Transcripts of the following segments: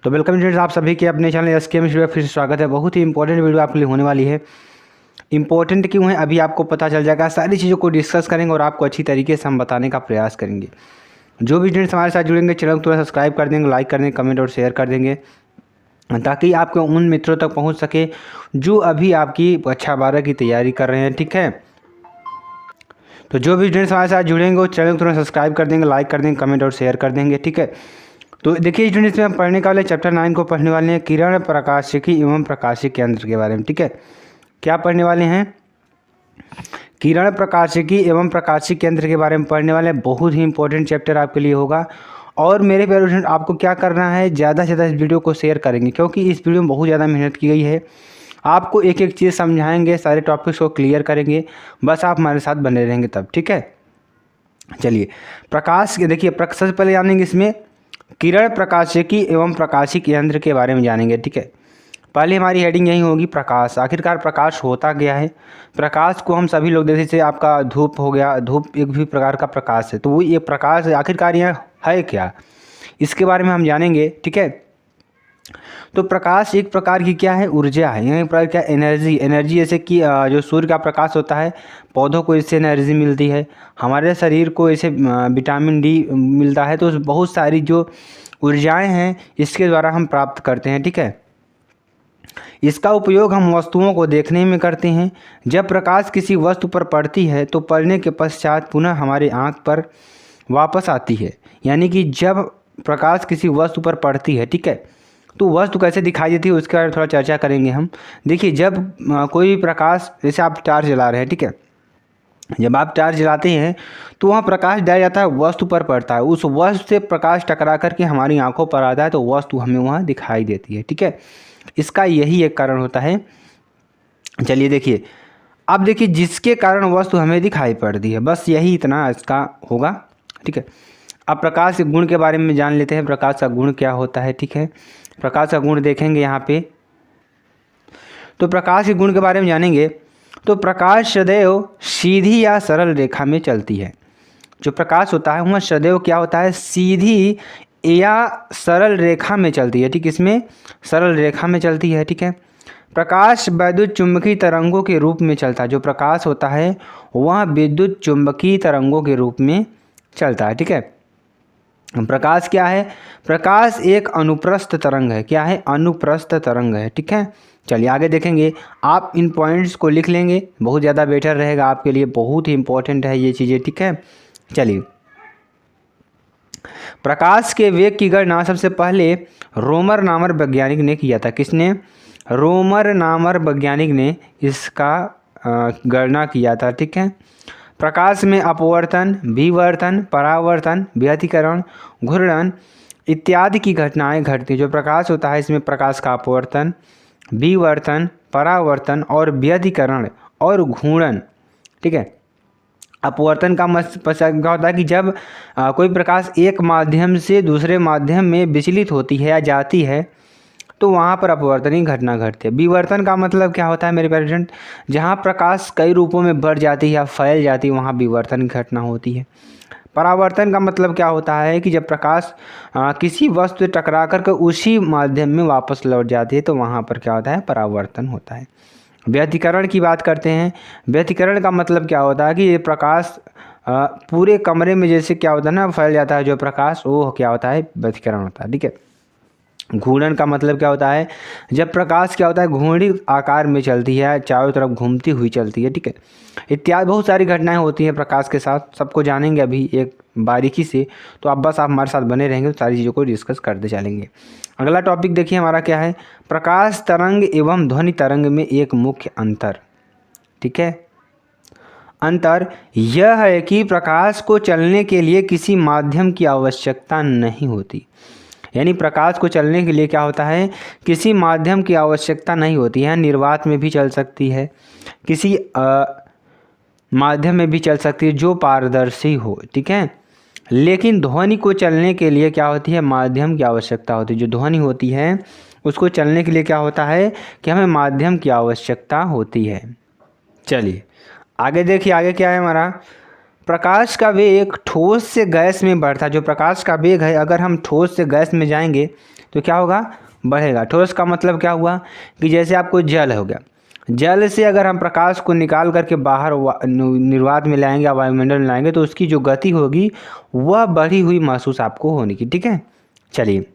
तो welcome students, आप सभी के अपने चैनल एसकेएम में फिर से स्वागत है। बहुत ही इंपॉर्टेंट वीडियो आपके लिए होने वाली है। इंपॉर्टेंट क्यों है अभी आपको पता चल जाएगा। सारी चीज़ों को डिस्कस करेंगे और आपको अच्छी तरीके से हम बताने का प्रयास करेंगे। जो भी स्टूडेंट्स हमारे साथ जुड़ेंगे चैनल को तुरंत सब्सक्राइब कर देंगे, लाइक कर देंगे, कमेंट और शेयर कर देंगे ताकि आपके उन मित्रों तक पहुँच सके जो अभी आपकी कक्षा 12 की तैयारी कर रहे हैं। ठीक है, तो जो भी स्टूडेंट्स हमारे साथ जुड़ेंगे वो चैनल को तुरंत सब्सक्राइब कर देंगे, लाइक कर देंगे, कमेंट और शेयर कर देंगे। ठीक है, तो देखिए स्टूडेंट्स में हम पढ़ने का वाले चैप्टर 9 को पढ़ने वाले हैं, किरण प्रकाशिकी एवं प्रकाशिक केंद्र के बारे में। ठीक है, क्या पढ़ने वाले हैं? किरण प्रकाशिकी एवं प्रकाशिक केंद्र के बारे में पढ़ने वाले हैं। बहुत ही इंपॉर्टेंट चैप्टर आपके लिए होगा। और मेरे प्यारे स्टूडेंट, आपको क्या करना है, ज़्यादा से ज़्यादा इस वीडियो को शेयर करेंगे क्योंकि इस वीडियो में बहुत ज़्यादा मेहनत की गई है। आपको एक एक चीज़ समझाएंगे, सारे टॉपिक्स को क्लियर करेंगे, बस आप हमारे साथ बने रहेंगे तब। ठीक है, चलिए प्रकाश देखिए, सबसे पहले जानेंगे इसमें किरण प्रकाशिकी एवं प्रकाशिक यंत्र के बारे में जानेंगे। ठीक है, पहले हमारी हेडिंग यही होगी, प्रकाश। आखिरकार प्रकाश होता क्या है? प्रकाश को हम सभी लोग देखते हैं, आपका धूप हो गया, धूप एक भी प्रकार का प्रकाश है। तो वो ये प्रकाश है, आखिरकार यह है क्या, इसके बारे में हम जानेंगे। ठीक है, तो प्रकाश एक प्रकार की क्या है, ऊर्जा है। यह एक प्रकार क्या, एनर्जी जैसे कि जो सूर्य का प्रकाश होता है, पौधों को इससे एनर्जी मिलती है, हमारे शरीर को इसे विटामिन डी मिलता है। तो बहुत सारी जो ऊर्जाएं हैं इसके द्वारा हम प्राप्त करते हैं। ठीक है, इसका उपयोग हम वस्तुओं को देखने में करते हैं। जब प्रकाश किसी वस्तु पर पड़ती है तो पड़ने के पश्चात पुनः हमारे आँख पर वापस आती है। यानी कि जब प्रकाश किसी वस्तु पर पड़ती है, ठीक है, तो वस्तु कैसे दिखाई देती है उसके बारे में थोड़ा चर्चा करेंगे हम। देखिए, जब कोई भी प्रकाश, जैसे आप टार्च जला रहे हैं, ठीक है, जब आप टार्च जलाते हैं तो वहाँ प्रकाश डाला जाता है, वस्तु पर पड़ता है, उस वस्तु से प्रकाश टकरा करके हमारी आंखों पर आता है तो वस्तु हमें वहाँ दिखाई देती है। ठीक है, इसका यही एक कारण होता है। चलिए देखिए, अब देखिए जिसके कारण वस्तु हमें दिखाई पड़ती है, बस यही इतना इसका होगा। ठीक है, अब प्रकाश के गुण के बारे में जान लेते हैं, प्रकाश का गुण क्या होता है। ठीक है, प्रकाश का गुण देखेंगे यहाँ पे, तो प्रकाश के गुण के बारे में जानेंगे। तो प्रकाश सदैव सीधी या सरल रेखा में चलती है। जो प्रकाश होता है वह सदैव क्या होता है, सीधी या सरल रेखा में चलती है। ठीक, इसमें सरल रेखा में चलती है। ठीक है, प्रकाश विद्युत चुम्बकीय तरंगों के रूप में चलता है। जो प्रकाश होता है वह विद्युत चुम्बकीय तरंगों के रूप में चलता है। ठीक है, प्रकाश क्या है? प्रकाश एक अनुप्रस्थ तरंग है। क्या है? अनुप्रस्थ तरंग है। ठीक है, चलिए आगे देखेंगे। आप इन पॉइंट्स को लिख लेंगे, बहुत ज़्यादा बेटर रहेगा आपके लिए, बहुत ही इंपॉर्टेंट है ये चीज़ें। ठीक है, चलिए प्रकाश के वेग की गणना सबसे पहले रोमर नामक वैज्ञानिक ने किया था। किसने? रोमर नामक वैज्ञानिक ने इसका गणना किया था। ठीक है, प्रकाश में अपवर्तन, विवर्तन, परावर्तन, व्यतिकरण, घूर्णन इत्यादि की घटनाएं घटती हैं। जो प्रकाश होता है इसमें प्रकाश का अपवर्तन, विवर्तन, परावर्तन और व्यतिकरण और घूर्णन। ठीक है, अपवर्तन का मतलब क्या होता है कि जब कोई प्रकाश एक माध्यम से दूसरे माध्यम में विचलित होती है या जाती है तो वहाँ पर अपवर्तनीय घटना घटती है। विवर्तन का मतलब क्या होता है मेरे प्यारे स्टूडेंट, जहाँ प्रकाश कई रूपों में बढ़ जाती है या फैल जाती है वहाँ विवर्तन की घटना होती है। परावर्तन का मतलब क्या होता है कि जब प्रकाश किसी वस्तु से टकरा करके उसी माध्यम में वापस लौट जाती है तो वहाँ पर क्या होता है, परावर्तन होता है। व्यतिकरण की बात करते हैं। व्यतिकरण का मतलब क्या होता है कि ये प्रकाश पूरे कमरे में जैसे क्या होता है ना, फैल जाता है जो प्रकाश, वो क्या होता है, व्यतिकरण होता है। ठीक है, घूर्णन का मतलब क्या होता है, जब प्रकाश क्या होता है घूर्णी आकार में चलती है, चारों तरफ घूमती हुई चलती है। ठीक है, इत्यादि बहुत सारी घटनाएं होती हैं प्रकाश के साथ, सबको जानेंगे अभी एक बारीकी से। तो आप बस आप हमारे साथ बने रहेंगे तो सारी चीज़ों को डिस्कस करते चलेंगे। अगला टॉपिक देखिए हमारा क्या है, प्रकाश तरंग एवं ध्वनि तरंग में एक मुख्य अंतर। ठीक है, अंतर यह है कि प्रकाश को चलने के लिए किसी माध्यम की आवश्यकता नहीं होती। यानी प्रकाश को चलने के लिए क्या होता है, किसी माध्यम की आवश्यकता नहीं होती है। निर्वात में भी चल सकती है, किसी माध्यम में भी चल सकती है जो पारदर्शी हो। ठीक है, लेकिन ध्वनि को चलने के लिए क्या होती है, माध्यम की आवश्यकता होती है। जो ध्वनि होती है उसको चलने के लिए क्या होता है कि हमें माध्यम की आवश्यकता होती है। चलिए आगे देखिए, आगे क्या है हमारा, प्रकाश का वेग ठोस से गैस में बढ़ता है। जो प्रकाश का वेग है अगर हम ठोस से गैस में जाएंगे तो क्या होगा, बढ़ेगा। ठोस का मतलब क्या हुआ कि जैसे आपको जल हो गया, जल से अगर हम प्रकाश को निकाल करके बाहर निर्वात में लाएंगे या वायुमंडल में लाएंगे तो उसकी जो गति होगी वह बढ़ी हुई महसूस आपको होने की। ठीक है, चलिए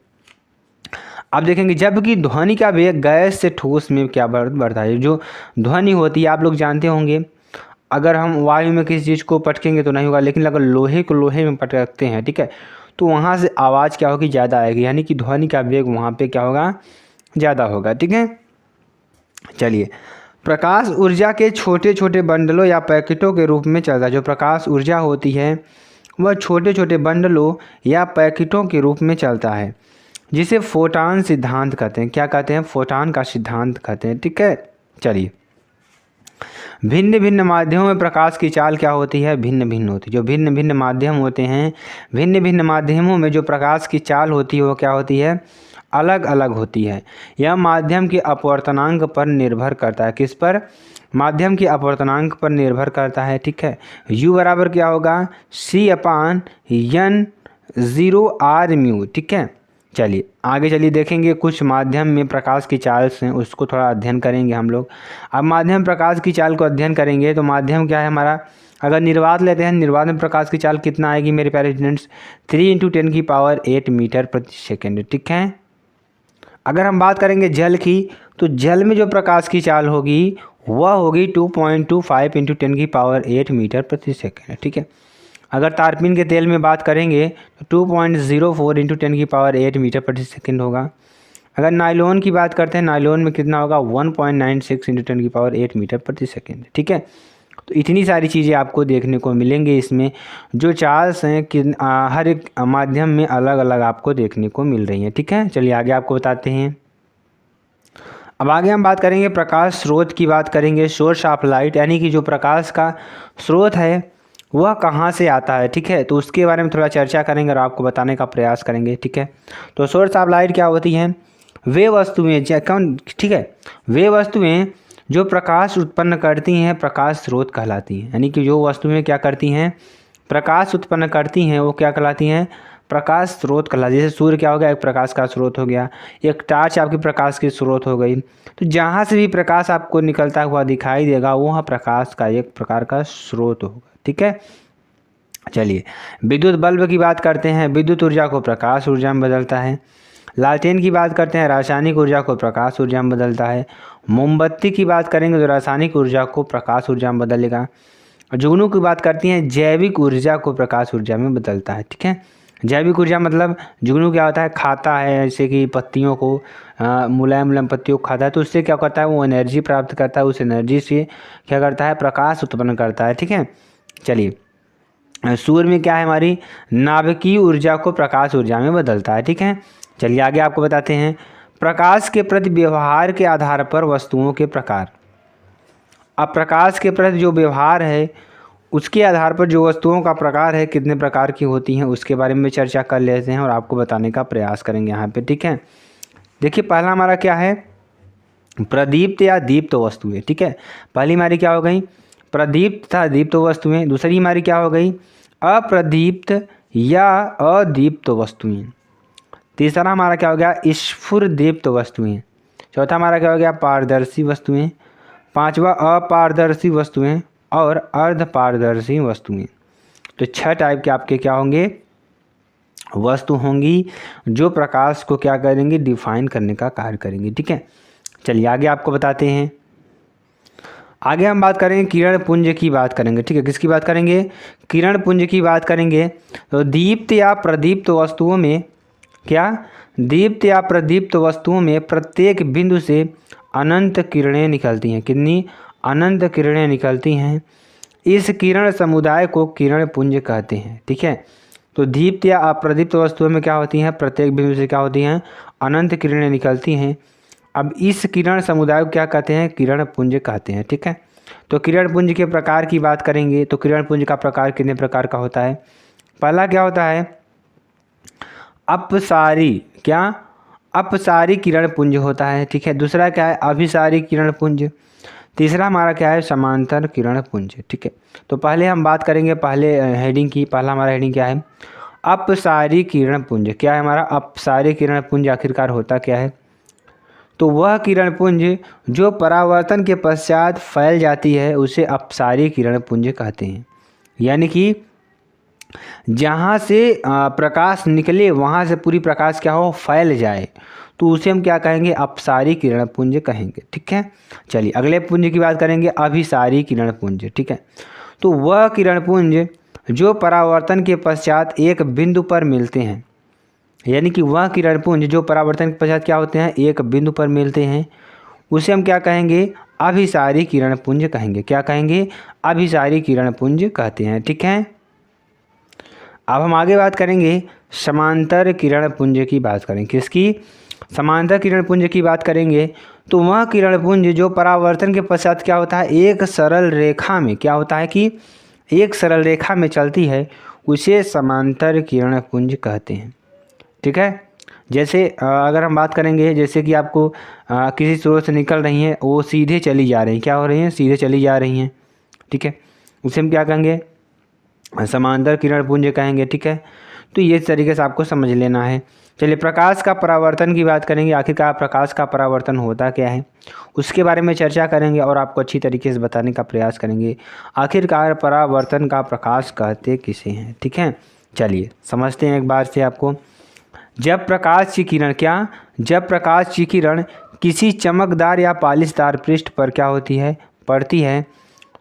अब देखेंगे जबकि ध्वनि का वेग गैस से ठोस में क्या बढ़ता है। जो ध्वनि होती है आप लोग जानते होंगे, अगर हम वायु में किसी चीज़ को पटकेंगे तो नहीं होगा, लेकिन अगर लोहे को लोहे में पटकते हैं, ठीक है, तो वहाँ से आवाज़ क्या होगी, ज़्यादा आएगी, यानी कि ध्वनि का वेग वहाँ पे क्या होगा, ज़्यादा होगा। ठीक है, चलिए प्रकाश ऊर्जा के छोटे छोटे बंडलों या पैकेटों के रूप में चलता है। जो प्रकाश ऊर्जा होती है वह छोटे छोटे बंडलों या पैकेटों के रूप में चलता है, जिसे फोटॉन सिद्धांत कहते हैं। क्या कहते हैं, फोटॉन का सिद्धांत कहते हैं। ठीक है, चलिए भिन्न भिन्न माध्यमों में प्रकाश की चाल क्या होती है, भिन्न भिन्न होती है। जो भिन्न भिन्न माध्यम होते हैं, भिन्न भिन्न माध्यमों में जो प्रकाश की चाल होती है वो क्या होती है, अलग अलग होती है। यह माध्यम के अपवर्तनांक पर निर्भर करता है। किस पर, माध्यम के अपवर्तनांक पर निर्भर करता है। ठीक है, U बराबर क्या होगा, C/N0R μ। ठीक है, चलिए आगे चलिए देखेंगे कुछ माध्यम में प्रकाश की चाल से उसको थोड़ा अध्ययन करेंगे हम लोग। अब माध्यम प्रकाश की चाल को अध्ययन करेंगे तो माध्यम क्या है हमारा, अगर निर्वात लेते हैं, निर्वात में प्रकाश की चाल कितना आएगी मेरे प्यारे स्टूडेंट्स, 3 × 10⁸ मीटर प्रति सेकेंड। ठीक है, अगर हम बात करेंगे जल की तो जल में जो प्रकाश की चाल होगी वह होगी 2.25 × 10⁸ मीटर प्रति सेकेंड। ठीक है, अगर तारपीन के तेल में बात करेंगे तो 2.04 × 10⁸ मीटर प्रति सेकेंड होगा। अगर नायलॉन की बात करते हैं, नायलॉन में कितना होगा, 1.96 × 10⁸ मीटर प्रति सेकेंड। ठीक है, तो इतनी सारी चीज़ें आपको देखने को मिलेंगी इसमें। जो चार्ल्स हैं कि हर एक माध्यम में अलग अलग आपको देखने को मिल रही हैं। ठीक है, चलिए आगे आपको बताते हैं। अब आगे हम बात करेंगे प्रकाश स्रोत की बात करेंगे, सोर्स ऑफ लाइट, यानी कि जो प्रकाश का स्रोत है वह कहाँ से आता है। ठीक है, तो उसके बारे में थोड़ा चर्चा करेंगे और आपको बताने का प्रयास करेंगे। ठीक है, तो सोर्स ऑफ लाइट क्या होती हैं, वे वस्तुएं ठीक है, वे वस्तुएं जो प्रकाश उत्पन्न करती हैं प्रकाश स्रोत कहलाती हैं। यानी कि जो वस्तुएं क्या करती हैं, प्रकाश उत्पन्न करती हैं वो क्या कहलाती हैं, प्रकाश स्रोत कहलाती है। जैसे सूर्य क्या हो गया, एक प्रकाश का स्रोत हो गया, एक टार्च आपकी प्रकाश की स्रोत हो गई। तो जहाँ से भी प्रकाश आपको निकलता हुआ दिखाई देगा वह प्रकाश का एक प्रकार का स्रोत होगा। ठीक है, चलिए विद्युत बल्ब की बात करते हैं, विद्युत ऊर्जा को प्रकाश ऊर्जा में बदलता है। लालटेन की बात करते हैं, रासायनिक ऊर्जा को प्रकाश ऊर्जा में बदलता है। मोमबत्ती की बात करेंगे तो रासायनिक ऊर्जा को प्रकाश ऊर्जा में बदलेगा। जुगनू की बात करती हैं, जैविक ऊर्जा को प्रकाश ऊर्जा में बदलता है। ठीक है, जैविक ऊर्जा मतलब जुगनू क्या होता है, खाता है, जैसे कि पत्तियों को मुलायम मुलायम पत्तियों को खाता है तो उससे क्या करता है, वो एनर्जी प्राप्त करता है, उस एनर्जी से क्या करता है, प्रकाश उत्पन्न करता है। ठीक है, चलिए सूर्य में क्या है, हमारी नाभिकीय ऊर्जा को प्रकाश ऊर्जा में बदलता है। ठीक है, चलिए आगे आपको बताते हैं प्रकाश के प्रति व्यवहार के आधार पर वस्तुओं के प्रकार। अब प्रकाश के प्रति जो व्यवहार है उसके आधार पर जो वस्तुओं का प्रकार है, कितने प्रकार की होती हैं उसके बारे में चर्चा कर लेते हैं और आपको बताने का प्रयास करेंगे यहाँ पे। ठीक है, देखिए पहला हमारा क्या है, प्रदीप्त या दीप्त वस्तुएं। ठीक है, पहली हमारी क्या हो गई, प्रदीप्त तथा दीप्त वस्तुएं। दूसरी हमारी क्या हो गई, अप्रदीप्त या अदीप्त वस्तुएं। तीसरा हमारा क्या हो गया, स्फुरदीप्त वस्तुएं। चौथा हमारा क्या हो गया, पारदर्शी वस्तुएं। पांचवा अपारदर्शी वस्तुएं और अर्धपारदर्शी वस्तुएं। तो 6 टाइप के आपके क्या होंगे, वस्तु होंगी जो प्रकाश को क्या करेंगे, डिफाइन करने का कार्य करेंगे। ठीक है, चलिए आगे आपको बताते हैं। आगे हम बात करेंगे किरण पुंज की बात करेंगे। ठीक है, किसकी बात करेंगे, किरण पुंज की बात करेंगे। तो दीप्त या प्रदीप्त वस्तुओं में क्या, दीप्त या प्रदीप्त वस्तुओं में प्रत्येक बिंदु से अनंत किरणें निकलती हैं। कितनी, अनंत किरणें निकलती हैं। इस किरण समुदाय को किरण पुंज कहते हैं। ठीक है, तो दीप्त या अप्रदीप्त वस्तुओं में क्या होती हैं, प्रत्येक बिंदु से क्या होती हैं, अनंत किरणें निकलती हैं। अब इस किरण समुदाय को क्या कहते हैं, किरण पुंज कहते हैं। ठीक है, तो किरण पुंज के प्रकार की बात करेंगे तो किरण पुंज का प्रकार कितने प्रकार का होता है। पहला क्या होता है, अपसारी, क्या, अपसारी किरण पुंज होता है। ठीक है, दूसरा क्या है, अभिसारी किरण पुंज। तीसरा हमारा क्या है, समांतर किरण पुंज। ठीक है, तो पहले हम बात करेंगे पहले हेडिंग की। पहला हमारा हेडिंग क्या है, अपसारी किरण पुंज। क्या है हमारा अपसारी किरण पुंज, आखिरकार होता क्या है? तो वह किरण पुंज जो परावर्तन के पश्चात फैल जाती है उसे अपसारी किरण पुंज कहते हैं। यानी कि जहाँ से प्रकाश निकले वहाँ से पूरी प्रकाश क्या हो, फैल जाए, तो उसे हम क्या कहेंगे, अपसारी किरण पुंज कहेंगे। ठीक है, चलिए अगले पुंज की बात करेंगे, अभिसारी किरण पुंज। ठीक है, तो वह किरण पुंज जो परावर्तन के पश्चात एक बिंदु पर मिलते हैं, यानी कि वह किरण पुंज जो परावर्तन के पश्चात क्या होते हैं, एक बिंदु पर मिलते हैं, उसे हम क्या कहेंगे, अभिसारी किरण पुंज कहेंगे। क्या कहेंगे, अभिसारी किरण पुंज कहते हैं। ठीक है, अब हम आगे बात करेंगे समांतर किरण पुंज की बात करेंगे। किसकी, समांतर किरण पुंज की बात करेंगे। तो वह किरण पुंज जो परावर्तन के पश्चात क्या होता है, एक सरल रेखा में क्या होता है कि एक सरल रेखा में चलती है, उसे समांतर किरण पुंज कहते हैं। ठीक है, जैसे अगर हम बात करेंगे, जैसे कि आपको किसी स्रोत से निकल रही हैं, वो सीधे चली जा रही हैं, क्या हो रही हैं, सीधे चली जा रही हैं। ठीक है, उसे हम क्या कहेंगे, समांतर किरण पुंज कहेंगे। ठीक है, तो ये तरीके से आपको समझ लेना है। चलिए प्रकाश का परावर्तन की बात करेंगे। आखिरकार प्रकाश का परावर्तन होता क्या है, उसके बारे में चर्चा करेंगे और आपको अच्छी तरीके से बताने का प्रयास करेंगे। आखिरकार परावर्तन का प्रकाश कहते किसे हैं। ठीक है, चलिए समझते हैं एक बार से आपको। जब प्रकाश की किरण जब प्रकाश की किरण किसी चमकदार या पालिशदार पृष्ठ पर क्या होती है, पड़ती है,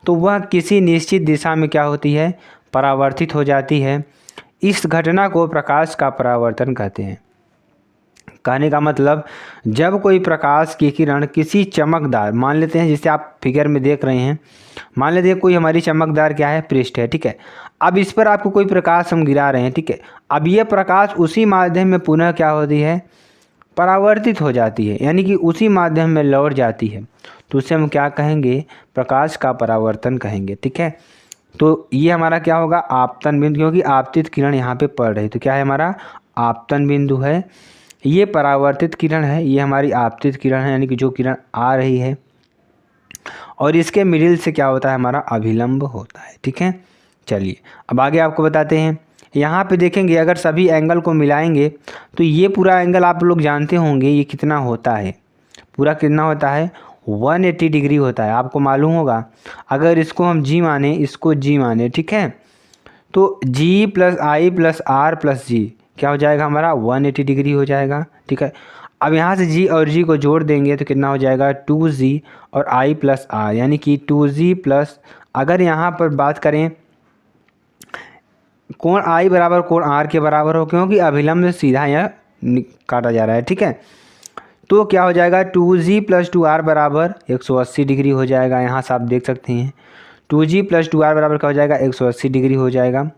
तो वह किसी निश्चित दिशा में क्या होती है, परावर्तित हो जाती है। इस घटना को प्रकाश का परावर्तन कहते हैं। कहने का मतलब, जब कोई प्रकाश की किरण किसी चमकदार, मान लेते हैं जिसे आप फिगर में देख रहे हैं, मान लेते हैं कोई हमारी चमकदार क्या है, पृष्ठ है। ठीक है, अब इस पर आपको कोई प्रकाश हम गिरा रहे हैं। ठीक है, अब ये प्रकाश उसी माध्यम में पुनः क्या होती है, परावर्तित हो जाती है, यानी कि उसी माध्यम में लौट जाती है, तो उसे हम क्या कहेंगे, प्रकाश का परावर्तन कहेंगे। ठीक है, तो ये हमारा क्या होगा, आपतन बिंदु, क्योंकि आपतित किरण यहाँ पे पड़ रही, तो क्या है हमारा आपतन बिंदु है। ये परावर्तित किरण है, ये हमारी आपतित किरण है, यानी कि जो किरण आ रही है, और इसके मिडिल से क्या होता है, हमारा अभिलंब होता है। ठीक है, चलिए अब आगे आपको बताते हैं। यहाँ पे देखेंगे अगर सभी एंगल को मिलाएंगे तो ये पूरा एंगल आप लोग जानते होंगे ये कितना होता है, पूरा कितना होता है, 180 डिग्री होता है। आपको मालूम होगा, अगर इसको हम जी माने, इसको जी माने, ठीक है, तो G plus I plus R plus G क्या हो जाएगा, हमारा 180 डिग्री हो जाएगा। ठीक है, अब यहाँ से जी और जी को जोड़ देंगे तो कितना हो जाएगा, 2g और आई प्लस आर, यानी कि 2g प्लस, अगर यहाँ पर बात करें कोण आई बराबर कोण आर के बराबर हो, क्योंकि अभिलंब से सीधा यह काटा जा रहा है। ठीक है, तो क्या हो जाएगा, 2g प्लस 2r बराबर 180 डिग्री हो जाएगा। यहाँ से आप देख सकते हैं 2g प्लस 2r बराबर क्या हो जाएगा, 180 डिग्री हो जाएगा।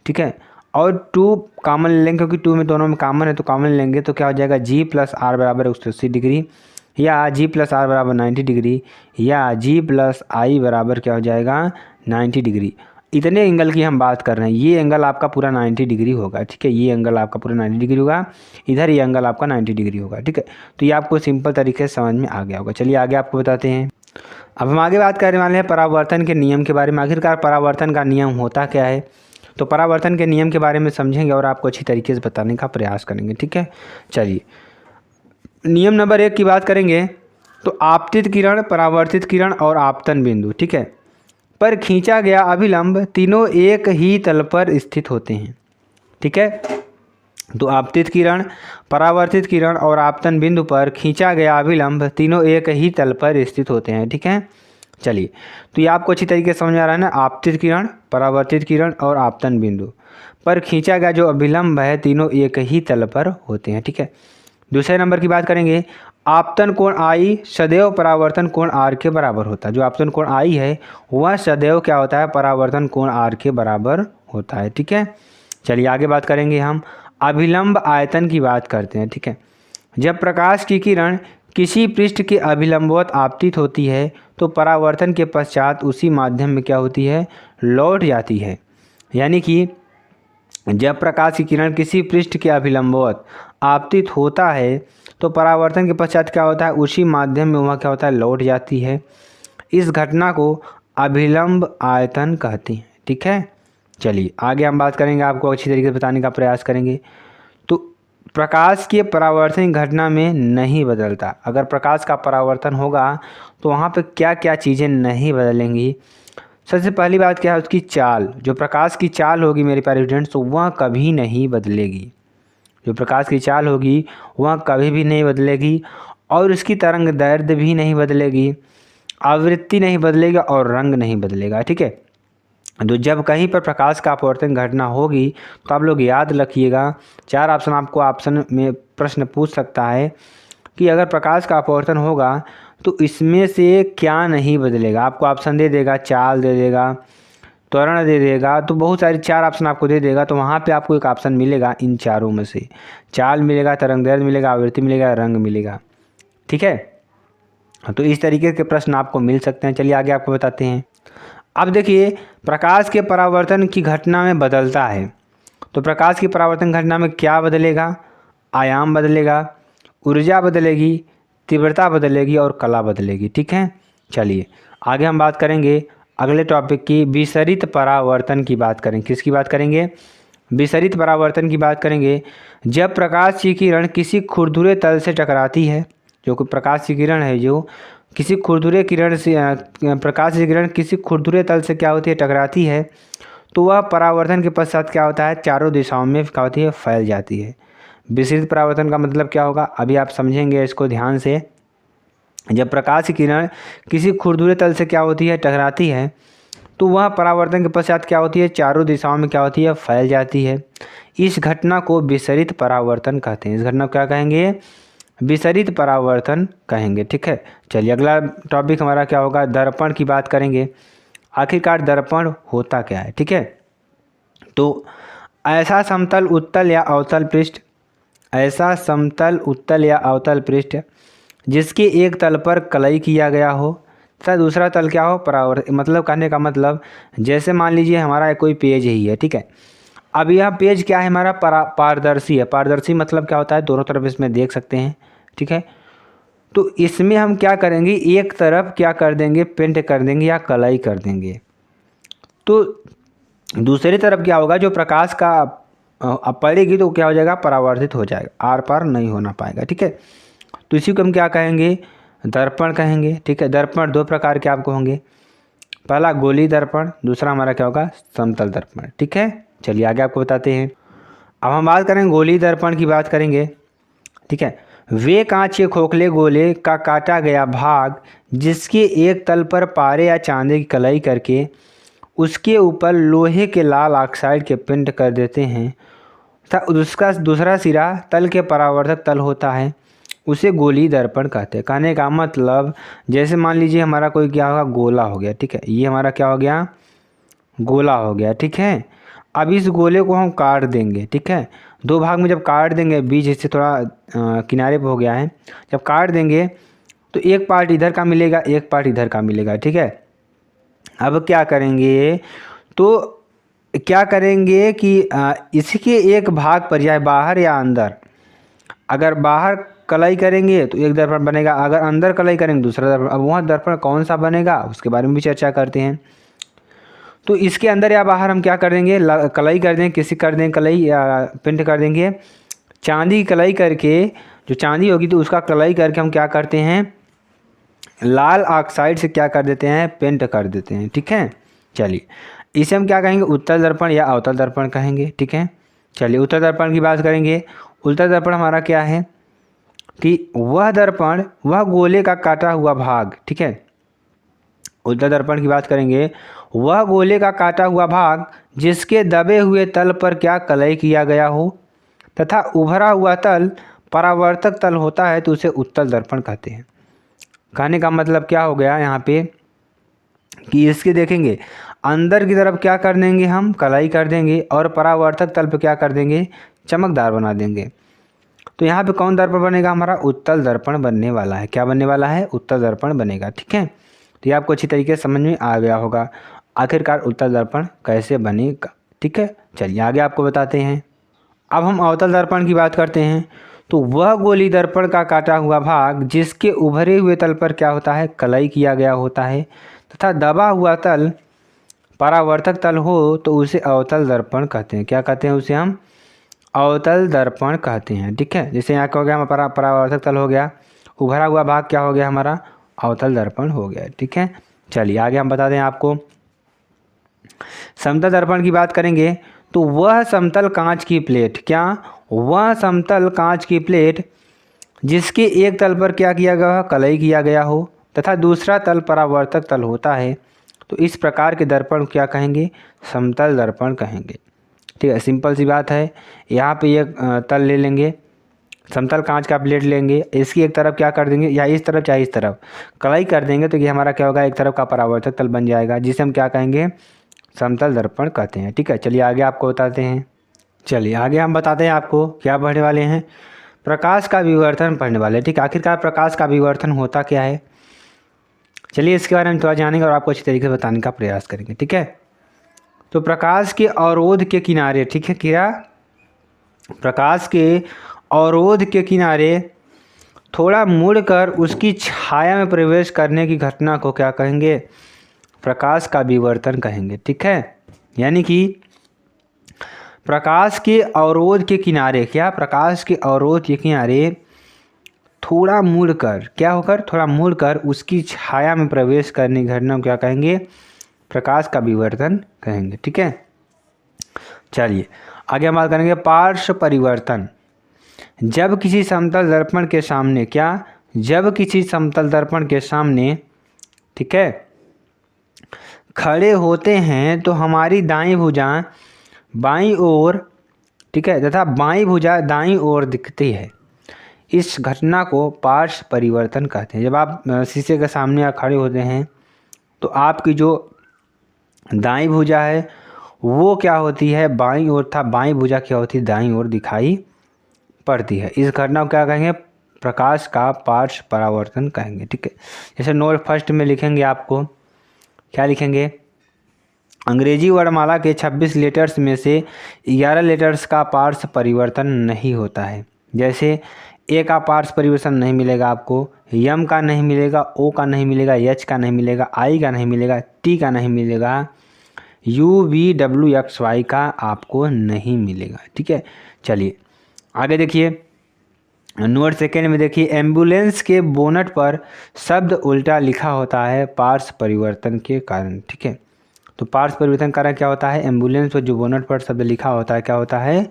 ठीक है, और 2 कॉमन लेंगे, क्योंकि 2 में दोनों में कॉमन है, तो कॉमन लेंगे तो क्या हो जाएगा, g प्लस आर बराबर 180 डिग्री, या g प्लस आर बराबर 90 डिग्री, या g प्लस आई बराबर क्या हो जाएगा, 90 डिग्री। इतने एंगल की हम बात कर रहे हैं, ये एंगल आपका पूरा 90 डिग्री होगा। ठीक है, ये एंगल आपका पूरा 90 डिग्री होगा, इधर ये एंगल आपका 90 डिग्री होगा। ठीक है, तो ये आपको सिंपल तरीके से समझ में आ गया होगा। चलिए आगे आपको बताते हैं। अब हम आगे बात करने वाले हैं परावर्तन के नियम के बारे में। आखिरकार परावर्तन का नियम होता क्या है, तो परावर्तन के नियम के बारे में समझेंगे और आपको अच्छी तरीके से बताने का प्रयास करेंगे। ठीक है, चलिए नियम नंबर 1 की बात करेंगे, तो आपतित किरण, परावर्तित किरण और आपतन बिंदु, ठीक है, पर खींचा गया अभिलंब तीनों एक ही तल पर स्थित होते हैं। ठीक है, तो आपतित किरण, परावर्तित किरण और आपतन बिंदु पर खींचा गया अभिलंब तीनों एक ही तल पर स्थित होते हैं। ठीक है, चलिए तो ये आपको अच्छी तरीके से समझ आ रहा है ना, आपतित किरण, परावर्तित किरण और आपतन बिंदु पर खींचा गया जो अभिलंब है तीनों एक ही तल पर होते हैं। ठीक है, दूसरे नंबर की बात करेंगे, आपतन कोण आई सदैव परावर्तन कोण आर के बराबर होता है। जो आपतन कोण आई है वह सदैव क्या होता है, परावर्तन कोण आर के बराबर होता है। ठीक है, चलिए आगे बात करेंगे हम अभिलंब आयतन की बात करते हैं। ठीक है, जब प्रकाश की किरण किसी पृष्ठ के अभिलंबवत आपतित होती है तो परावर्तन के पश्चात उसी माध्यम में क्या होती है, लौट जाती है। यानी कि जब प्रकाश की किरण किसी पृष्ठ के अभिलंबवत आपतित होता है तो परावर्तन के पश्चात क्या होता है, उसी माध्यम में वह क्या होता है, लौट जाती है। इस घटना को अभिलंब आयतन कहते हैं। ठीक है, चलिए आगे हम बात करेंगे, आपको अच्छी तरीके से बताने का प्रयास करेंगे। तो प्रकाश के परावर्तन घटना में नहीं बदलता। अगर प्रकाश का परावर्तन होगा तो वहाँ पे क्या क्या चीज़ें नहीं बदलेंगी। सबसे पहली बात क्या है, उसकी चाल, जो प्रकाश की चाल होगी मेरे प्यारे स्टूडेंट्स, तो वह कभी नहीं बदलेगी। जो प्रकाश की चाल होगी वह कभी भी नहीं बदलेगी, और उसकी तरंग दैर्ध्य भी नहीं बदलेगी, आवृत्ति नहीं बदलेगा और रंग नहीं बदलेगा। ठीक है, तो जब कहीं पर प्रकाश का अपवर्तन घटना होगी तो आप लोग याद रखिएगा, 4 ऑप्शन आपको ऑप्शन में प्रश्न पूछ सकता है कि अगर प्रकाश का अपवर्तन होगा तो इसमें से क्या नहीं बदलेगा। आपको ऑप्शन दे देगा, चाल दे देगा, त्वरण दे देगा, तो बहुत सारी 4 ऑप्शन आपको दे देगा। तो वहाँ पे आपको एक ऑप्शन मिलेगा इन चारों में से, चाल मिलेगा, तरंगदैर्ध्य मिलेगा, आवृत्ति मिलेगा, रंग मिलेगा। ठीक है, तो इस तरीके के प्रश्न आपको मिल सकते हैं। चलिए आगे आपको बताते हैं। अब देखिए, प्रकाश के परावर्तन की घटना में बदलता है, तो प्रकाश की परावर्तन घटना में क्या बदलेगा, आयाम बदलेगा, ऊर्जा बदलेगी, तीव्रता बदलेगी और कला बदलेगी। ठीक है, चलिए आगे हम बात करेंगे अगले टॉपिक की, विसरित परावर्तन की बात करेंगे। किसकी बात करेंगे, विसरित परावर्तन की बात करेंगे। जब प्रकाश की किरण किसी खुरदुरे तल से टकराती है, जो कि प्रकाश की किरण है, जो किसी खुरदुरे किरण से प्रकाश की किरण किसी खुरदुरे तल से क्या होती है, टकराती है, तो वह परावर्तन के पश्चात क्या होता है, चारों दिशाओं में क्या होती है, फैल जाती है। विसरित परावर्तन का मतलब क्या होगा, अभी आप समझेंगे इसको ध्यान से। जब प्रकाश की किरण किसी खुरदुरे तल से क्या होती है, टकराती है, तो वह परावर्तन के पश्चात क्या होती है, चारों दिशाओं में क्या होती है, फैल जाती है। इस घटना को विसरित परावर्तन कहते हैं। इस घटना को क्या कहेंगे, विसरित परावर्तन कहेंगे। ठीक है, चलिए अगला टॉपिक हमारा क्या होगा, दर्पण की बात करेंगे। आखिरकार दर्पण होता क्या है। ठीक है, तो ऐसा समतल उत्तल या अवतल पृष्ठ, ऐसा समतल उत्तल या अवतल पृष्ठ जिसके एक तल पर कलई किया गया हो तथा दूसरा तल क्या हो, परावर्तित। मतलब कहने का मतलब, जैसे मान लीजिए हमारा कोई पेज ही है। ठीक है, अब यह पेज क्या है, हमारा पारदर्शी है। पारदर्शी मतलब क्या होता है, दोनों तरफ इसमें देख सकते हैं। ठीक है, तो इसमें हम क्या करेंगे, एक तरफ क्या कर देंगे, पेंट कर देंगे या कलई कर देंगे, तो दूसरी तरफ क्या होगा, जो प्रकाश का अब पड़ेगी तो क्या हो जाएगा, परावर्तित हो जाएगा, आर पार नहीं होना पाएगा। ठीक है, तो इसी को हम क्या कहेंगे, दर्पण कहेंगे। ठीक है, दर्पण 2 प्रकार के आपको होंगे, पहला गोलीय दर्पण, दूसरा हमारा क्या होगा, समतल दर्पण। ठीक है, चलिए आगे आपको बताते हैं। अब हम बात करेंगे गोलीय दर्पण की बात करेंगे। ठीक है, वे कांच के खोखले गोले का काटा गया भाग जिसके एक तल पर पारे या चांदी की कलई करके उसके ऊपर लोहे के लाल ऑक्साइड के पेंट कर देते हैं तथा उसका दूसरा सिरा तल के परावर्तक तल होता है, उसे गोलीय दर्पण कहते हैं। कहने का मतलब, जैसे मान लीजिए हमारा कोई क्या होगा, गोला हो गया। ठीक है, ये हमारा क्या हो गया, गोला हो गया। ठीक है, अब इस गोले को हम काट देंगे। ठीक है, 2 भाग में जब काट देंगे, बीच इससे थोड़ा किनारे पे हो गया है, जब काट देंगे तो एक पार्ट इधर का मिलेगा, एक पार्ट इधर का मिलेगा। ठीक है, अब क्या करेंगे, तो क्या करेंगे कि इसके एक भाग पर, या बाहर या अंदर, अगर बाहर कलाई करेंगे तो एक दर्पण बनेगा, अगर अंदर कलाई करेंगे दूसरा दर्पण। अब वह दर्पण कौन सा बनेगा उसके बारे में भी चर्चा करते हैं। तो इसके अंदर या बाहर हम क्या कर देंगे, कलाई कर देंगे, किसी कर देंगे कलाई या पेंट कर देंगे, चांदी की कलाई करके, जो चांदी होगी तो उसका कलाई करके हम क्या करते हैं, लाल ऑक्साइड से क्या कर देते हैं, पेंट कर देते हैं। ठीक है, चलिए इसे हम क्या कहेंगे, उत्तल दर्पण या अवतल दर्पण कहेंगे। ठीक है, चलिए उत्तल दर्पण की बात करेंगे। उत्तल दर्पण हमारा क्या है कि वह दर्पण, वह गोले का काटा हुआ भाग। ठीक है, उत्तल दर्पण की बात करेंगे, वह गोले का काटा हुआ भाग जिसके दबे हुए तल पर क्या कलई किया गया हो तथा उभरा हुआ तल परावर्तक तल होता है, तो उसे उत्तल दर्पण कहते हैं। कहने का मतलब क्या हो गया यहाँ पे कि इसके देखेंगे, अंदर की तरफ क्या कर देंगे, हम कलाई कर देंगे और परावर्तक तल पे क्या कर देंगे, चमकदार बना देंगे। तो यहाँ पे कौन दर्पण बनेगा, हमारा उत्तल दर्पण बनने वाला है। क्या बनने वाला है, उत्तल दर्पण बनेगा। ठीक है, तो ये आपको अच्छी तरीके से समझ में आ गया होगा आखिरकार उत्तल दर्पण कैसे बनेगा। ठीक है, चलिए आगे आपको बताते हैं। अब हम अवतल दर्पण की बात करते हैं। तो वह गोली दर्पण का काटा हुआ भाग जिसके उभरे हुए तल पर क्या होता है, कलई किया गया होता है, तथा दबा हुआ तल परावर्तक तल हो तो उसे अवतल दर्पण कहते हैं। क्या कहते हैं, उसे हम अवतल दर्पण कहते हैं। ठीक है, जैसे यहाँ क्या हो गया, हमारा परावर्तक तल हो गया, उभरा हुआ भाग क्या हो गया, हमारा अवतल दर्पण हो गया। ठीक है, चलिए आगे हम बता दें आपको। समतल दर्पण की बात करेंगे तो वह समतल कांच की प्लेट, क्या, वह समतल कांच की प्लेट जिसके एक तल पर क्या किया गया हो, कलई किया गया हो, तथा दूसरा तल परावर्तक तल होता है, तो इस प्रकार के दर्पण क्या कहेंगे, समतल दर्पण कहेंगे। ठीक है, सिंपल सी बात है। यहाँ पे एक तल ले लेंगे, समतल कांच का प्लेट लेंगे, इसकी एक तरफ क्या कर देंगे, या इस तरफ चाहे इस तरफ कलई कर देंगे, तो ये हमारा क्या होगा, एक तरफ का परावर्तक तल बन जाएगा, जिसे हम क्या कहेंगे, समतल दर्पण कहते हैं। ठीक है, चलिए आगे आपको बताते हैं। चलिए आगे हम बताते हैं आपको क्या पढ़ने वाले हैं, प्रकाश का विवर्तन पढ़ने वाले। ठीक, आखिरकार प्रकाश का विवर्तन होता क्या है, चलिए इसके बारे में थोड़ा जानेंगे और आपको अच्छी तरीके से बताने का प्रयास करेंगे। ठीक है, तो प्रकाश के अवरोध के किनारे, ठीक है, क्या, प्रकाश के अवरोध के किनारे थोड़ा मुड़कर उसकी छाया में प्रवेश करने की घटना को क्या कहेंगे, प्रकाश का विवर्तन कहेंगे। ठीक है, यानी कि प्रकाश के अवरोध के किनारे, क्या, प्रकाश के अवरोध के किनारे थोड़ा मुड़कर, क्या होकर, थोड़ा मुड़कर उसकी छाया में प्रवेश करने की घटना को क्या कहेंगे, प्रकाश का विवर्तन कहेंगे। ठीक है, चलिए आगे हम बात करेंगे पार्श्व परिवर्तन। जब किसी समतल दर्पण के सामने, क्या, जब किसी समतल दर्पण के सामने, ठीक है, खड़े होते हैं तो हमारी दाईं भुजा बाईं ओर, ठीक है, तथा बाईं भुजा दाईं ओर दिखती है। इस घटना को पार्श्व परिवर्तन कहते हैं। जब आप शीशे के सामने खड़े होते हैं तो आपकी जो दाईं भुजा है वो क्या होती है, बाईं ओर, था बाईं भुजा क्या होती है, दाईं ओर दिखाई पड़ती है। इस घटना को क्या कहेंगे, प्रकाश का पार्श्व परावर्तन कहेंगे। ठीक है, जैसे नोट फर्स्ट में लिखेंगे, आपको क्या लिखेंगे, अंग्रेजी वर्णमाला के 26 लेटर्स में से 11 लेटर्स का पार्श्व परिवर्तन नहीं होता है। जैसे ए का पार्श्व परिवर्तन नहीं मिलेगा आपको, यम का नहीं मिलेगा, ओ का नहीं मिलेगा, एच का नहीं मिलेगा, आई का नहीं मिलेगा, टी का नहीं मिलेगा, U V W X Y का आपको नहीं मिलेगा। ठीक है, चलिए आगे देखिए, नोट सेकेंड में देखिए, एम्बुलेंस के बोनट पर शब्द उल्टा लिखा होता है पार्श्व परिवर्तन के कारण। ठीक है, तो पार्श्व परिवर्तन कारण क्या होता है, एम्बुलेंस पर जो बोनट पर शब्द लिखा होता है क्या होता है,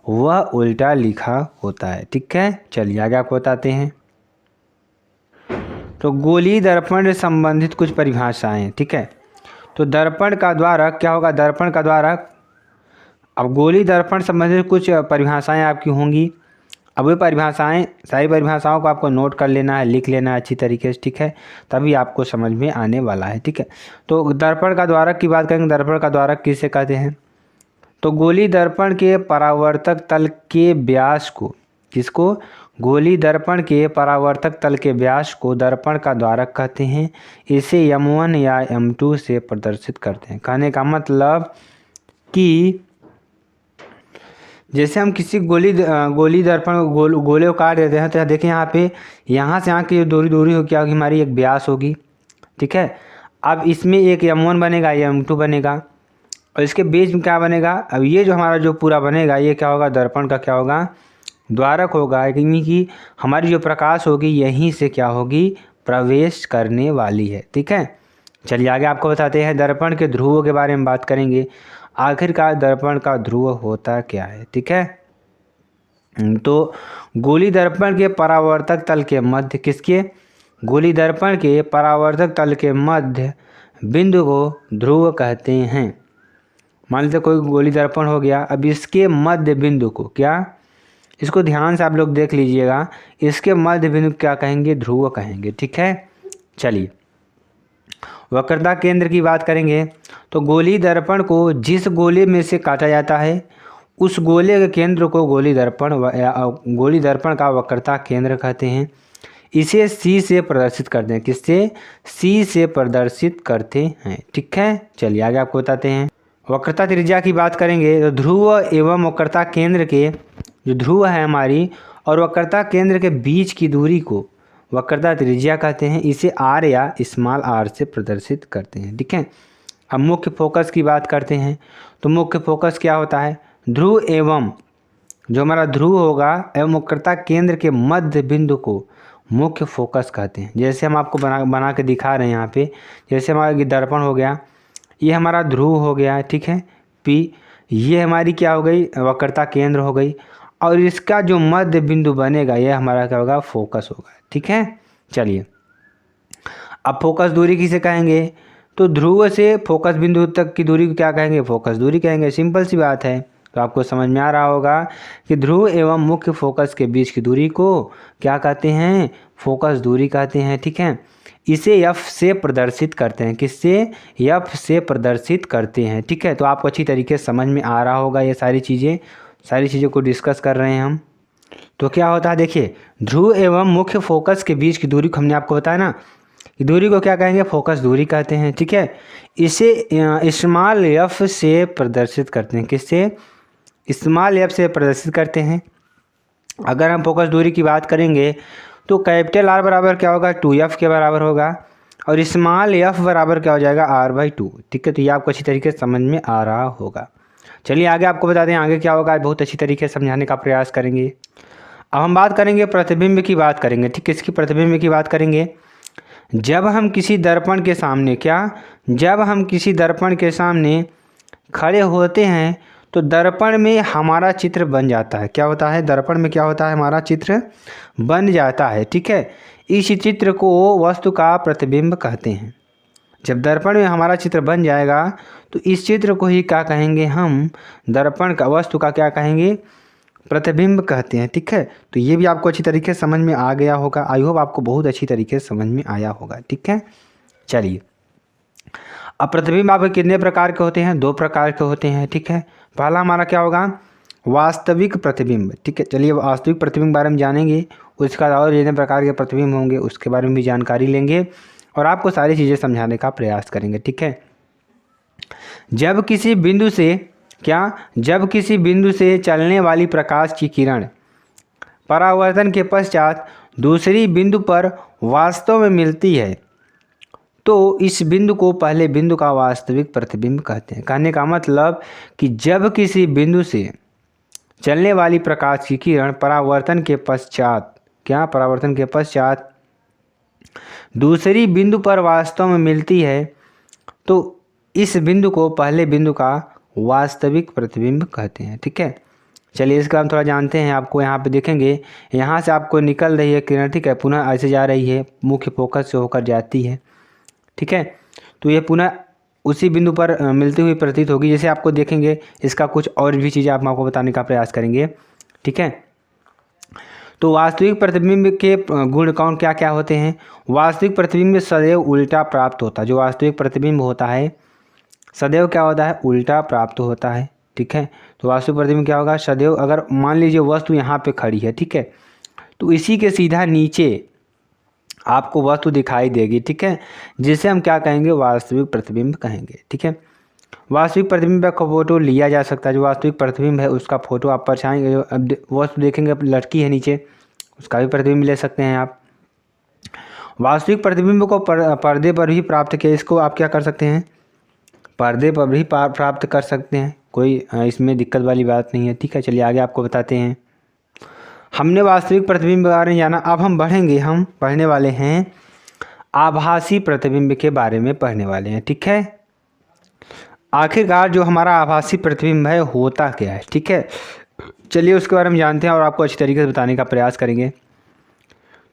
वह उल्टा लिखा होता है। ठीक है, चलिए आगे आपको बताते हैं। तो गोली दर्पण से संबंधित कुछ परिभाषाएं। ठीक है, तो दर्पण का द्वारक क्या होगा, दर्पण का द्वारक, अब गोली दर्पण संबंधित कुछ परिभाषाएं आपकी होंगी। अब वे परिभाषाएं, सारी परिभाषाओं को आपको नोट कर लेना है, लिख लेना है अच्छी तरीके से। ठीक है, तभी आपको समझ में आने वाला है। ठीक है, तो दर्पण का द्वारक की बात करेंगे, दर्पण का द्वारक किसे कहते हैं, तो गोली दर्पण के परावर्तक तल के व्यास को, किसको, गोली दर्पण के परावर्तक तल के व्यास को दर्पण का द्वारक कहते हैं। इसे M1 या M2 से प्रदर्शित करते हैं। कहने का मतलब कि जैसे हम किसी गोली दर्पण गोले को काट देते हैं, तो देखिए यहाँ पे, यहाँ से यहाँ की दूरी हो, क्या होगी, हमारी एक व्यास होगी। ठीक है, अब इसमें एक M1 बनेगा, या M2 बनेगा, और इसके बीच में क्या बनेगा, अब ये जो हमारा जो पूरा बनेगा ये क्या होगा, दर्पण का क्या होगा, द्वारक होगा, यानी कि हमारी जो प्रकाश होगी यहीं से क्या होगी, प्रवेश करने वाली है। ठीक है, चलिए आगे आपको बताते हैं, दर्पण के ध्रुवों के बारे में बात करेंगे। आखिरकार दर्पण का ध्रुव होता क्या है। ठीक है, तो गोली दर्पण के परावर्तक तल के मध्य, किसके, गोली दर्पण के परावर्तक तल के मध्य बिंदु को ध्रुव कहते हैं। मान लीजिए कोई गोली दर्पण हो गया, अब इसके मध्य बिंदु को, क्या, इसको ध्यान से आप लोग देख लीजिएगा, इसके मध्य बिंदु क्या कहेंगे, ध्रुव कहेंगे। ठीक है, चलिए वक्रता केंद्र की बात करेंगे, तो गोली दर्पण को जिस गोले में से काटा जाता है उस गोले के केंद्र को गोली दर्पण का वक्रता केंद्र कहते हैं। इसे सी से प्रदर्शित करते हैं, किससे, सी से प्रदर्शित करते हैं। ठीक है, चलिए आगे आपको बताते हैं। वक्रता त्रिज्या की बात करेंगे, तो ध्रुव एवं वक्रता केंद्र के जो ध्रुव है हमारी और वक्रता केंद्र के बीच की दूरी को वक्रता त्रिज्या कहते हैं। इसे आर या स्मॉल आर से प्रदर्शित करते हैं। ठीक है, अब मुख्य फोकस की बात करते हैं। तो मुख्य फोकस क्या होता है? ध्रुव एवं जो हमारा ध्रुव होगा एवं वक्रता केंद्र के मध्य बिंदु को मुख्य फोकस कहते हैं। जैसे हम आपको बना के दिखा रहे हैं यहाँ पे, जैसे हमारा ये दर्पण हो गया, ये हमारा ध्रुव हो गया, ठीक है, पी, ये हमारी क्या हो गई? वक्रता केंद्र हो गई, और इसका जो मध्य बिंदु बनेगा ये हमारा क्या होगा? फोकस होगा। ठीक है, चलिए अब फोकस दूरी किसे कहेंगे? तो ध्रुव से फोकस बिंदु तक की दूरी को क्या कहेंगे? फोकस दूरी कहेंगे। सिंपल सी बात है। तो आपको समझ में आ रहा होगा कि ध्रुव एवं मुख्य फोकस के बीच की दूरी को क्या कहते हैं? फोकस दूरी कहते हैं। ठीक है, इसे एफ से प्रदर्शित करते हैं। किससे? एफ से प्रदर्शित करते हैं। ठीक है, तो आपको अच्छी तरीके से समझ में आ रहा होगा। ये सारी चीज़ों को डिस्कस कर रहे हैं हम। तो क्या होता है देखिए, ध्रुव एवं मुख्य फोकस के बीच की दूरी को हमने आपको बताया ना, कि दूरी को क्या कहेंगे? फोकस दूरी कहते हैं। ठीक है, इसे स्मॉल एफ से प्रदर्शित करते हैं। किससे? स्मॉल एफ से प्रदर्शित करते हैं। अगर हम फोकस दूरी की बात करेंगे तो कैपिटल आर बराबर क्या होगा? 2f के बराबर होगा, और स्मॉल एफ बराबर क्या हो जाएगा? r/2। ठीक है, तो ये आपको अच्छी तरीके से समझ में आ रहा होगा। चलिए आगे आपको बता दें आगे क्या होगा, बहुत अच्छी तरीके से समझाने का प्रयास करेंगे। अब हम बात करेंगे प्रतिबिंब की बात करेंगे। ठीक, किसकी? प्रतिबिंब की बात करेंगे। जब हम किसी दर्पण के सामने जब हम किसी दर्पण के सामने खड़े होते हैं तो दर्पण में हमारा चित्र बन जाता है। क्या होता है? दर्पण में क्या होता है? हमारा चित्र बन जाता है। ठीक है, इस चित्र को वस्तु का प्रतिबिंब कहते हैं। जब दर्पण में हमारा चित्र बन जाएगा तो इस चित्र को ही क्या कहेंगे? हम दर्पण का, वस्तु का क्या कहेंगे? प्रतिबिंब कहते हैं। ठीक है, तो ये भी आपको अच्छी तरीके से समझ में आ गया होगा। आई होप आपको बहुत अच्छी तरीके से समझ में आया होगा। ठीक है, चलिए अब प्रतिबिंब आपके कितने प्रकार के होते हैं? 2 प्रकार के होते हैं। ठीक है, पहला हमारा क्या होगा? वास्तविक प्रतिबिंब। ठीक है, चलिए वास्तविक प्रतिबिंब बारे में जानेंगे। उसके बाद और जितने प्रकार के प्रतिबिंब होंगे उसके बारे में भी जानकारी लेंगे और आपको सारी चीज़ें समझाने का प्रयास करेंगे। ठीक है, जब किसी बिंदु से चलने वाली प्रकाश की किरण परावर्तन के पश्चात दूसरी बिंदु पर वास्तव में मिलती है तो इस बिंदु को पहले बिंदु का वास्तविक प्रतिबिंब कहते हैं। कहने का मतलब कि जब किसी बिंदु से चलने वाली प्रकाश की किरण परावर्तन के पश्चात दूसरी बिंदु पर वास्तव में मिलती है तो इस बिंदु को पहले बिंदु का वास्तविक प्रतिबिंब कहते हैं। ठीक है, चलिए इसका हम थोड़ा जानते हैं। आपको यहाँ पे देखेंगे, यहाँ से आपको निकल रही है किरण, ठीक है, पुनः ऐसे जा रही है, मुख्य फोकस से होकर जाती है। ठीक है, तो ये पुनः उसी बिंदु पर मिलती हुई प्रतीत होगी। जैसे आपको देखेंगे, इसका कुछ और भी चीज़ें आप आपको बताने का प्रयास करेंगे। ठीक है, तो वास्तविक प्रतिबिंब के गुण कौन क्या क्या होते हैं? वास्तविक प्रतिबिंब सदैव उल्टा प्राप्त होता है। जो वास्तविक प्रतिबिंब होता है सदैव क्या होता है? उल्टा प्राप्त होता है। ठीक है, तो वास्तविक प्रतिबिंब क्या होगा? सदैव, अगर मान लीजिए वस्तु यहाँ पे खड़ी है, ठीक है, तो इसी के सीधा नीचे आपको वस्तु दिखाई देगी। ठीक है, जिसे हम क्या कहेंगे? वास्तविक प्रतिबिंब कहेंगे। ठीक है, वास्तविक प्रतिबिंब का फोटो लिया जा सकता है। जो वास्तविक प्रतिबिंब है उसका फोटो आप परछाएंगे, अब वस्तु देखेंगे लड़की है नीचे, उसका भी प्रतिबिंब ले सकते हैं आप। वास्तविक प्रतिबिंब को पर्दे पर भी प्राप्त किया, इसको आप क्या कर सकते हैं? पर्दे पर भी प्राप्त कर सकते हैं, कोई इसमें दिक्कत वाली बात नहीं है। ठीक है, चलिए आगे आपको बताते हैं। हमने वास्तविक प्रतिबिंब के बारे में जाना, अब हम पढ़ने वाले हैं आभासी प्रतिबिंब के बारे में पढ़ने वाले हैं। ठीक है, आखिरकार जो हमारा आभासी प्रतिबिंब है होता क्या है? ठीक है, चलिए उसके बारे में जानते हैं और आपको अच्छी तरीके से बताने का प्रयास करेंगे।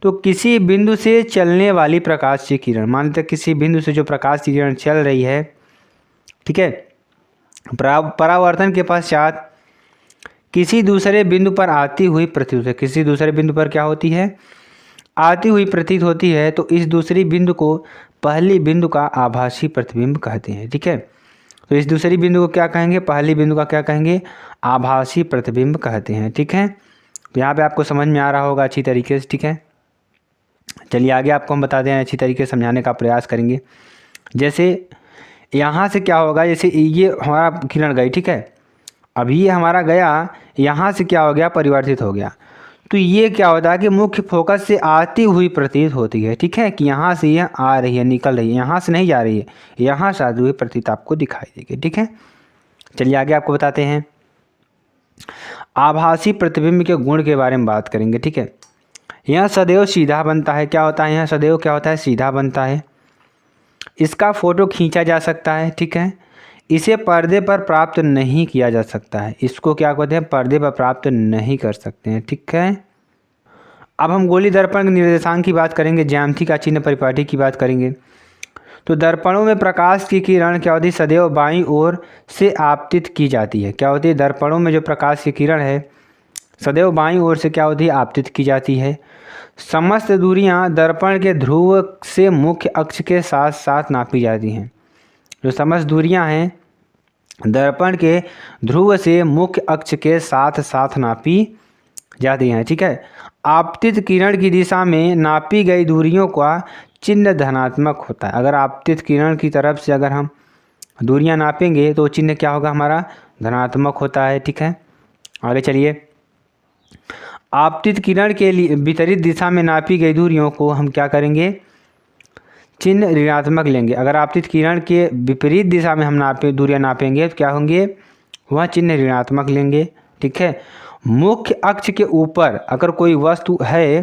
तो किसी बिंदु से चलने वाली प्रकाश की किरण, मान लेते किसी बिंदु से जो प्रकाश की किरण चल रही है, ठीक है, परावर्तन के पश्चात किसी दूसरे बिंदु पर आती हुई प्रतीत होती है। किसी दूसरे बिंदु पर क्या होती है? आती हुई प्रतीत होती है, तो इस दूसरी बिंदु को पहली बिंदु का आभासी प्रतिबिंब कहते हैं। ठीक है, तो इस दूसरी बिंदु को क्या कहेंगे? पहली बिंदु का क्या कहेंगे? आभासी प्रतिबिंब कहते हैं। ठीक है, तो यहाँ पे आपको समझ में आ रहा होगा अच्छी तरीके से। ठीक है, चलिए आगे आपको हम बता दें, अच्छी तरीके से समझाने का प्रयास करेंगे। जैसे यहाँ से क्या होगा, जैसे ये हमारा किरण गई, ठीक है, अभी ये हमारा गया, यहाँ से क्या हो गया? परिवर्तित हो गया। तो ये क्या होता है कि मुख्य फोकस से आती हुई प्रतीत होती है, ठीक है, कि यहाँ से यह आ रही है, निकल रही है, यहाँ से नहीं जा रही है, यहाँ से आती हुई प्रतीत आपको दिखाई देगी, ठीक है। चलिए आगे आपको बताते हैं, आभासी प्रतिबिंब के गुण के बारे में बात करेंगे, ठीक है। यह सदैव सीधा बनता है, क्या होता है, यह सदैव क्या होता है, सीधा बनता है। इसका फोटो खींचा जा सकता है, ठीक है। इसे पर्दे पर प्राप्त नहीं किया जा सकता है, इसको क्या कहते हैं, पर्दे पर प्राप्त नहीं कर सकते हैं, ठीक है। अब हम गोली दर्पण के निर्देशांक की बात करेंगे, ज्यामिति का चिन्ह परिपाटी की बात करेंगे। तो दर्पणों में प्रकाश की किरण क्या होती है, सदैव बाईं ओर से आपतित की जाती है, क्या होती है, दर्पणों में जो प्रकाश की किरण है सदैव बाईं ओर से क्या होती है, आपतित की जाती है। समस्त दूरियां दर्पण के ध्रुव से मुख्य अक्ष के साथ साथ नापी जाती हैं। जो समस्त दूरियां हैं दर्पण के ध्रुव से मुख्य अक्ष के साथ साथ नापी जाती हैं, ठीक है। आपतित किरण की दिशा में नापी गई दूरियों का चिन्ह धनात्मक होता है। अगर आपतित किरण की तरफ से अगर हम दूरियां नापेंगे तो चिन्ह क्या होगा, हमारा धनात्मक होता है, ठीक है। आगे चलिए, आपतित किरण के लिए विपरीत दिशा में नापी गई दूरियों को हम क्या करेंगे, चिन्ह ऋणात्मक लेंगे। अगर आपतित किरण के विपरीत दिशा में हम दूरियां नापेंगे तो क्या होंगे, वह चिन्ह ऋणात्मक लेंगे, ठीक है। मुख्य अक्ष के ऊपर अगर कोई वस्तु है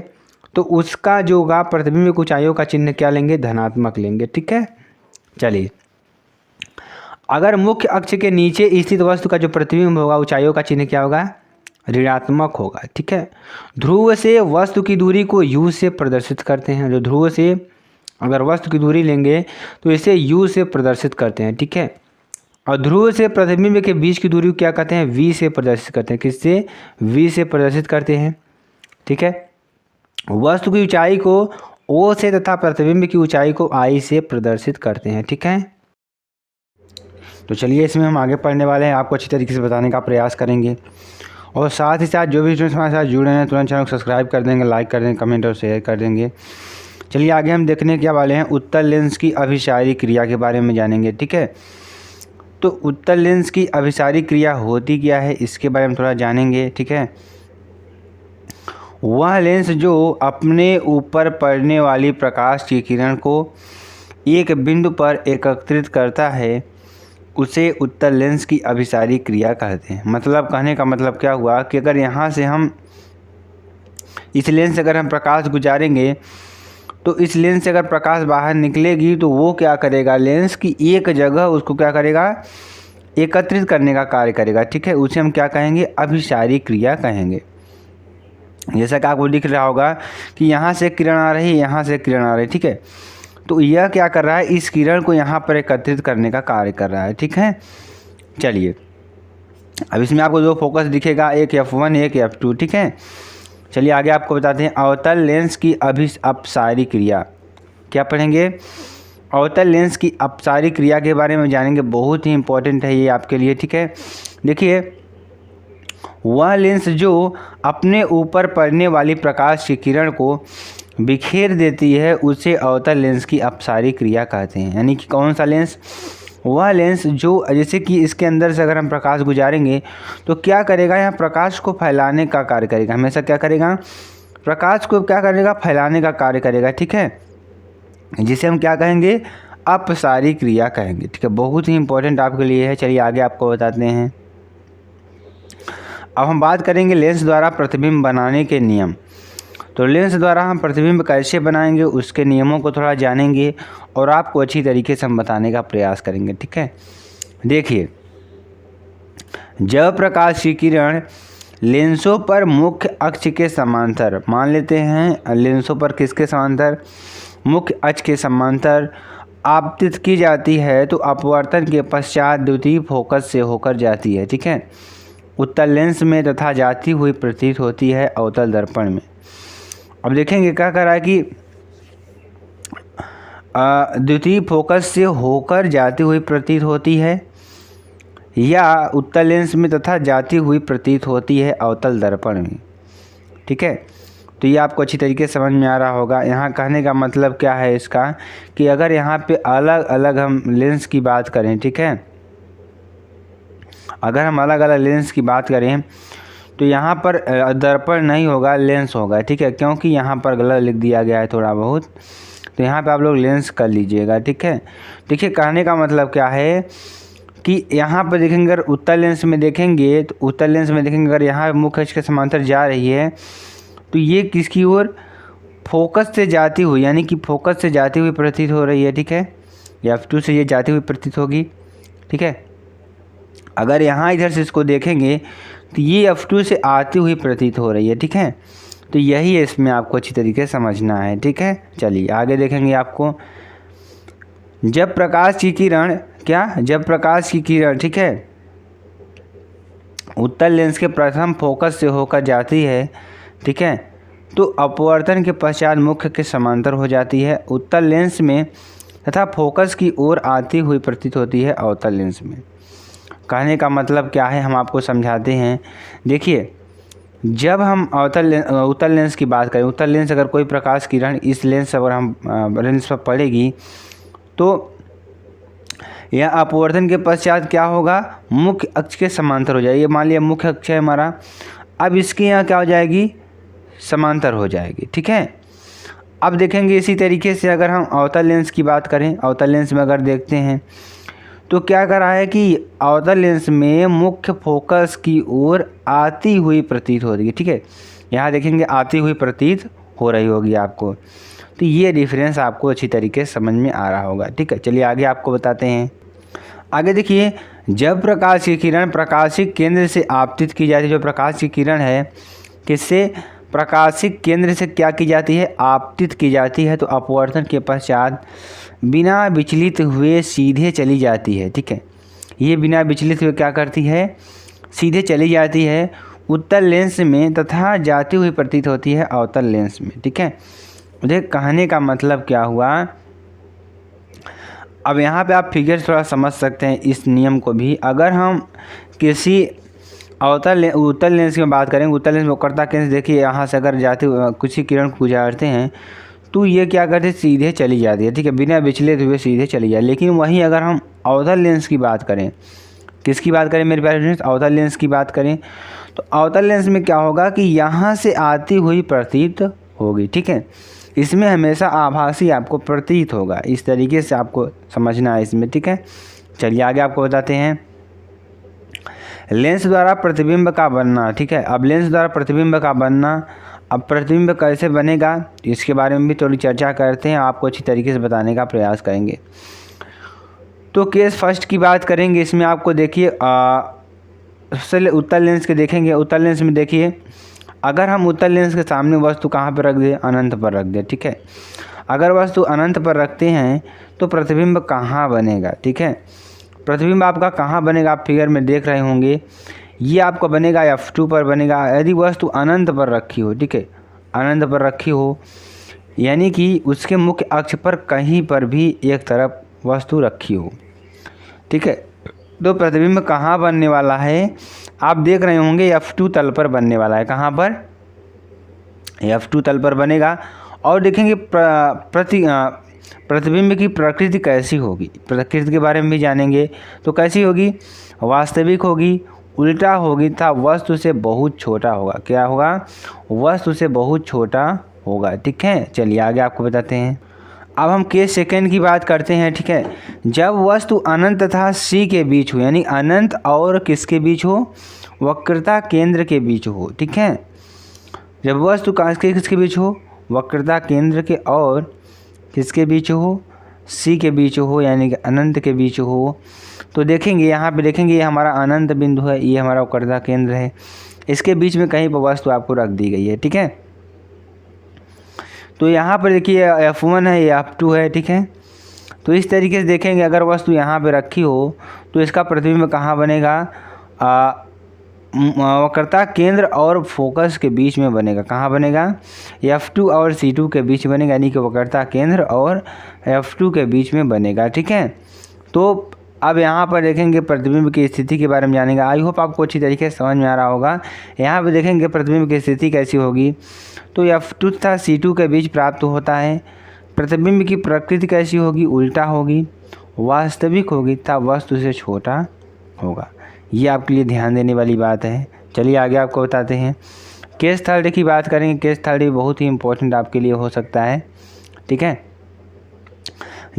तो उसका जो होगा प्रतिबिंब ऊंचाइयों का चिन्ह क्या लेंगे, धनात्मक लेंगे, ठीक है। चलिए, अगर मुख्य अक्ष के नीचे स्थित वस्तु का जो प्रतिबिंब होगा ऊंचाइयों का चिन्ह क्या होगा, ऋणात्मक होगा, ठीक है। ध्रुव से वस्तु की दूरी को u से प्रदर्शित करते हैं। जो ध्रुव से अगर वस्तु की दूरी लेंगे तो इसे u से प्रदर्शित करते हैं, ठीक है। और ध्रुव से प्रतिबिंब के बीच की दूरी को क्या कहते हैं, v से प्रदर्शित करते हैं। किससे, v से प्रदर्शित करते हैं, ठीक है। वस्तु की ऊंचाई को o से तथा प्रतिबिंब की ऊंचाई को i से प्रदर्शित करते हैं, ठीक है। तो चलिए इसमें हम आगे पढ़ने वाले हैं, आपको अच्छी तरीके से बताने का प्रयास करेंगे। और साथ ही साथ जो भी स्टूडेंट्स हमारे साथ जुड़े हैं तुरंत चैनल को सब्सक्राइब कर देंगे, लाइक कर देंगे, कमेंट और शेयर कर देंगे। चलिए आगे हम देखने क्या वाले हैं, उत्तल लेंस की अभिसारी क्रिया के बारे में जानेंगे, ठीक है। तो उत्तल लेंस की अभिसारी क्रिया होती क्या है, इसके बारे में थोड़ा जानेंगे, ठीक है। वह लेंस जो अपने ऊपर पड़ने वाली प्रकाश की किरण को एक बिंदु पर एकत्रित करता है उसे उत्तल लेंस की अभिसारी क्रिया कहते हैं। मतलब कहने का मतलब क्या हुआ कि अगर यहाँ से हम इस लेंस से अगर हम प्रकाश गुजारेंगे तो इस लेंस से अगर प्रकाश बाहर निकलेगी तो वो क्या करेगा, लेंस की एक जगह उसको क्या करेगा, एकत्रित करने का कार्य करेगा, ठीक है। उसे हम क्या कहेंगे, अभिसारी क्रिया कहेंगे। जैसा कि आपको दिख रहा होगा कि यहाँ से किरण आ रही है, यहाँ से किरण आ रही है, ठीक है। तो यह क्या कर रहा है, इस किरण को यहाँ पर एकत्रित करने का कार्य कर रहा है, ठीक है। चलिए अब इसमें आपको दो फोकस दिखेगा, एक F1 एक F2, ठीक है। चलिए आगे आपको बताते हैं अवतल लेंस की अपसारी क्रिया। क्या पढ़ेंगे, अवतल लेंस की अपसारी क्रिया के बारे में जानेंगे, बहुत ही इंपॉर्टेंट है ये आपके लिए, ठीक है। देखिए, वह लेंस जो अपने ऊपर पड़ने वाली प्रकाश की किरण को बिखेर देती है उसे अवतल लेंस की अपसारी क्रिया कहते हैं। यानी कि कौन सा लेंस, वह लेंस जो जैसे कि इसके अंदर से अगर हम प्रकाश गुजारेंगे तो क्या करेगा, यहाँ प्रकाश को फैलाने का कार्य करेगा, हमेशा क्या करेगा, प्रकाश को क्या करेगा, फैलाने का कार्य करेगा, ठीक है। जिसे हम क्या कहेंगे, अपसारी क्रिया कहेंगे, ठीक है। बहुत ही इंपॉर्टेंट आपके लिए है। चलिए आगे आपको बताते हैं, अब हम बात करेंगे लेंस द्वारा प्रतिबिंब बनाने के नियम। तो लेंस द्वारा हम प्रतिबिंब कैसे बनाएंगे उसके नियमों को थोड़ा जानेंगे और आपको अच्छी तरीके से हम बताने का प्रयास करेंगे, ठीक है। देखिए, जब प्रकाश की किरण लेंसों पर मुख्य अक्ष के समांतर, मान लेते हैं लेंसों पर किसके समांतर, मुख्य अक्ष के समांतर आपतित की जाती है तो अपवर्तन के पश्चात द्वितीय फोकस से होकर जाती है, ठीक है, उत्तल लेंस में तथा जाती हुई प्रतीत होती है अवतल दर्पण में। अब देखेंगे क्या कर रहा है कि द्वितीय फोकस से होकर जाती हुई प्रतीत होती है या उत्तल लेंस में तथा जाती हुई प्रतीत होती है अवतल दर्पण में, ठीक है। तो ये आपको अच्छी तरीके से समझ में आ रहा होगा। यहाँ कहने का मतलब क्या है इसका कि अगर यहाँ पे अलग अलग हम लेंस की बात करें, ठीक है, अगर हम अलग अलग लेंस की बात करें तो यहाँ पर दर्पण नहीं होगा, लेंस होगा, ठीक है, क्योंकि यहाँ पर गलत लिख दिया गया है थोड़ा बहुत, तो यहाँ पे आप लोग लेंस कर लीजिएगा, ठीक है। देखिए कहने का मतलब क्या है कि यहाँ पर देखेंगे, अगर उत्तल लेंस में देखेंगे तो उत्तल लेंस में देखेंगे अगर यहाँ मुख्य अक्ष के समांतर जा रही है तो ये किसकी ओर, फोकस से जाती हुई, यानी कि फोकस से जाती हुई प्रतीत हो रही है, ठीक है, F2 से ये जाती हुई प्रतीत होगी, ठीक है। अगर यहाँ इधर से इसको देखेंगे तो ये F2 से आती हुई प्रतीत हो रही है, ठीक है। तो यही है, इसमें आपको अच्छी तरीके से समझना है, ठीक है। चलिए आगे देखेंगे आपको, जब प्रकाश की किरण जब प्रकाश की किरण, ठीक है, उत्तल लेंस के प्रथम फोकस से होकर जाती है, ठीक है, तो अपवर्तन के पश्चात मुख्य के समांतर हो जाती है उत्तल लेंस में तथा फोकस की ओर आती हुई प्रतीत होती है अवतल लेंस में। कहने का मतलब क्या है, हम आपको समझाते हैं। देखिए जब हम उत्तल लेंस की बात करें, उत्तल लेंस अगर कोई प्रकाश किरण इस लेंस अगर हम लेंस पर पड़ेगी तो यह अपवर्तन के पश्चात क्या होगा, मुख्य अक्ष के समांतर हो जाएगी। ये मान लिया मुख्य अक्ष है हमारा, अब इसके यहाँ क्या हो जाएगी, समांतर हो जाएगी, ठीक है। अब देखेंगे इसी तरीके से अगर हम अवतल लेंस की बात करें, अवतल लेंस में अगर देखते हैं तो क्या कर रहा है कि अवतल लेंस में मुख्य फोकस की ओर आती हुई प्रतीत हो रही है, ठीक है। यहाँ देखेंगे आती हुई प्रतीत हो रही होगी आपको, तो ये डिफरेंस आपको अच्छी तरीके से समझ में आ रहा होगा, ठीक है। चलिए आगे आपको बताते हैं। आगे देखिए, जब प्रकाश की किरण प्रकाशिक केंद्र से आपतित की जाती है, जो प्रकाश की किरण है किससे, प्रकाशिक केंद्र से क्या की जाती है, आपतित की जाती है, तो अपवर्तन के पश्चात बिना विचलित हुए सीधे चली जाती है, ठीक है। ये बिना विचलित हुए क्या करती है, सीधे चली जाती है उत्तल लेंस में तथा जाती हुई प्रतीत होती है अवतल लेंस में, ठीक है। देख कहने का मतलब क्या हुआ, अब यहाँ पे आप फिगर थोड़ा समझ सकते हैं इस नियम को भी। अगर हम किसी उत्तल लेंस की बात करेंगे, उत्तल लेंस में वक्रता केंद्र देखिए, यहाँ से अगर जाते कुछ ही किरण को गुजारते हैं तो ये क्या करते हैं, सीधे चली जाती है, ठीक है, बिना विचलित हुए सीधे चली जाए। लेकिन वहीं अगर हम अवतल लेंस की बात करें, किसकी बात करें मेरे प्यारे फ्रेंड्स, अवतल लेंस की बात करें, तो अवतल लेंस में क्या होगा कि यहाँ से आती हुई प्रतीत होगी, ठीक है। इसमें हमेशा आभासी आपको प्रतीत होगा, इस तरीके से आपको समझना है इसमें, ठीक है। चलिए आगे आपको बताते हैं, लेंस द्वारा प्रतिबिंब का बनना, ठीक है। अब लेंस द्वारा प्रतिबिंब का बनना, अब प्रतिबिंब कैसे बनेगा इसके बारे में भी थोड़ी चर्चा करते हैं, आपको अच्छी तरीके से बताने का प्रयास करेंगे। तो केस फर्स्ट की बात करेंगे, इसमें आपको देखिए सबसे उत्तल लेंस के देखेंगे। उत्तल लेंस में देखिए, अगर हम उत्तल लेंस के सामने वस्तु कहाँ पर रख दें, अनंत पर रख दें, ठीक है। अगर वस्तु अनंत पर रखते हैं तो प्रतिबिंब कहाँ बनेगा, ठीक है। प्रतिबिंब आपका कहाँ बनेगा, आप फिगर में देख रहे होंगे, ये आपका बनेगा F2 पर बनेगा, यदि वस्तु अनंत पर रखी हो, ठीक है, अनंत पर रखी हो, यानी कि उसके मुख्य अक्ष पर कहीं पर भी एक तरफ वस्तु रखी हो, ठीक है। तो प्रतिबिंब कहाँ बनने वाला है, आप देख रहे होंगे F2 तल पर बनने वाला है। कहाँ पर, F2 तल पर बनेगा। और देखेंगे प्रतिबिंब की प्रकृति कैसी होगी, प्रकृति के बारे में भी जानेंगे। तो कैसी होगी, वास्तविक होगी, उल्टा होगी तथा वस्तु से बहुत छोटा होगा। क्या होगा, वस्तु से बहुत छोटा होगा, ठीक है। चलिए आगे आपको बताते हैं। अब हम केस सेकेंड की बात करते हैं, ठीक है। जब वस्तु अनंत तथा C के बीच हो, यानी अनंत और किसके बीच हो, वक्रता केंद्र के बीच हो, ठीक है। जब वस्तु किसके बीच हो, वक्रता केंद्र के और किसके बीच हो, C के बीच हो, यानी कि अनंत के बीच हो, तो देखेंगे यहाँ पे देखेंगे ये हमारा अनंत बिंदु है, ये हमारा वक्रता केंद्र है, इसके बीच में कहीं पर वस्तु आपको रख दी गई है, ठीक है। तो यहाँ पर देखिए F1 है, ये F2 है, ठीक है। तो इस तरीके से देखेंगे अगर वस्तु यहाँ पे रखी हो तो इसका प्रतिबिंब कहाँ बनेगा, वक्रता केंद्र और फोकस के बीच में बनेगा। कहाँ बनेगा, F2 और C2 के बीच बनेगा, यानी कि वक्रता केंद्र और F2 के बीच में बनेगा, ठीक है। तो अब यहाँ पर देखेंगे प्रतिबिंब की स्थिति के बारे में जानेंगे। आई होप आपको अच्छी तरीके से समझ में आ रहा होगा। यहाँ पे देखेंगे प्रतिबिंब की स्थिति कैसी होगी, तो F2 तथा C2 के बीच प्राप्त होता है। प्रतिबिंब की प्रकृति कैसी होगी, उल्टा होगी, वास्तविक होगी तथा वस्तु से छोटा होगा। ये आपके लिए ध्यान देने वाली बात है, चलिए आगे आपको बताते हैं। केस थर्ड की बात करेंगे। केस थर्ड बहुत ही इंपॉर्टेंट आपके लिए हो सकता है, ठीक है।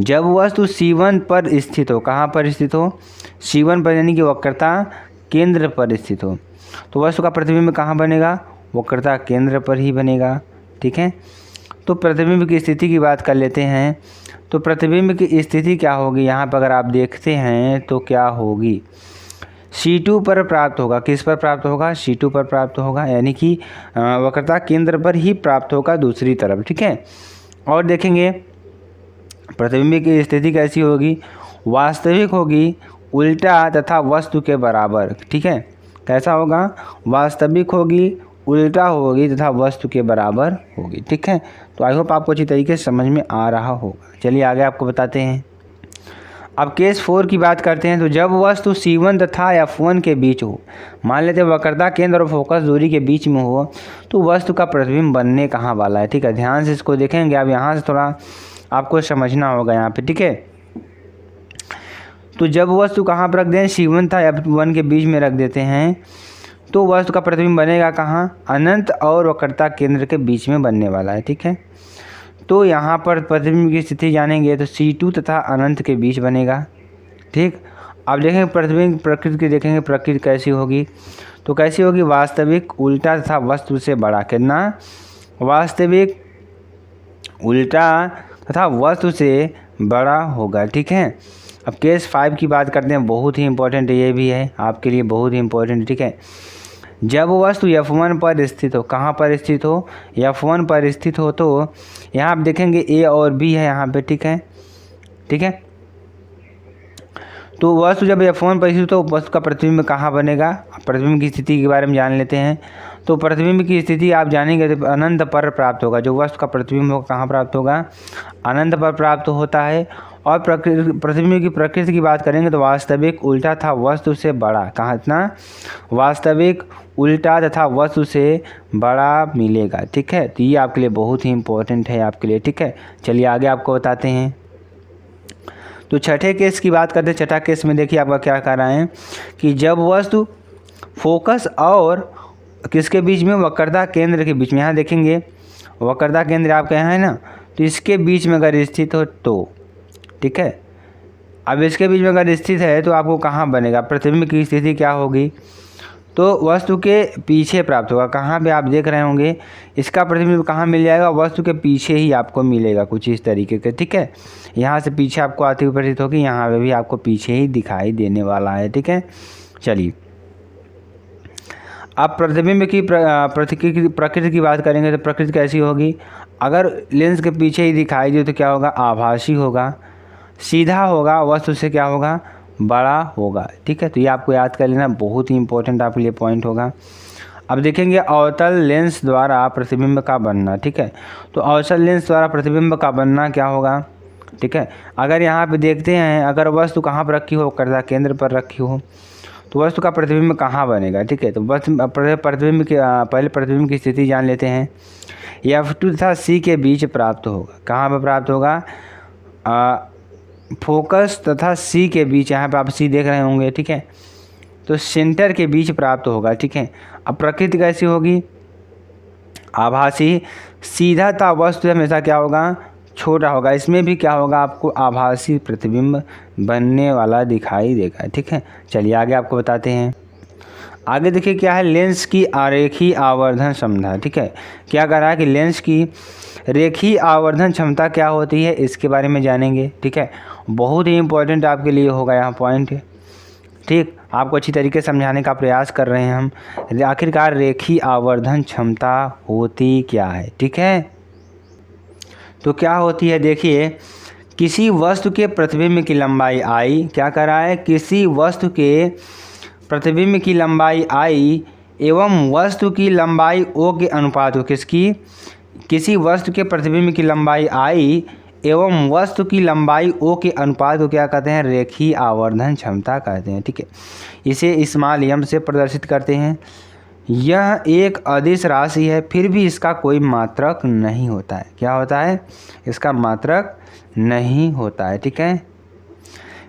जब वस्तु C1 पर स्थित हो, कहाँ पर स्थित हो? C1 पर, यानी कि वक्रता केंद्र पर स्थित हो, तो वस्तु का प्रतिबिंब कहाँ बनेगा? वक्रता केंद्र पर ही बनेगा, ठीक है। तो प्रतिबिंब की स्थिति की बात कर लेते हैं। तो प्रतिबिंब की स्थिति क्या होगी यहाँ पर अगर आप देखते हैं तो क्या होगी? C2 पर प्राप्त होगा। किस पर प्राप्त होगा? C2 पर प्राप्त होगा, यानी कि वक्रता केंद्र पर ही प्राप्त होगा दूसरी तरफ, ठीक है। और देखेंगे प्रतिबिंब की स्थिति कैसी होगी? वास्तविक होगी, उल्टा तथा वस्तु के बराबर, ठीक है। कैसा होगा? वास्तविक होगी, उल्टा होगी तथा वस्तु के बराबर होगी, ठीक है। तो आई होप आपको अच्छी तरीके से समझ में आ रहा होगा। चलिए आगे आपको बताते हैं। अब केस 4 की बात करते हैं। तो जब वस्तु C1 तथा F1 के बीच हो, मान लेते हैं वक्रता केंद्र और फोकस दूरी के बीच में हो, तो वस्तु का प्रतिबिंब बनने कहाँ वाला है, ठीक है। ध्यान से इसको देखेंगे आप, यहाँ से थोड़ा आपको समझना होगा यहाँ पे, ठीक है। तो जब वस्तु कहाँ पर रख दें? C1 था F1 के बीच में रख देते हैं, तो वस्तु का प्रतिबिंब बनेगा कहाँ? अनंत और वक्रता केंद्र के बीच में बनने वाला है, ठीक है। तो यहाँ पर प्रतिबिंब की स्थिति जानेंगे तो C2 तथा अनंत के बीच बनेगा, ठीक। अब देखेंगे प्रतिबिंब प्रकृति की, देखेंगे प्रकृति कैसी होगी। तो कैसी होगी? वास्तविक, उल्टा तथा वस्तु से बड़ा। कितना? वास्तविक, उल्टा तथा वस्तु से बड़ा होगा, ठीक है। अब केस 5 की बात करते हैं। बहुत ही इंपॉर्टेंट ये भी है आपके लिए, बहुत ही इंपॉर्टेंट, ठीक है। जब वस्तु F1 पर स्थित हो, कहाँ पर स्थित हो? F1 पर स्थित हो, तो यहाँ आप देखेंगे A और B है यहाँ पे, ठीक है, ठीक है। तो वस्तु जब F1 पर स्थित हो, वस्तु का प्रतिबिंब कहाँ बनेगा? प्रतिबिंब की स्थिति के बारे में जान लेते हैं। तो प्रतिबिंब की स्थिति आप जानेंगे तो अनंत पर प्राप्त होगा। जो वस्तु का प्रतिबिंब होगा कहाँ प्राप्त होगा? अनंत पर प्राप्त होता है। और प्रतिबिंब की प्रकृति की बात करेंगे तो वास्तविक, उल्टा तथा वस्तु से बड़ा। कहाँ? इतना वास्तविक, उल्टा तथा वस्तु से बड़ा मिलेगा, ठीक है। तो ये आपके लिए बहुत ही इंपॉर्टेंट है आपके लिए, ठीक है। चलिए आगे आपको बताते हैं। तो छठे केस की बात करते हैं। छठा केस में देखिए आपका क्या कह रहा है कि जब वस्तु फोकस और किसके बीच में? वक्रता केंद्र के बीच में। यहाँ देखेंगे वक्रता केंद्र आपके यहाँ है ना, तो इसके बीच में अगर स्थित हो तो, ठीक है। अब इसके बीच में अगर स्थित है तो आपको कहाँ बनेगा? प्रतिबिंब की स्थिति क्या होगी? तो वस्तु के पीछे प्राप्त होगा। कहाँ पे आप देख रहे होंगे इसका प्रतिबिंब कहाँ मिल जाएगा? वस्तु के पीछे ही आपको मिलेगा, कुछ इस तरीके के, ठीक है। यहाँ से पीछे आपको आती हुई प्रतीत होगी, यहाँ पे भी आपको पीछे ही दिखाई देने वाला है, ठीक है। चलिए अब प्रतिबिंब की प्रकृति की बात करेंगे। तो प्रकृति कैसी होगी? अगर लेंस के पीछे ही दिखाई दे तो क्या होगा? आभासी होगा, सीधा होगा, वस्तु से क्या होगा? बड़ा होगा, ठीक है। तो ये आपको याद कर लेना, बहुत ही इंपॉर्टेंट आपके लिए पॉइंट होगा। अब देखेंगे अवतल लेंस द्वारा प्रतिबिंब का बनना, ठीक है। तो अवतल लेंस द्वारा प्रतिबिंब का बनना क्या होगा, ठीक है। अगर यहाँ पे देखते हैं, अगर वस्तु कहाँ पर रखी हो? वक्रता केंद्र पर रखी हो, तो वस्तु का प्रतिबिंब कहाँ बनेगा, ठीक है। तो बस प्रतिबिंब की पहले प्रतिबिंब की स्थिति जान लेते हैं। F2 तथा C के बीच प्राप्त होगा। कहाँ पर प्राप्त होगा? फोकस तथा C के बीच। यहाँ पे आप C देख रहे होंगे, ठीक है। तो सेंटर के बीच प्राप्त होगा, ठीक है। अब प्रकृति कैसी होगी? आभासी, सीधा था, वस्तु हमेशा क्या होगा? छोटा होगा। इसमें भी क्या होगा? आपको आभासी प्रतिबिंब बनने वाला दिखाई देगा, ठीक है। चलिए आगे आपको बताते हैं। आगे देखिए क्या है? लेंस की आरेखीय आवर्धन क्षमता, ठीक है। क्या कह रहा है कि लेंस की रेखीय आवर्धन क्षमता क्या होती है, इसके बारे में जानेंगे, ठीक है। बहुत ही इंपॉर्टेंट आपके लिए होगा यहाँ पॉइंट, ठीक। आपको अच्छी तरीके से समझाने का प्रयास कर रहे हैं हम। आखिरकार रेखीय आवर्धन क्षमता होती क्या है, ठीक है। तो क्या होती है? देखिए, किसी वस्तु के प्रतिबिंब की लंबाई I, क्या कर रहा है? किसी वस्तु के प्रतिबिंब की लंबाई I एवं वस्तु की लंबाई O के अनुपात को, किसकी? किसी वस्तु के प्रतिबिंब की लंबाई I एवं वस्तु की लंबाई O के अनुपात को क्या कहते हैं? रेखीय आवर्धन क्षमता कहते हैं, ठीक है। इसे स्मॉल m से प्रदर्शित करते हैं। यह एक अदिश राशि है, फिर भी इसका कोई मात्रक नहीं होता है। क्या होता है? इसका मात्रक नहीं होता है, ठीक है।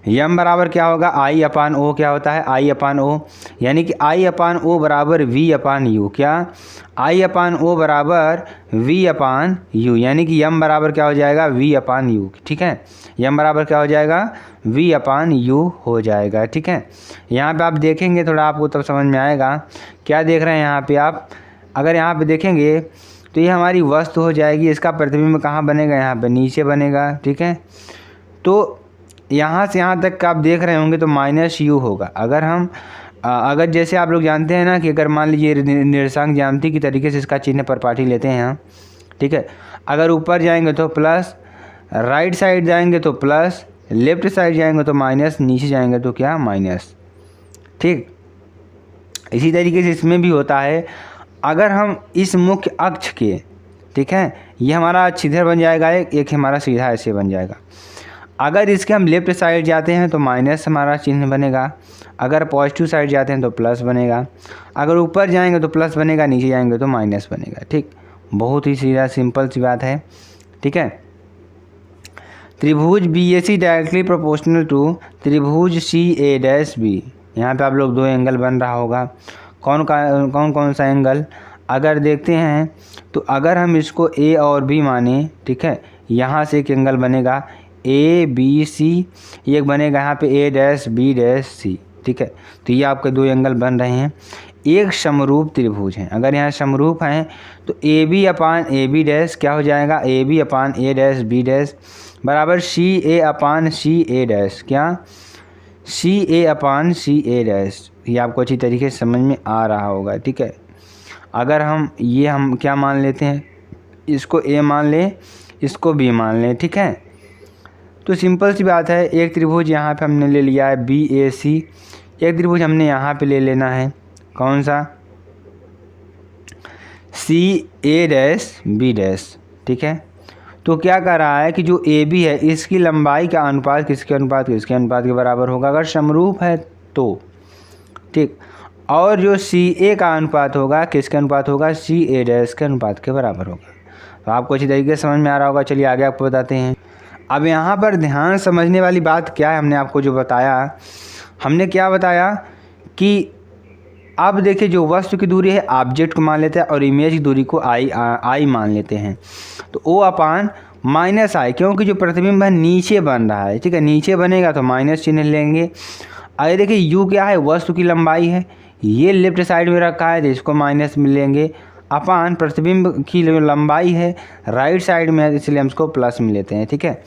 यम बराबर क्या होगा, आई अपान ओ क्या होता है, आई अपान ओ, यानी कि आई अपान ओ बराबर वी अपान यू। क्या, आई अपान ओ बराबर वी अपान यू, यानी कि यम बराबर क्या हो जाएगा, वी अपान यू। ठीक है, यम बराबर क्या हो जाएगा, वी अपान यू हो जाएगा। ठीक है, यहाँ पे आप देखेंगे थोड़ा आपको तब समझ में आएगा। क्या देख रहे हैं यहाँ पे आप, अगर यहाँ पे देखेंगे तो ये हमारी वस्तु हो जाएगी, इसका प्रतिबिंब कहाँ बनेगा, यहाँ पे नीचे बनेगा। ठीक है, तो यहाँ से यहाँ तक का आप देख रहे होंगे तो माइनस यू होगा। अगर हम अगर जैसे आप लोग जानते हैं ना कि अगर मान लीजिए निर्देशांक ज्यामिति की तरीके से इसका चिन्ह परिपाटी लेते हैं यहाँ। ठीक है, अगर ऊपर जाएंगे तो प्लस, राइट साइड जाएंगे तो प्लस, लेफ्ट साइड जाएंगे तो माइनस, नीचे जाएंगे तो क्या, माइनस। ठीक, इसी तरीके से इसमें भी होता है। अगर हम इस मुख्य अक्ष के, ठीक है, ये हमारा इधर बन जाएगा, एक हमारा सीधा ऐसे बन जाएगा। अगर इसके हम लेफ्ट साइड जाते हैं तो माइनस हमारा चिन्ह बनेगा, अगर पॉजिटिव साइड जाते हैं तो प्लस बनेगा, अगर ऊपर जाएंगे तो प्लस बनेगा, नीचे जाएंगे तो माइनस बनेगा। ठीक, बहुत ही सीधा सिंपल सी बात है। ठीक है, त्रिभुज B A C directly proportional to त्रिभुज सी ए डैश बी। यहाँ पे आप लोग दो एंगल बन रहा होगा, कौन कौन सा एंगल अगर देखते हैं तो अगर हम इसको ए और बी माने, ठीक है, यहाँ से एक एंगल बनेगा ए बी सी, एक बनेगा यहाँ पे ए डैश बी डैश सी। ठीक है, तो ये आपके दो एंगल बन रहे हैं, एक समरूप त्रिभुज हैं। अगर यहाँ समरूप हैं तो A B upon A B dash क्या हो जाएगा, A B upon A dash B dash बराबर C A upon C A dash, क्या, सी ए अपान सी ए डैश। ये आपको अच्छी तरीके से समझ में आ रहा होगा। ठीक है, अगर हम क्या मान लेते हैं, इसको ए मान लें, इसको बी मान लें। ठीक है, तो सिंपल सी बात है, एक त्रिभुज यहाँ पे हमने ले लिया है बी ए सी, एक त्रिभुज हमने यहाँ पे ले लेना है, कौन सा, सी ए डैश बी डैश। ठीक है, तो क्या कर रहा है कि जो ए बी है इसकी लंबाई का अनुपात किसके अनुपात के बराबर होगा, अगर समरूप है तो। ठीक, और जो सी ए का अनुपात होगा किसके अनुपात होगा, सी ए डैश के अनुपात के बराबर होगा। तो आपको अच्छी तरीके से समझ में आ रहा होगा। चलिए आगे आपको बताते हैं। अब यहाँ पर ध्यान समझने वाली बात क्या है, हमने आपको जो बताया, हमने क्या बताया कि अब देखिए जो वस्तु की दूरी है ऑब्जेक्ट को मान लेते हैं और इमेज की दूरी को आई मान लेते हैं। तो ओ अपान माइनस आई, क्योंकि जो प्रतिबिंब है नीचे बन रहा है। ठीक है, नीचे बनेगा तो माइनस चिन्ह लेंगे। अरे देखिए यू क्या है, वस्तु की लंबाई है, ये लेफ्ट साइड में रखा है तो इसको माइनस में लेंगे, अपान प्रतिबिंब की लंबाई है राइट साइड में है इसलिए हम इसको प्लस में लेते हैं। ठीक है,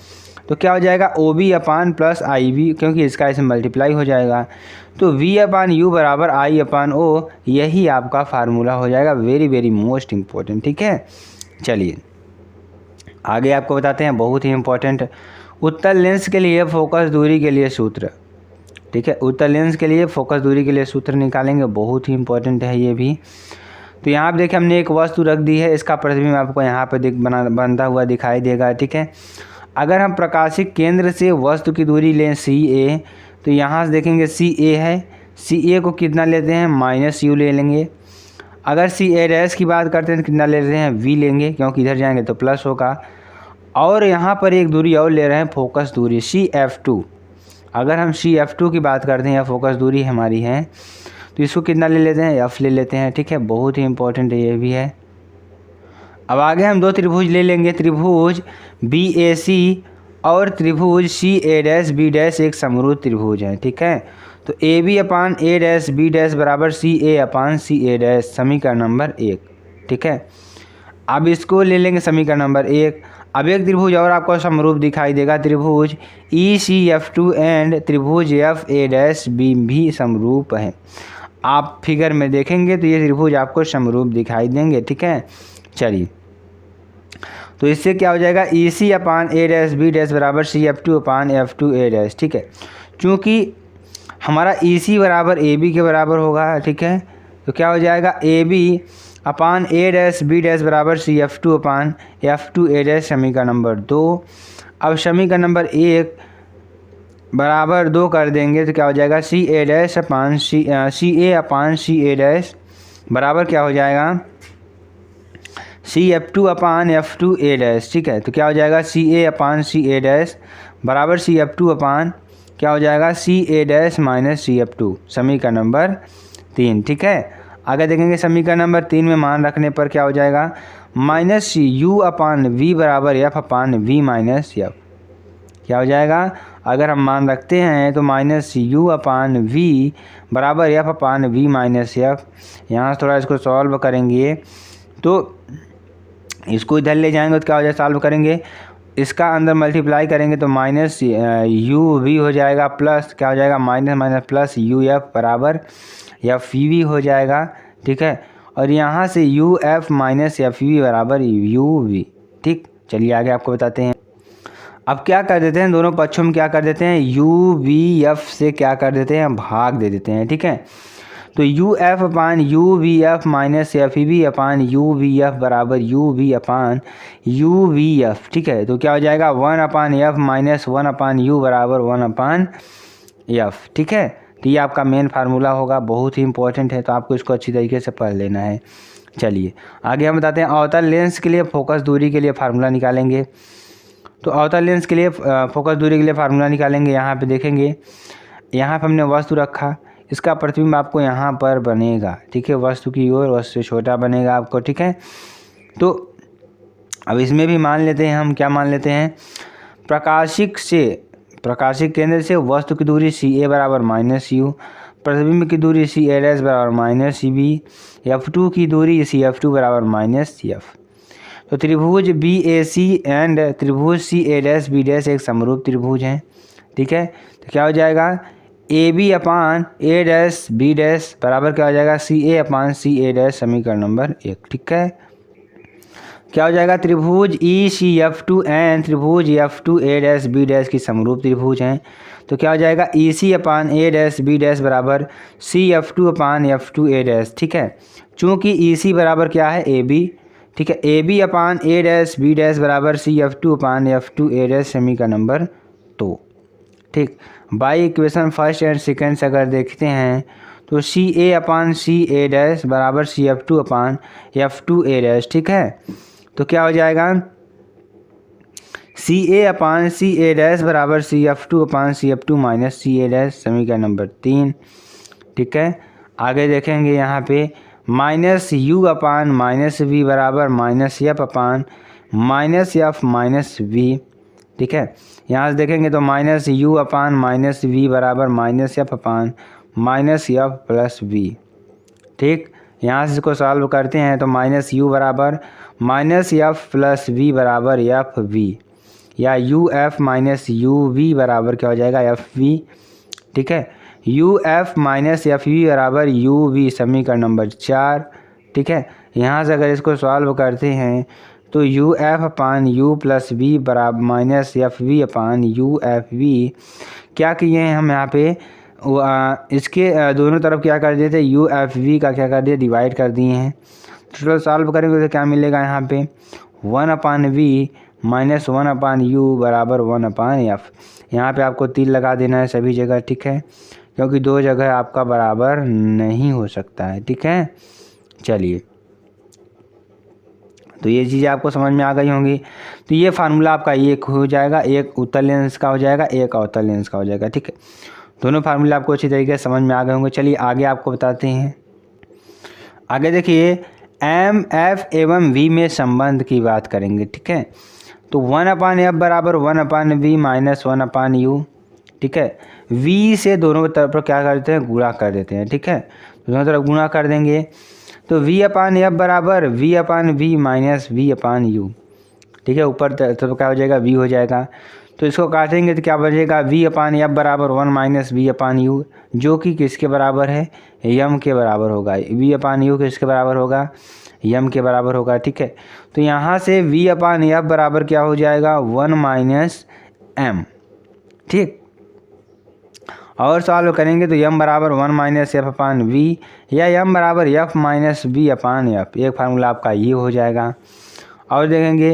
तो क्या हो जाएगा, ओ बी अपान प्लस आई बी, क्योंकि इसका इसमें मल्टीप्लाई हो जाएगा। तो वी अपान यू बराबर आई अपान ओ, यही आपका फार्मूला हो जाएगा। Very very most important. ठीक है, चलिए आगे आपको बताते हैं, बहुत ही इम्पोर्टेंट, उत्तल लेंस के लिए फोकस दूरी के लिए सूत्र। ठीक है, उत्तल लेंस के लिए फोकस दूरी के लिए सूत्र निकालेंगे, बहुत ही इम्पोर्टेंट है ये भी। तो यहाँ पे देखिए हमने एक वस्तु रख दी है, इसका प्रतिबिंब आपको यहाँ पे बनता हुआ दिखाई देगा। ठीक है, अगर हम प्रकाशिक केंद्र से वस्तु की दूरी लें सी ए, तो यहाँ से देखेंगे सी ए है, सी ए को कितना लेते हैं, माइनस यू ले लेंगे। अगर सी ए डैश की बात करते हैं तो कितना ले लेते हैं, वी लेंगे, क्योंकि इधर जाएंगे तो प्लस होगा। और यहाँ पर एक दूरी और ले रहे हैं, फोकस दूरी सी एफ टू। अगर हम सी एफ टू की बात करते हैं या फोकस दूरी हमारी है तो इसको कितना ले लेते हैं, एफ ले लेते हैं। ठीक है, बहुत ही इंपॉर्टेंट ये भी है। अब आगे हम दो त्रिभुज ले लेंगे, त्रिभुज बी ए सी और त्रिभुज C A dash B dash एक समरूप त्रिभुज है। ठीक है, तो A B upon A dash B dash बराबर C A upon C A dash, समीकरण नंबर 1। ठीक है, अब इसको ले लेंगे समीकरण नंबर 1। अब एक त्रिभुज और आपको समरूप दिखाई देगा, त्रिभुज E C F two and त्रिभुज एफ ए डैश बी भी समरूप है। आप फिगर में देखेंगे तो ये त्रिभुज आपको समरूप दिखाई देंगे। ठीक है, चलिए तो इससे क्या हो जाएगा, E C upon A dash B dash बराबर C F two upon F two A dash. ठीक है, चूँकि हमारा ई सी बराबर ए बी के बराबर होगा। ठीक है, तो क्या हो जाएगा, A B upon A dash B dash बराबर C F two upon F two A dash, समीकरण नंबर 2। अब समीकरण नंबर 1 बराबर 2 कर देंगे तो क्या हो जाएगा, C A dash upon C A upon C A dash बराबर क्या हो जाएगा, C F two upon F two A dash. ठीक है, तो क्या हो जाएगा, C A upon C A dash बराबर सी एफ टू अपान क्या हो जाएगा C A dash minus C F two, समीकरण नंबर 3। ठीक है, आगे देखेंगे समीकरण नंबर 3 में मान रखने पर क्या हो जाएगा माइनस यू अपान वी बराबर F upon V minus F. क्या हो जाएगा, अगर हम मान रखते हैं तो माइनस यू अपान वी बराबर F upon V minus F. यहाँ से थोड़ा इसको सॉल्व करेंगे तो इसको इधर ले जाएंगे तो क्या हो जाएगा, सॉल्व करेंगे इसका अंदर मल्टीप्लाई करेंगे तो माइनस यू वी हो जाएगा प्लस क्या हो जाएगा minus minus plus U F बराबर एफ वी हो जाएगा। ठीक है, और यहाँ से U F minus F V बराबर यू वी। ठीक, चलिए आगे आपको बताते हैं। अब क्या कर देते हैं, दोनों पक्षों में क्या कर देते हैं, यू वी एफ से क्या कर देते हैं, भाग दे देते हैं। ठीक है, तो U F upon U V F minus F V upon U V F बराबर U V upon U V F. ठीक है, तो क्या हो जाएगा 1 upon F minus 1 upon U बराबर 1 अपान एफ। ठीक है, तो ये आपका मेन फार्मूला होगा, बहुत ही इंपॉर्टेंट है, तो आपको इसको अच्छी तरीके से पढ़ लेना है। चलिए आगे हम बताते हैं अवतल लेंस के लिए फोकस दूरी के लिए फार्मूला निकालेंगे। तो अवतल लेंस के लिए फोकस दूरी के लिए फार्मूला निकालेंगे। यहाँ पे देखेंगे, यहाँ पे हमने वस्तु रखा, इसका प्रतिबिंब आपको यहाँ पर बनेगा। ठीक है, वस्तु की ओर वस्तु से छोटा बनेगा आपको। ठीक है, तो अब इसमें भी मान लेते हैं हम, क्या मान लेते हैं, प्रकाशिक केंद्र से वस्तु की दूरी सी ए बराबर माइनस यू, प्रतिबिंब की दूरी सी ए डैश बराबर minus C B, F two की दूरी सी एफ टू बराबर माइनस सी एफ। तो त्रिभुज बी ए सी एंड त्रिभुज C A dash B dash एक समरूप त्रिभुज हैं। ठीक है, तो क्या हो जाएगा A B upon A dash B dash बराबर क्या हो जाएगा C A upon C A dash, समीकरण नंबर 1। ठीक है, क्या हो जाएगा त्रिभुज E C F two and त्रिभुज F two A dash B dash की समरूप त्रिभुज हैं। तो क्या हो जाएगा E C upon A dash B dash बराबर C F two upon F two A dash. ठीक है, चूँकि ई सी बराबर क्या है ए बी। ठीक है, A B upon A dash B dash बराबर C F two upon F two A dash, समीकरण नंबर 2। ठीक, by equation first and second से अगर देखते हैं तो सी ए अपान सी ए डैश बराबर C F two upon F two A dash. ठीक है, तो क्या हो जाएगा C A upon C A dash बराबर C F two upon C F two minus C A dash, समीकरण नंबर 3। ठीक है, आगे देखेंगे यहाँ पे minus U upon minus V बराबर minus F upon minus F minus V. ठीक है, यहाँ से देखेंगे तो minus U upon minus V बराबर minus F upon minus F plus V. ठीक, यहाँ से इसको सॉल्व करते हैं तो माइनस यू बराबर माइनस एफ प्लस वी बराबर एफ वी, या U F minus U V बराबर क्या हो जाएगा एफ वी। ठीक है, U F minus F V बराबर यू वी, समीकरण नंबर 4। ठीक है, यहाँ से अगर इसको सॉल्व करते हैं तो U F upon U plus V बराबर minus F V upon U F V. क्या किए हैं हम यहाँ पे इसके दोनों तरफ क्या कर दिए थे, यू एफ वी का क्या कर दिया डिवाइड कर दिए हैं। टोटल सॉल्व करेंगे तो क्या मिलेगा यहाँ पे 1 अपान वी माइनस 1 अपान यू बराबर 1 अपान एफ। यहाँ पे आपको तीर लगा देना है सभी जगह। ठीक है, क्योंकि दो जगह आपका बराबर नहीं हो सकता है। ठीक है, चलिए तो ये चीज़ें आपको समझ में आ गई होंगी। तो ये फार्मूला आपका एक हो जाएगा, एक उत्तल लेंस का हो जाएगा, एक अवतल लेंस का हो जाएगा। ठीक है, दोनों फार्मूला आपको अच्छी तरीके से समझ में आ गए होंगे। चलिए आगे आपको बताते हैं। आगे देखिए एम एफ एवं वी में संबंध की बात करेंगे। ठीक है, तो 1 अपान एफ बराबर 1 अपान वी माइनस 1 अपान यू। ठीक है, वी से दोनों तरफ पर क्या करते हैं गुणा कर देते हैं। ठीक है, दोनों तरफ गुणा कर देंगे तो वी अपान एफ बराबर V upon V minus V upon U. ठीक है, ऊपर तरफ क्या हो जाएगा वी हो जाएगा, तो इसको काटेंगे तो क्या बचेगा वी अपान एफ बराबर 1 माइनस वी अपान यू, जो कि किसके बराबर है यम के बराबर होगा। वी अपान यू किसके बराबर होगा यम के बराबर होगा। ठीक है, तो यहाँ से वी अपान एफ बराबर क्या हो जाएगा 1 माइनस एम। ठीक, और सॉल्व करेंगे तो यम बराबर 1 माइनस एफ अपान वी, या यम बराबर F minus V upon F. एक फार्मूला आपका ये हो जाएगा। और देखेंगे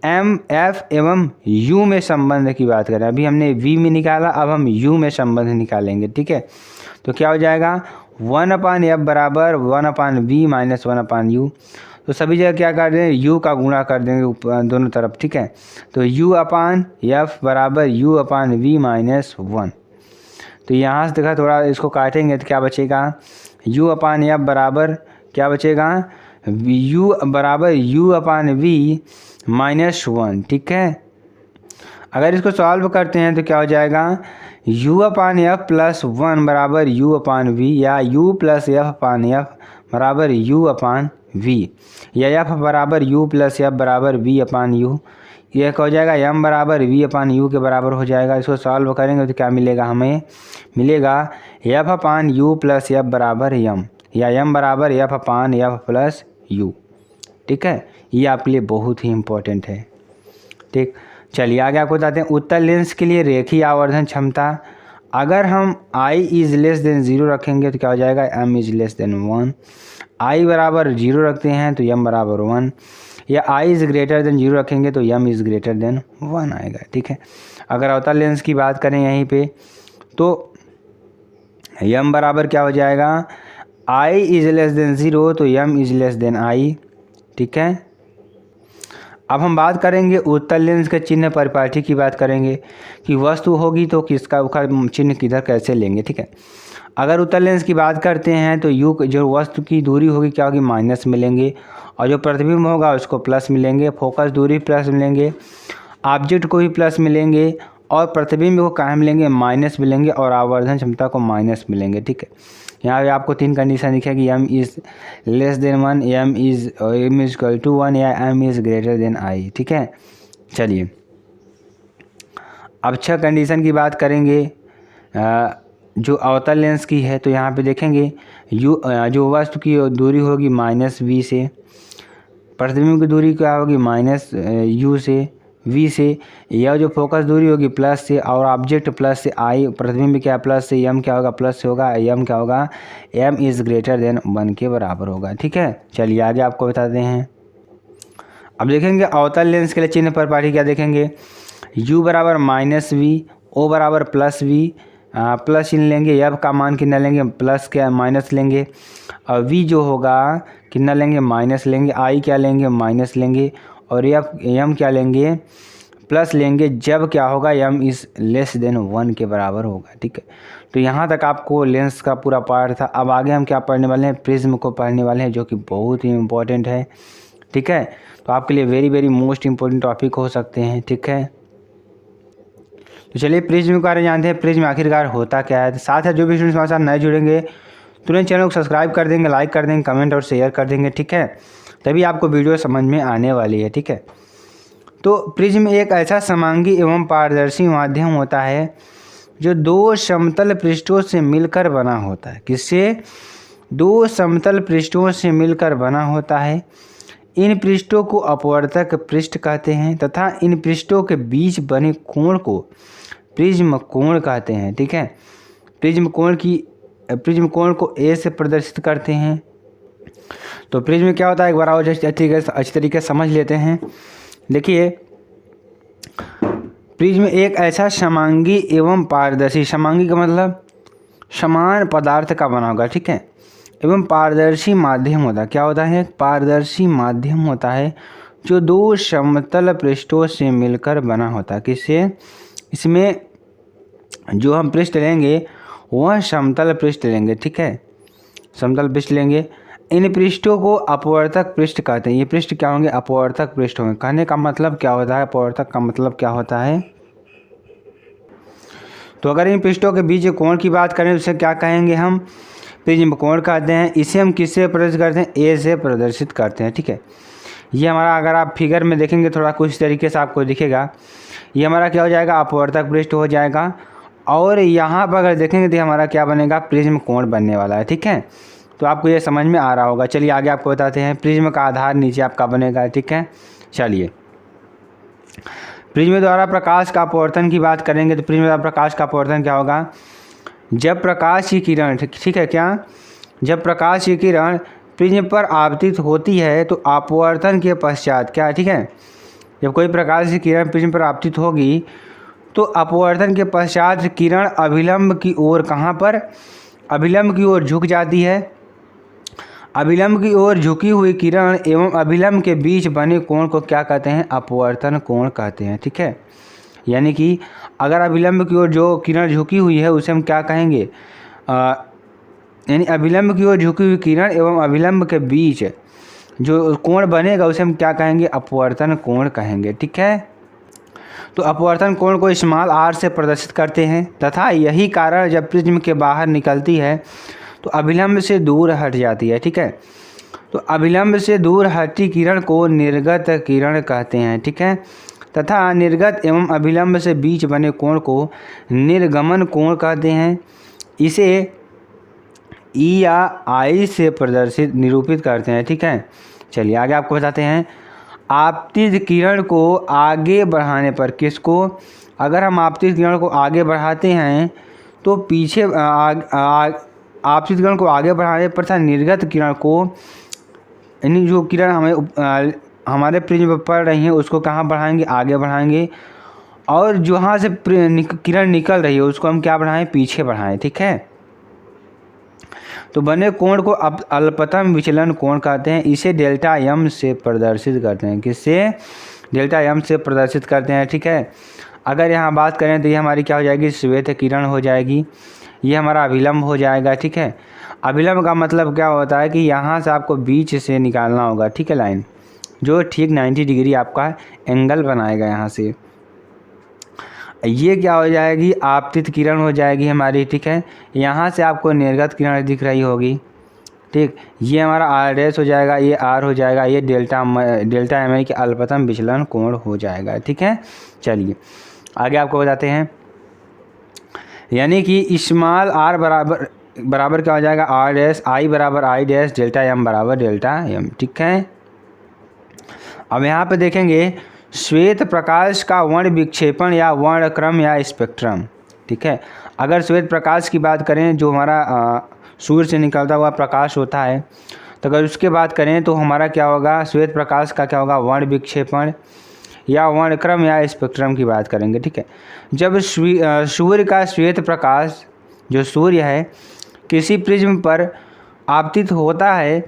एम एफ एवं यू में संबंध की बात करें, अभी हमने वी में निकाला, अब हम यू में संबंध निकालेंगे। ठीक है, तो क्या हो जाएगा 1 अपान एफ बराबर 1 अपान वी माइनस 1 अपान यू। तो सभी जगह क्या कर देंगे यू का गुणा कर देंगे दोनों तरफ। ठीक है, तो यू अपान एफ बराबर यू अपान वी माइनस 1। तो यहाँ से देखा थोड़ा इसको काटेंगे तो क्या बचेगा, u अपान एफ बराबर क्या बचेगा, u बराबर u अपान वी -1। ठीक है, अगर इसको सॉल्व करते हैं तो क्या हो जाएगा, u अपान एफ प्लस 1 बराबर u अपान वी, या u प्लस एफ अपान एफ बराबर u अपान वी, या f बराबर u प्लस एफ बराबर v अपान u। यह क्या हो जाएगा, m बराबर v अपान u के बराबर हो जाएगा। इसको सॉल्व करेंगे तो क्या मिलेगा, हमें मिलेगा f अपान u प्लस एफ बराबर m, या m बराबर f upon F plus u। ठीक है, ये आपके लिए बहुत ही इम्पोर्टेंट है। ठीक, चलिए आगे आपको बताते हैं उत्तल लेंस के लिए रेखीय आवर्धन क्षमता। अगर हम i इज़ लेस देन 0 रखेंगे तो क्या हो जाएगा, m is less than 1। i बराबर 0 रखते हैं तो m बराबर 1, या i इज़ ग्रेटर देन 0 रखेंगे तो m इज़ ग्रेटर देन 1 आएगा। ठीक है, अगर अवतल लेंस की बात करें यहीं पे तो m बराबर क्या हो जाएगा, i इज़ लेस देन 0 तो m is less then i। ठीक है, अब हम बात करेंगे उत्तल लेंस के चिन्ह परिपाटी की बात करेंगे कि वस्तु होगी तो किसका चिन्ह किधर कैसे लेंगे। ठीक है, अगर उत्तल लेंस की बात करते हैं तो यू जो वस्तु की दूरी होगी क्या होगी, माइनस मिलेंगे, और जो प्रतिबिंब होगा उसको प्लस मिलेंगे, फोकस दूरी प्लस मिलेंगे, ऑब्जेक्ट को भी प्लस मिलेंगे, और प्रतिबिंब को कहाँ मिलेंगे, माइनस मिलेंगे, और आवर्धन क्षमता को माइनस मिलेंगे। ठीक है, यहाँ पे आपको 3 कंडीशन दिखेगी, m is less than 1, m is equal to 1, या m is greater than i। ठीक है, चलिए अब 6 कंडीशन की बात करेंगे जो अवतल लेंस की है। तो यहाँ पे देखेंगे जो वस्तु की दूरी होगी -v से, प्रतिबिंब की दूरी क्या होगी -u से v से, यह जो फोकस दूरी होगी प्लस से, और ऑब्जेक्ट प्लस से i, प्रतिबिंब क्या प्लस से, m क्या होगा प्लस से होगा, m क्या होगा, m इज़ ग्रेटर देन 1 के बराबर होगा। ठीक है, चलिए आगे आपको बताते हैं। अब देखेंगे अवतल लेंस के लिए चिन्ह परिपाटी क्या देखेंगे, u बराबर -v, o बराबर +v, प्लस चिन्ह लेंगे, f का मान कितना लेंगे, प्लस क्या माइनस लेंगे, और v जो होगा कितना लेंगे, माइनस लेंगे, i क्या लेंगे, माइनस लेंगे, और m क्या लेंगे, प्लस लेंगे, जब क्या होगा m इज़ लेस देन 1 के बराबर होगा। ठीक है, तो यहाँ तक आपको लेंस का पूरा पार्ट था। अब आगे हम क्या पढ़ने वाले हैं, प्रिज्म को पढ़ने वाले हैं, जो कि बहुत ही इम्पोर्टेंट है। ठीक है, तो आपके लिए very very most important topic हो सकते हैं। ठीक है, तो चलिए प्रिज्म के बारे में जानते हैं, प्रिज्म आखिरकार होता क्या है। साथ है जो भी स्टूडेंट्स हमारे साथ नए जुड़ेंगे तुरंत चैनल को सब्सक्राइब कर देंगे, लाइक कर देंगे, कमेंट और शेयर कर देंगे। ठीक है, तभी आपको वीडियो समझ में आने वाली है। ठीक है, तो प्रिज्म एक ऐसा समांगी एवं पारदर्शी माध्यम होता है जो 2 समतल पृष्ठों से मिलकर बना होता है। किससे, 2 समतल पृष्ठों से मिलकर बना होता है। इन पृष्ठों को अपवर्तक पृष्ठ कहते हैं तथा इन पृष्ठों के बीच बने कोण को प्रिज्म कोण कहते हैं। ठीक है, प्रिज्म कोण को ए से प्रदर्शित करते हैं। तो प्रिज्म क्या होता है, एक बार और अच्छी तरीके से समझ लेते हैं। देखिए, प्रिज्म एक ऐसा समांगी एवं पारदर्शी, समांगी का मतलब समान पदार्थ का बना होगा। ठीक है, एवं पारदर्शी माध्यम होता है। क्या होता है, पारदर्शी माध्यम होता है जो 2 समतल पृष्ठों से मिलकर बना होता है। किससे, इसमें जो हम पृष्ठ लेंगे वह समतल पृष्ठ लेंगे। ठीक है, समतल पृष्ठ लेंगे। इन पृष्ठों को अपवर्तक पृष्ठ कहते हैं। ये पृष्ठ क्या होंगे, अपवर्तक पृष्ठ होंगे। कहने का मतलब क्या होता है, अपवर्तक का मतलब क्या होता है। तो अगर इन पृष्ठों के बीच कोण की बात करें तो इसे क्या कहेंगे, हम प्रिज्म कोण कहते हैं। इसे हम किससे प्रदर्शित करते हैं, ए से प्रदर्शित करते हैं। ठीक है, ये हमारा, अगर आप फिगर में देखेंगे थोड़ा कुछ तरीके से आपको दिखेगा, ये हमारा क्या हो जाएगा, अपवर्तक पृष्ठ हो जाएगा। और यहाँ पर अगर देखेंगे तो हमारा क्या बनेगा, प्रिज्म कोण बनने वाला है। ठीक है, तो आपको ये समझ में आ रहा होगा। चलिए आगे आपको बताते हैं। प्रिज्म का आधार नीचे आपका बनेगा। ठीक है, चलिए प्रिज्म द्वारा प्रकाश का अपवर्तन की बात करेंगे तो प्रिज्म द्वारा प्रकाश का अपवर्तन क्या होगा, जब प्रकाश की किरण, ठीक है क्या, जब प्रकाश की किरण प्रिज्म पर आपतित होती है तो अपवर्तन के पश्चात क्या, ठीक है, जब कोई प्रकाश की किरण प्रिज्म पर आपतित होगी तो अपवर्तन के पश्चात किरण अभिलंब की ओर, कहाँ पर, अभिलंब की ओर झुक जाती है। अभिलंब की ओर झुकी हुई किरण एवं अभिलंब के बीच बने कोण को क्या कहते हैं, अपवर्तन कोण कहते हैं। ठीक है, यानी कि अगर अभिलंब की ओर जो किरण झुकी हुई है उसे हम क्या कहेंगे, यानी अभिलंब की ओर झुकी हुई किरण एवं अभिलंब के बीच जो कोण बनेगा उसे हम क्या कहेंगे, अपवर्तन कोण कहेंगे। ठीक है, तो अपवर्तन कोण को स्मॉल r से प्रदर्शित करते हैं तथा यही कारण जब प्रिज्म के बाहर निकलती है तो अभिलंब से दूर हट जाती है। ठीक है, तो अभिलंब से दूर हटी किरण को निर्गत किरण कहते हैं। ठीक है, तथा निर्गत एवं अभिलंब से बीच बने कोण को निर्गमन कोण कहते हैं। इसे E या I से प्रदर्शित निरूपित करते हैं। ठीक है, चलिए आगे आपको बताते हैं। आपतित किरण को आगे बढ़ाने पर, किसको, अगर हम आपतित किरण को आगे बढ़ाते हैं तो पीछे आपतित किरण को आगे बढ़ाने पर तथा निर्गत किरण को, यानी जो किरण हमारे प्रिज्म पर पड़ रही है उसको कहाँ बढ़ाएंगे, आगे बढ़ाएंगे, और जहाँ से किरण निकल रही है उसको हम क्या बढ़ाएं, पीछे बढ़ाएं। ठीक है, तो बने कोण को अल्पतम विचलन कोण कहते हैं। इसे डेल्टा एम से प्रदर्शित करते हैं। किससे, डेल्टा एम से प्रदर्शित करते हैं। ठीक है, अगर यहाँ बात करें तो ये हमारी क्या हो जाएगी, श्वेत किरण हो जाएगी, ये हमारा अभिलंब हो जाएगा। ठीक है, अभिलंब का मतलब क्या होता है कि यहाँ से आपको बीच से निकालना होगा। ठीक है, लाइन जो ठीक 90 डिग्री आपका एंगल बनाएगा यहाँ से, ये क्या हो जाएगी, आपतित किरण हो जाएगी हमारी। ठीक है, यहाँ से आपको निर्गत किरण दिख रही होगी। ठीक, ये हमारा आर डैश हो जाएगा, ये आर हो जाएगा, ये डेल्टा एम आई के अल्पतम विचलन कोण हो जाएगा। ठीक है, चलिए आगे आपको बताते हैं। यानी कि स्मॉल आर बराबर क्या हो जाएगा, आर डैश, आई बराबर आई डैश, डेल्टा एम बराबर डेल्टा एम। ठीक है, अब यहाँ पे देखेंगे श्वेत प्रकाश का वर्ण विक्षेपण या वर्णक्रम या स्पेक्ट्रम। ठीक है, अगर श्वेत प्रकाश की बात करें जो हमारा सूर्य से निकलता हुआ प्रकाश होता है, तो अगर उसके बात करें तो हमारा क्या होगा, श्वेत प्रकाश का क्या होगा, वर्ण विक्षेपण या वर्णक्रम या स्पेक्ट्रम की बात करेंगे। ठीक है, जब सूर्य का श्वेत प्रकाश जो सूर्य है किसी प्रिज्म पर आपतित होता है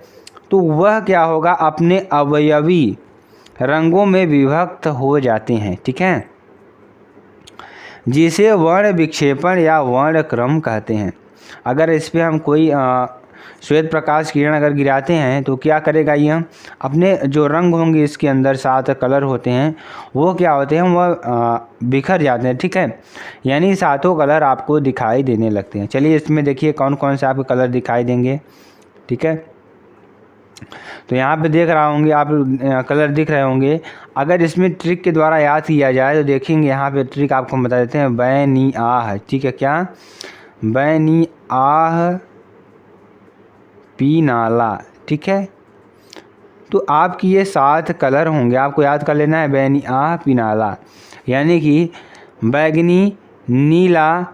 तो वह क्या होगा, अपने अवयवी रंगों में विभक्त हो जाते हैं। ठीक है, जिसे वर्ण विक्षेपण या वर्णक्रम कहते हैं। अगर इस पर हम कोई श्वेत प्रकाश किरण अगर गिराते हैं तो क्या करेगा, ये अपने जो रंग होंगे इसके अंदर 7 कलर होते हैं वो क्या होते हैं, वह बिखर जाते हैं। ठीक है, यानी 7 कलर आपको दिखाई देने लगते हैं। चलिए इसमें देखिए कौन कौन से आपको कलर दिखाई देंगे। ठीक है, तो यहाँ पे देख रहा होंगे आप, कलर दिख रहे होंगे। अगर इसमें ट्रिक के द्वारा याद किया जाए तो देखेंगे यहाँ पे ट्रिक आपको बता देते हैं, बैनी आह। ठीक है, क्या, बैनी आह पी नाला। ठीक है, तो आपकी ये 7 कलर होंगे, आपको याद कर लेना है, बैनी आह पी नाला, यानी कि बैगनी, नीला,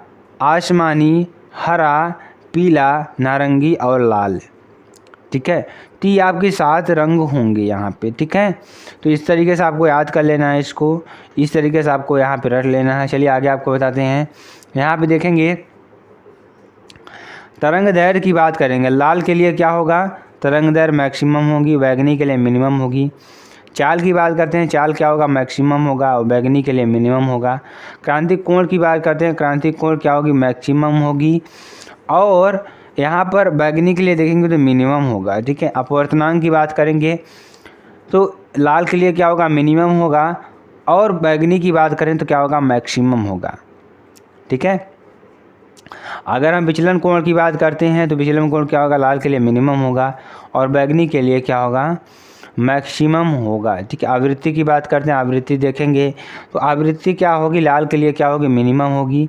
आसमानी, हरा, पीला, नारंगी और लाल। ठीक है, तो ये आपके 7 रंग होंगे यहाँ पे। ठीक है, तो इस तरीके से आपको याद कर लेना है, इसको इस तरीके से आपको यहाँ पे रख लेना है। चलिए आगे आपको बताते हैं। यहाँ पे देखेंगे तरंग दैर्घ्य की बात करेंगे। लाल के लिए क्या होगा, तरंग दैर्घ्य मैक्सिमम होगी, बैगनी के लिए मिनिमम होगी। चाल की बात करते हैं, चाल क्या होगा, मैक्सिमम होगा और बैगनी के लिए मिनिमम होगा। क्रांतिक कोण की बात करते हैं, क्रांतिक कोण क्या होगी, मैक्सिमम होगी, और यहाँ पर बैगनी के लिए देखेंगे तो मिनिमम होगा। ठीक है, अपवर्तनांक की बात करेंगे तो लाल के लिए क्या होगा, मिनिमम होगा, और बैगनी की बात करें तो क्या होगा, मैक्सिमम होगा। ठीक है, अगर हम विचलन कोण की बात करते हैं तो विचलन कोण क्या होगा, लाल के लिए मिनिमम होगा और बैगनी के लिए क्या होगा, मैक्सिमम होगा। ठीक है, आवृत्ति की बात करते हैं, आवृत्ति देखेंगे तो आवृत्ति क्या होगी, लाल के लिए क्या होगी, मिनिमम होगी,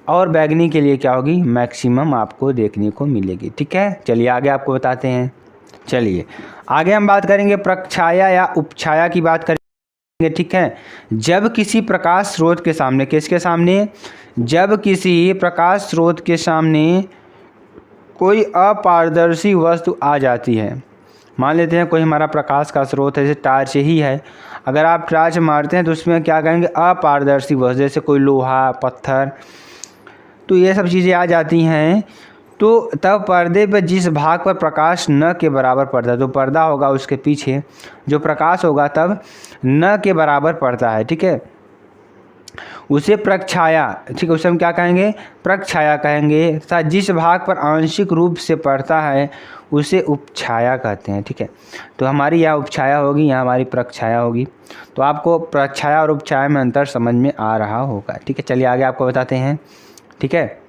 और बैगनी के लिए क्या होगी, मैक्सिमम आपको देखने को मिलेगी। ठीक है, चलिए आगे आपको बताते हैं। चलिए आगे हम बात करेंगे प्रक्षाया या उपछाया की बात करेंगे। ठीक है, जब किसी प्रकाश स्रोत के सामने, किसके सामने, जब किसी प्रकाश स्रोत के सामने कोई अपारदर्शी वस्तु आ जाती है, मान लेते हैं कोई हमारा प्रकाश का स्रोत है, जैसे टार्च ही है, अगर आप टार्च मारते हैं तो उसमें क्या कहेंगे, अपारदर्शी वस्तु, जैसे कोई लोहा, पत्थर, तो ये सब चीज़ें आ जाती हैं, तो तब पर्दे पर जिस भाग पर प्रकाश न के बराबर पड़ता है, तो पर्दा होगा उसके पीछे जो प्रकाश होगा तब न के बराबर पड़ता है। ठीक है, उसे प्रक्षाया, ठीक है, उसे हम क्या कहेंगे, प्रक्षाया कहेंगे। तथा जिस भाग पर आंशिक रूप से पड़ता है उसे उपछाया कहते हैं, ठीक है। तो हमारी यहाँ उपछाया होगी, यहाँ हमारी प्रक्षाया होगी। तो आपको प्रक्षाया और उपछाया में अंतर समझ में आ रहा होगा, ठीक है। चलिए आगे आपको बताते हैं, ठीक है।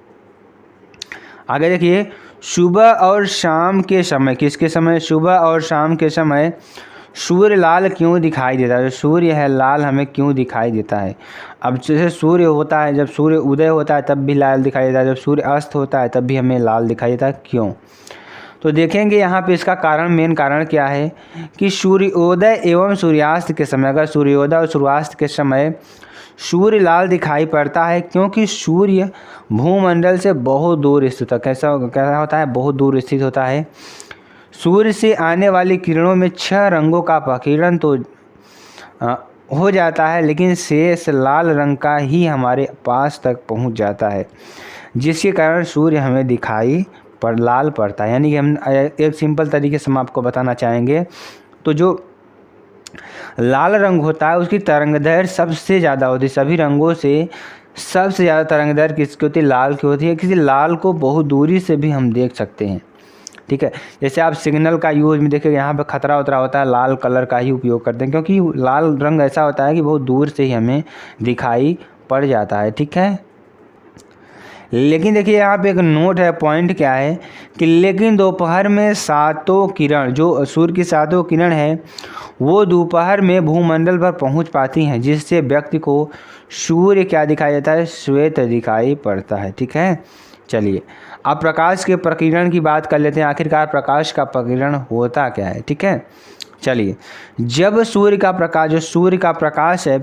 आगे देखिए, सुबह और शाम के समय, किसके समय, सुबह और शाम के समय सूर्य लाल क्यों दिखाई देता है। जो सूर्य है लाल हमें क्यों दिखाई देता है। अब जैसे सूर्य होता है, जब सूर्य उदय होता है तब भी लाल दिखाई देता है, जब सूर्य अस्त होता है तब भी हमें लाल दिखाई देता है, क्यों। तो देखेंगे यहाँ पे इसका कारण, मेन कारण क्या है कि सूर्योदय एवं सूर्यास्त के समय, अगर सूर्योदय और सूर्यास्त के समय सूर्य लाल दिखाई पड़ता है, क्योंकि सूर्य भूमंडल से बहुत दूर स्थित है। कैसा होता है, बहुत दूर स्थित होता है। सूर्य से आने वाली किरणों में 6 रंगों का अपकिरण तो हो जाता है, लेकिन शेष लाल रंग का ही हमारे पास तक पहुंच जाता है, जिसके कारण सूर्य हमें दिखाई लाल पड़ता है। यानी कि हम एक सिंपल तरीके से हम आपको बताना चाहेंगे, तो जो लाल रंग होता है उसकी तरंगदैर्घ्य सबसे ज़्यादा होती है। सभी रंगों से सबसे ज़्यादा तरंगदैर्घ्य किसकी होती है, लाल की होती है। किसी लाल को बहुत दूरी से भी हम देख सकते हैं, ठीक है। जैसे आप सिग्नल का यूज़ में देखिए, यहाँ पे खतरा उतरा होता है, लाल कलर का ही उपयोग करते हैं, क्योंकि लाल रंग ऐसा होता है कि बहुत दूर से ही हमें दिखाई पड़ जाता है, ठीक है। लेकिन देखिए यहाँ पे एक नोट है, पॉइंट क्या है कि लेकिन दोपहर में 7 किरण, जो सूर्य की 7 किरण है वो दोपहर में भूमंडल पर पहुँच पाती हैं, जिससे व्यक्ति को सूर्य क्या दिखाई देता है, श्वेत दिखाई पड़ता है, ठीक है। चलिए अब प्रकाश के प्रकीर्णन की बात कर लेते हैं। आखिरकार प्रकाश का प्रकीर्णन होता क्या है, ठीक है। चलिए, जब सूर्य का प्रकाश, जो सूर्य का प्रकाश है,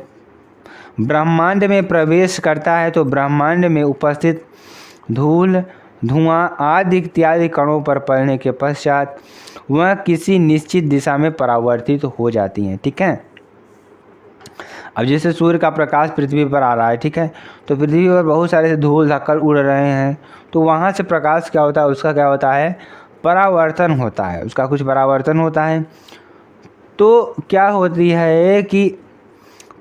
ब्रह्मांड में प्रवेश करता है तो ब्रह्मांड में उपस्थित धूल, धुआं आदि इत्यादि कणों पर पड़ने के पश्चात वह किसी निश्चित दिशा में परावर्तित हो जाती हैं, ठीक है। अब जैसे सूर्य का प्रकाश पृथ्वी पर आ रहा है, ठीक है, तो पृथ्वी पर बहुत सारे धूल धक्कर उड़ रहे हैं, तो वहाँ से प्रकाश क्या होता है, उसका क्या होता है, परावर्तन होता है, उसका कुछ परावर्तन होता है। तो क्या होती है कि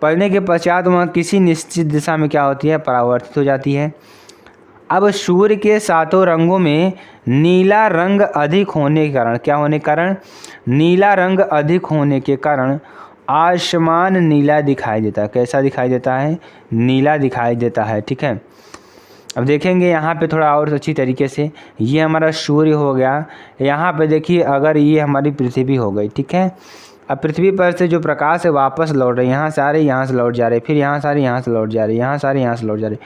पड़ने के पश्चात वह किसी निश्चित दिशा में क्या होती है, परावर्तित हो जाती है। अब सूर्य के 7 रंगों में नीला रंग अधिक होने के कारण, क्या होने के कारण, नीला रंग अधिक होने के कारण आसमान नीला दिखाई देता है। कैसा दिखाई देता है, नीला दिखाई देता है, ठीक है। अब देखेंगे यहाँ पे थोड़ा और अच्छी तरीके से, ये हमारा सूर्य हो गया, यहाँ पे देखिए अगर ये हमारी पृथ्वी हो गई, ठीक है। अब पृथ्वी पर से जो प्रकाश है वापस लौट रहे, यहाँ से आ रहे, यहाँ से लौट जा रहे, फिर यहाँ से आ रहे, यहाँ से लौट जा रहे, यहाँ से आ रहे, यहाँ से लौट जा रहे।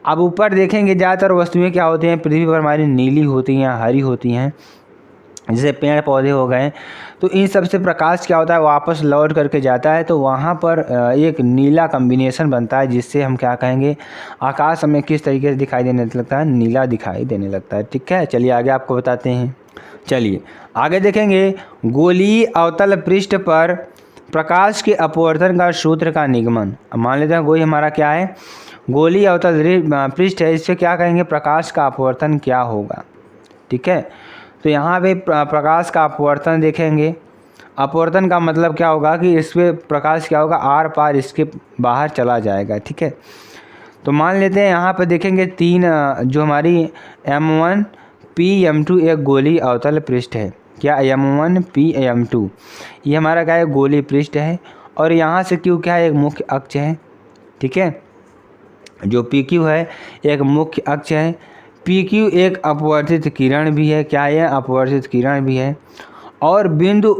अब ऊपर देखेंगे ज़्यादातर वस्तुएं क्या होती हैं, पृथ्वी पर हमारी नीली होती हैं, हरी होती हैं, जैसे पेड़ पौधे हो गए। तो इन सब से प्रकाश क्या होता है, वापस लौट करके जाता है, तो वहाँ पर एक नीला कम्बिनेशन बनता है, जिससे हम क्या कहेंगे, आकाश हमें किस तरीके से दिखाई देने लगता है, नीला दिखाई देने लगता है, ठीक है। चलिए आगे आपको बताते हैं। चलिए आगे देखेंगे, गोलीय अवतल पृष्ठ पर प्रकाश के अपवर्तन का सूत्र का निगमन। अब मान लेते हैं कोई हमारा क्या है, गोलीय अवतल पृष्ठ है, इससे क्या कहेंगे, प्रकाश का अपवर्तन क्या होगा, ठीक है। तो यहाँ पे प्रकाश का अपवर्तन देखेंगे, अपवर्तन का मतलब क्या होगा कि इस पर प्रकाश क्या होगा, आर पार इसके बाहर चला जाएगा, ठीक है। तो मान लेते हैं यहाँ पे देखेंगे 3 जो हमारी M1 P M2 एक गोलीय अवतल पृष्ठ है, क्या M1 P M2 ये हमारा क्या है, गोलीय पृष्ठ है, और यहाँ से Q क्या है, एक मुख्य अक्ष है, ठीक है। जो PQ है एक मुख्य अक्ष है, PQ एक अपवर्तित किरण भी है, क्या है, अपवर्तित किरण भी है, और बिंदु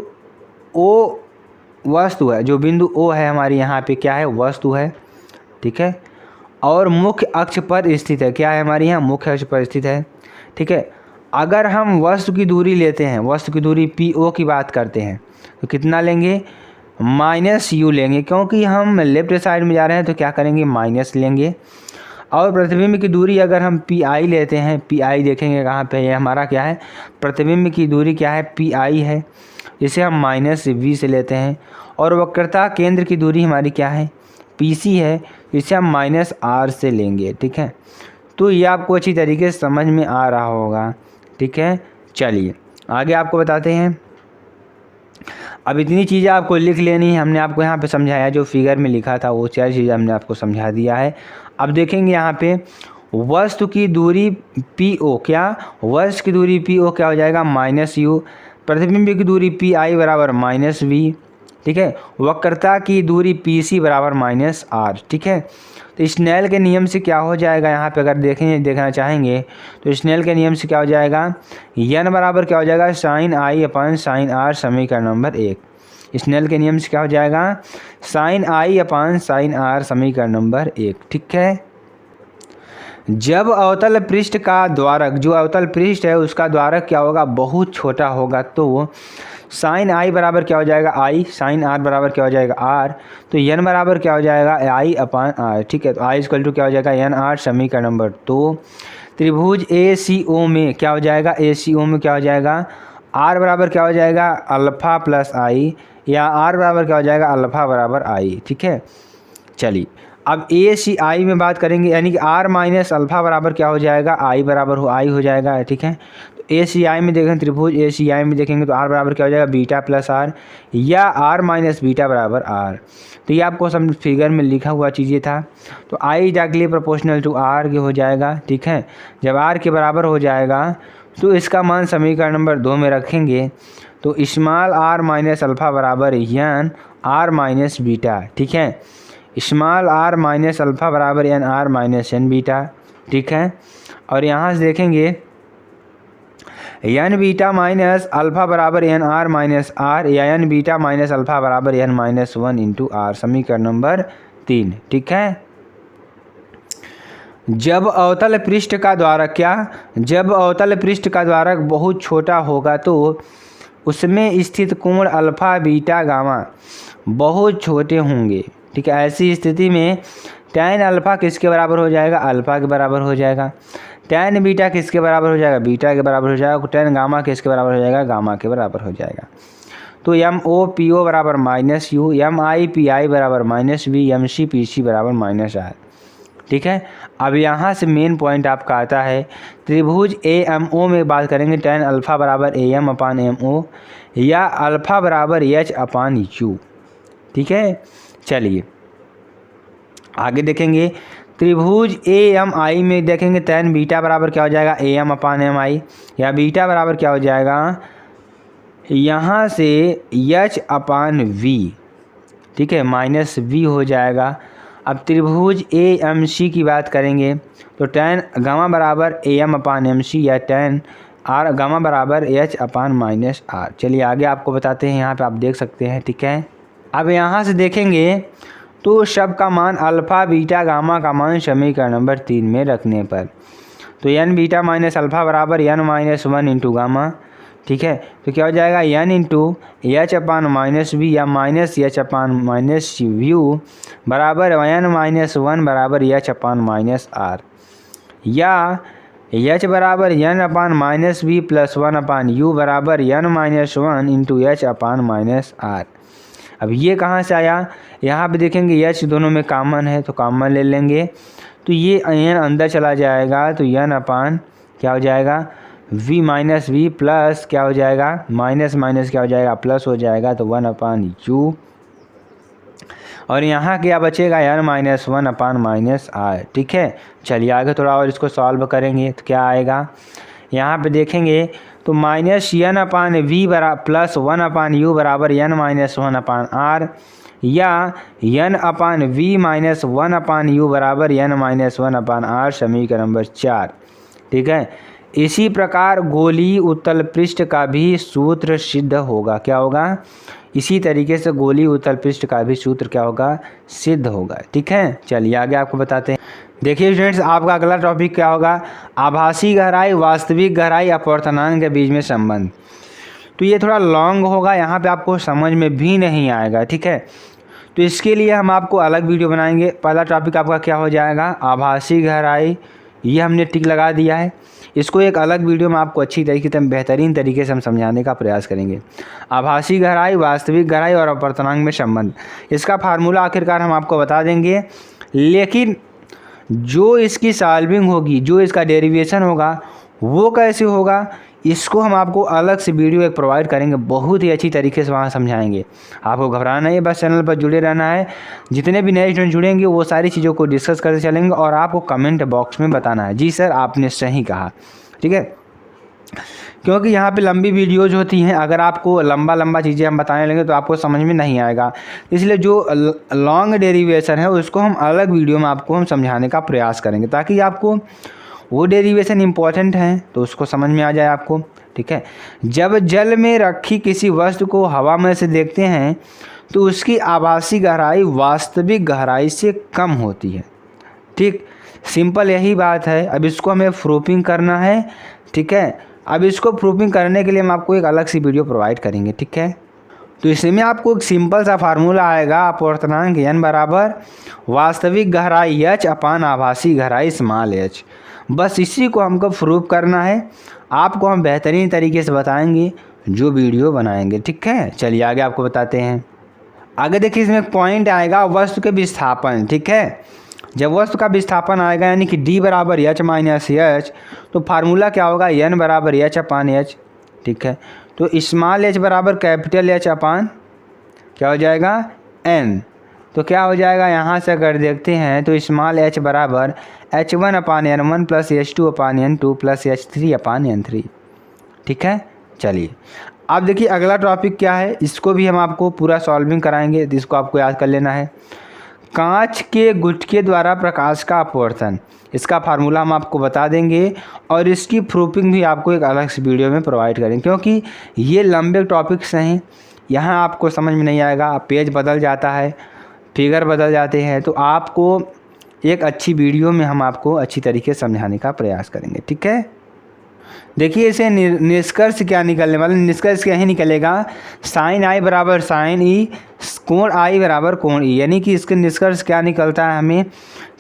O वस्तु है, जो बिंदु O है हमारी यहाँ पे क्या है, वस्तु है, ठीक है, और मुख्य अक्ष पर स्थित है, क्या है, हमारी यहाँ मुख्य अक्ष पर स्थित है, ठीक है। अगर हम वस्तु की दूरी लेते हैं, वस्तु की दूरी PO की बात करते हैं, तो कितना लेंगे, -u लेंगे, क्योंकि हम लेफ्ट साइड में जा रहे हैं तो क्या करेंगे, माइनस लेंगे। और प्रतिबिंब की दूरी अगर हम PI लेते हैं, PI देखेंगे कहाँ पे है, हमारा क्या है, प्रतिबिंब की दूरी क्या है, PI है, इसे हम -v से लेते हैं। और वक्रता केंद्र की दूरी हमारी क्या है, PC है, इसे हम -r से लेंगे, ठीक है। तो ये आपको अच्छी तरीके से समझ में आ रहा होगा, ठीक है। चलिए आगे आपको बताते हैं। अब इतनी चीज़ें आपको लिख लेनी है, हमने आपको यहाँ पे समझाया, जो फिगर में लिखा था वो 4 चीज़ें हमने आपको समझा दिया है। अब देखेंगे यहाँ पे वस्तु की दूरी PO, क्या वस्तु की दूरी PO क्या हो जाएगा -u, प्रतिबिंब की दूरी PI बराबर -v, ठीक है। वक्रता की दूरी PC बराबर -r, ठीक है। तो स्नेल के नियम से क्या हो जाएगा, यहाँ पे अगर देखना चाहेंगे तो स्नेल के नियम से क्या हो जाएगा, n बराबर क्या हो जाएगा sin I upon sin r, समीकरण नंबर 1। स्नेल के नियम से क्या हो जाएगा sin I upon sin r, समीकरण नंबर 1, ठीक है। जब अवतल पृष्ठ का द्वारक, जो अवतल पृष्ठ है उसका द्वारक क्या होगा, बहुत छोटा होगा, तो साइन आई बराबर क्या हो जाएगा आई, साइन आर बराबर क्या हो जाएगा आर, तो एन बराबर क्या हो जाएगा आई अपान आर, ठीक है। तो आई इक्वल टू क्या हो जाएगा एन आर, समीकरण नंबर 2। त्रिभुज ACO में क्या हो जाएगा, ACO में क्या हो जाएगा आर बराबर क्या हो जाएगा अल्फ़ा प्लस आई, या आर बराबर क्या हो जाएगा अल्फ़ा बराबर आई, ठीक है। चलिए अब ACI में बात करेंगे, यानी कि आर माइनस अल्फ़ा बराबर क्या हो जाएगा आई बराबर आई हो जाएगा, ठीक है। तो ACI में देखें, त्रिभुज ACI में देखेंगे तो आर बराबर क्या हो जाएगा बीटा प्लस आर, या आर माइनस बीटा बराबर आर। तो ये आपको सब फिगर में लिखा हुआ चीज़ें था। तो I directly proportional to R के हो जाएगा, ठीक है। जब आर के बराबर हो जाएगा तो इसका मान समीकरण नंबर 2 में रखेंगे, तो स्मॉल आर माइनस अल्फ़ा बराबर एन आर माइनस बीटा, ठीक है। स्मॉल आर माइनस अल्फ़ा बराबर N R minus N beta, ठीक है। और यहाँ से देखेंगे एन बीटा माइनस अल्फ़ा बराबर एन आर माइनस आर, या एन बीटा माइनस अल्फ़ा बराबर एन माइनस 1 इंटू आर, समीकरण नंबर 3, ठीक है। जब अवतल पृष्ठ का द्वारक क्या, जब अवतल पृष्ठ का द्वारक बहुत छोटा होगा तो उसमें स्थित कोण अल्फ़ा बीटा गामा बहुत छोटे होंगे, ठीक है। ऐसी स्थिति में टैन अल्फ़ा किसके बराबर हो जाएगा अल्फ़ा के बराबर हो जाएगा, टैन बीटा किसके बराबर हो जाएगा बीटा के बराबर हो जाएगा, टैन गामा किसके बराबर हो जाएगा गामा के बराबर हो जाएगा। तो MOPO बराबर -u, MIPI बराबर -v, MC/PC बराबर -r, ठीक है। अब यहाँ से मेन पॉइंट आपका आता है, त्रिभुज AMO में बात करेंगे टैन अल्फ़ा बराबर AM अपान MO, या अल्फ़ा बराबर H अपान U, ठीक है। चलिए आगे देखेंगे, त्रिभुज AMI में देखेंगे टैन बीटा बराबर क्या हो जाएगा AM अपान MI, या बीटा बराबर क्या हो जाएगा यहाँ से H अपान V, ठीक है, -v हो जाएगा। अब त्रिभुज AMC की बात करेंगे तो टैन गामा बराबर AM अपान MC, या टैन आर गामा बराबर H अपान -r। चलिए आगे आपको बताते हैं, यहाँ पे आप देख सकते हैं, ठीक है। अब यहाँ से देखेंगे तो सब का मान अल्फ़ा बीटा गामा का मान समीकरण नंबर 3 में रखने पर, तो एन बीटा माइनस अल्फ़ा बराबर एन माइनस 1 इंटू गामा, ठीक है। तो क्या हो जाएगा एन इंटू एच अपान -v, या माइनस एच अपान -u बराबर एन माइनस 1 बराबर एच अपान -r, या एच बराबर एन अपान -v प्लस 1 अपान u बराबर एन माइनस 1 इंटू एच अपान -r। अब ये कहाँ से आया, यहाँ पे देखेंगे एच दोनों में कॉमन है तो कॉमन ले लेंगे, तो ये एन अंदर चला जाएगा, तो एन अपान क्या हो जाएगा v माइनस वी प्लस क्या हो जाएगा माइनस माइनस क्या हो जाएगा प्लस हो जाएगा, तो 1 अपान u, और यहाँ क्या बचेगा n माइनस 1 अपान -r, ठीक है। चलिए आगे थोड़ा और इसको सॉल्व करेंगे तो क्या आएगा, यहाँ पे देखेंगे तो -n अपान v प्लस 1 अपान u बराबर n माइनस 1 अपान r, या n अपान v माइनस 1 अपान u बराबर n माइनस 1 अपान r, समीकरण नंबर 4, ठीक है। इसी प्रकार गोलीय उत्तल पृष्ठ का भी सूत्र सिद्ध होगा, क्या होगा, इसी तरीके से गोलीय उत्तल पृष्ठ का भी सूत्र क्या होगा सिद्ध होगा, ठीक है। चलिए आगे आपको बताते हैं। देखिए स्टूडेंट्स, आपका अगला टॉपिक क्या होगा, आभासी गहराई वास्तविक गहराई अपवर्तनांक के बीच में संबंध। तो ये थोड़ा लॉन्ग होगा, यहाँ पे आपको समझ में भी नहीं आएगा, ठीक है। तो इसके लिए हम आपको अलग वीडियो बनाएंगे। पहला टॉपिक आपका क्या हो जाएगा आभासी गहराई, ये हमने टिक लगा दिया है। इसको एक अलग वीडियो में आपको अच्छी तरीके से बेहतरीन तरीके से हम समझाने का प्रयास करेंगे। आभासी गहराई वास्तविक गहराई और अपवर्तनांक में संबंध, इसका फार्मूला आखिरकार हम आपको बता देंगे, लेकिन जो इसकी सॉल्विंग होगी, जो इसका डेरिवेशन होगा वो कैसे होगा, इसको हम आपको अलग से वीडियो एक प्रोवाइड करेंगे, बहुत ही अच्छी तरीके से वहाँ समझाएंगे। आपको घबराना नहीं है, बस चैनल पर जुड़े रहना है। जितने भी नए स्टूडेंट जुड़ेंगे वो सारी चीज़ों को डिस्कस करते चलेंगे और आपको कमेंट बॉक्स में बताना है जी सर आपने सही कहा, ठीक है। क्योंकि यहाँ पे लंबी वीडियोज़ होती हैं, अगर आपको लंबा चीज़ें हम बताने लगे तो आपको समझ में नहीं आएगा, इसलिए जो लॉन्ग डेरिवेशन है उसको हम अलग वीडियो में आपको हम समझाने का प्रयास करेंगे, ताकि आपको वो डेरिवेशन इम्पॉर्टेंट हैं तो उसको समझ में आ जाए आपको, ठीक है। जब जल में रखी किसी वस्तु को हवा में से देखते हैं तो उसकी आभासी गहराई वास्तविक गहराई से कम होती है, ठीक। सिंपल यही बात है। अब इसको हमें प्रूफिंग करना है, ठीक है। अब इसको प्रूफिंग करने के लिए हम आपको एक अलग सी वीडियो प्रोवाइड करेंगे, ठीक है। तो इसमें आपको एक सिंपल सा फार्मूला आएगा, अपवर्तनांक n बराबर वास्तविक गहराई h अपान आभासी गहराई स्मॉल h। बस इसी को हमको प्रूफ करना है, आपको हम बेहतरीन तरीके से बताएंगे जो वीडियो बनाएंगे, ठीक है। चलिए आगे आपको बताते हैं। आगे देखिए इसमें एक पॉइंट आएगा वस्तु के विस्थापन, ठीक है। जब वस्तु का विस्थापन आएगा यानी कि d बराबर h माइनस h, तो फार्मूला क्या होगा n बराबर h अपान h, ठीक है। तो स्मॉल h बराबर कैपिटल H अपान क्या हो जाएगा n। तो क्या हो जाएगा यहाँ से अगर देखते हैं तो स्मॉल h बराबर h1 अपान n1 प्लस h2 अपान n2 प्लस h3 अपान n3, ठीक है। चलिए अब देखिए अगला टॉपिक क्या है, इसको भी हम आपको पूरा सॉल्विंग कराएंगे, इसको आपको याद कर लेना है। कांच के गुटके द्वारा प्रकाश का अपवर्तन, इसका फार्मूला हम आपको बता देंगे और इसकी प्रूफिंग भी आपको एक अलग से वीडियो में प्रोवाइड करेंगे, क्योंकि ये लंबे टॉपिक्स हैं, यहाँ आपको समझ में नहीं आएगा, पेज बदल जाता है, फिगर बदल जाते हैं, तो आपको एक अच्छी वीडियो में हम आपको अच्छी तरीके से समझाने का प्रयास करेंगे, ठीक है। देखिए इसे निष्कर्ष क्या निकलने वाला, निष्कर्ष क्या ही निकलेगा, साइन आई बराबर साइन ई, कोण आई बराबर कोण ई, यानी कि इसके निष्कर्ष क्या निकलता है हमें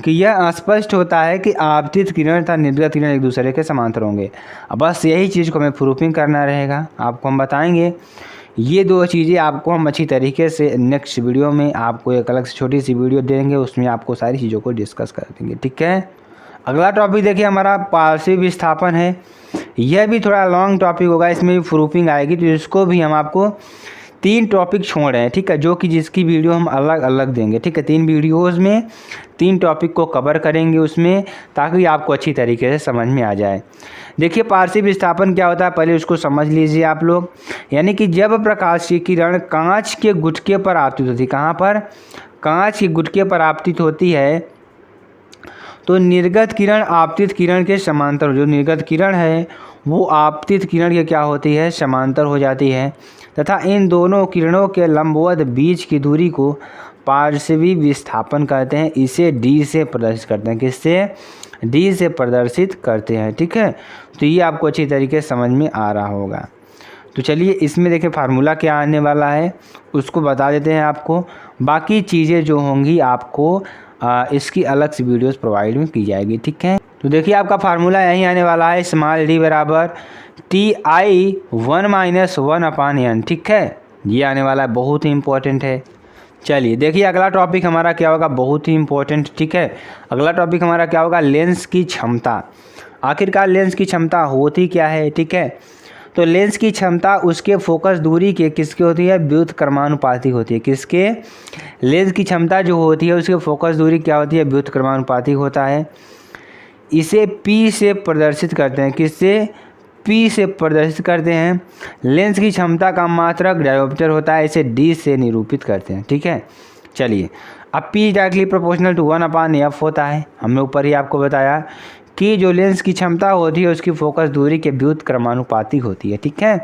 कि यह स्पष्ट होता है कि आपतित किरण तथा निर्गत किरण एक दूसरे के समांतर होंगे। अब बस यही चीज़ को हमें प्रूफिंग करना रहेगा, आपको हम बताएंगे। ये दो चीज़ें आपको हम अच्छी तरीके से नेक्स्ट वीडियो में आपको एक अलग से छोटी सी वीडियो देंगे, उसमें आपको सारी चीज़ों को डिस्कस कर देंगे, ठीक है। अगला टॉपिक देखिए हमारा पार्श्विक विस्थापन है, यह भी थोड़ा लॉन्ग टॉपिक होगा, इसमें भी प्रूफिंग आएगी, तो इसको भी हम आपको 3 टॉपिक छोड़ रहे हैं, ठीक है, जो कि जिसकी वीडियो हम अलग अलग देंगे, ठीक है। 3 वीडियोज़ में 3 टॉपिक को कवर करेंगे उसमें, ताकि आपको अच्छी तरीके से समझ में आ जाए। देखिए पार्श्विक विस्थापन क्या होता है पहले उसको समझ लीजिए आप लोग, यानी कि जब प्रकाश की किरण कांच के गुटके पर आपतित होती है, कहाँ पर, कांच के गुटके पर आपतित होती है, तो निर्गत किरण आपतित किरण के समांतर, जो निर्गत किरण है वो आपतित किरण के क्या होती है, समांतर हो जाती है, तथा इन दोनों किरणों के लंबवत बीच की दूरी को पार्श्विक विस्थापन कहते हैं। इसे d से प्रदर्शित करते हैं, किससे, d से प्रदर्शित करते हैं, ठीक है। तो ये आपको अच्छी तरीके से समझ में आ रहा होगा। तो चलिए इसमें देखिए फार्मूला क्या आने वाला है उसको बता देते हैं आपको, बाकी चीज़ें जो होंगी आपको इसकी अलग से वीडियोस प्रोवाइड में की जाएगी, ठीक है। तो देखिए आपका फार्मूला यही आने वाला है, स्मॉल d बराबर TI 1 - 1 अपान n, ठीक है, ये आने वाला है, बहुत ही इंपॉर्टेंट है। चलिए देखिए अगला टॉपिक हमारा क्या होगा, बहुत ही इंपॉर्टेंट, ठीक है। अगला टॉपिक हमारा क्या होगा, लेंस की क्षमता। आखिरकार लेंस की क्षमता होती क्या है, ठीक है। तो लेंस की क्षमता उसके फोकस दूरी के किसकी होती है, व्युत्क्रमानुपाती होती है, किसके, लेंस की क्षमता जो होती है उसके फोकस दूरी क्या होती है, व्युत्क्रमानुपाती होता है। इसे P से प्रदर्शित करते हैं, किससे, P से प्रदर्शित करते हैं। लेंस की क्षमता का मात्रक डायोप्टर होता है, इसे D से निरूपित करते हैं, ठीक है। चलिए अब P directly proportional to 1/f होता है, हमने ऊपर ही आपको बताया कि जो लेंस की क्षमता होती है उसकी फोकस दूरी के व्युत्क्रमानुपाती होती है, ठीक है।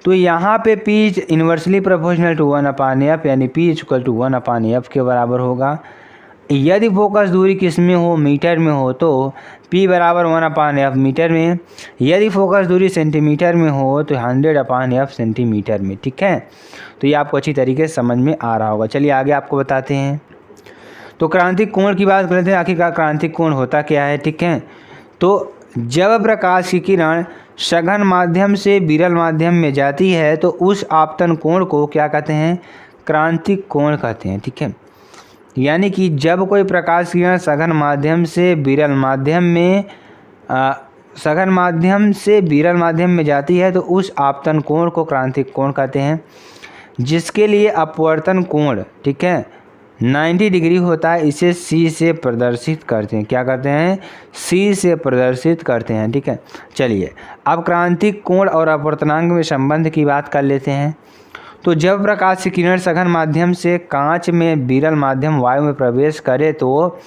तो यहाँ पे P inversely proportional to 1/f, यानी P = 1/f के बराबर होगा। यदि फोकस दूरी किस में हो, मीटर में हो, तो P बराबर 1/f मीटर में, यदि फोकस दूरी सेंटीमीटर में हो तो 100/f सेंटीमीटर में, ठीक है। तो ये आपको अच्छी तरीके से समझ में आ रहा होगा। चलिए आगे आपको बताते हैं। तो क्रांतिक कोण की बात करते हैं, आखिरकार क्रांतिक कोण होता क्या है, ठीक है। तो जब प्रकाश की किरण सघन माध्यम से विरल माध्यम में जाती है तो उस आपतन कोण को क्या कहते हैं, क्रांतिक कोण कहते हैं, ठीक है। यानी कि जब कोई प्रकाश की किरण सघन माध्यम से विरल माध्यम में सघन माध्यम से विरल माध्यम में जाती है तो उस आपतन कोण को क्रांतिक कोण कहते हैं, जिसके लिए अपवर्तन कोण, ठीक है, 90 डिग्री होता है। इसे सी से प्रदर्शित करते हैं। क्या करते हैं? सी से प्रदर्शित करते हैं, ठीक है। चलिए अब क्रांतिक कोण और अपवर्तनांक में संबंध की बात कर लेते हैं। तो जब प्रकाश की किरण सघन माध्यम से कांच में विरल माध्यम वायु में प्रवेश करे तो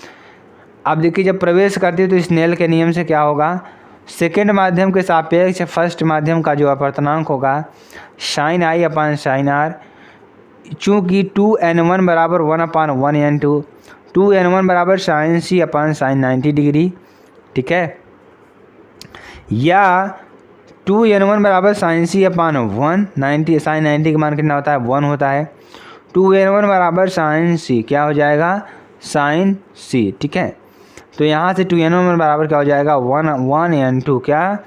अब देखिए जब प्रवेश करती है तो स्नेल के नियम से क्या होगा, सेकेंड माध्यम के सापेक्ष फर्स्ट माध्यम का जो अपवर्तनांक होगा sine I upon sine R, चूँकि 2n1 बराबर 1/1n2, 2n1 बराबर sine C upon sine 90 degree, ठीक है, या 2n1 बराबर साइन सी अपान 190, साइन 90 का मान कितना होता है? 1 होता है। 2n1 बराबर साइन सी क्या हो जाएगा? साइन सी, ठीक है। तो यहाँ से 2n1 बराबर क्या हो जाएगा? 1n2, क्या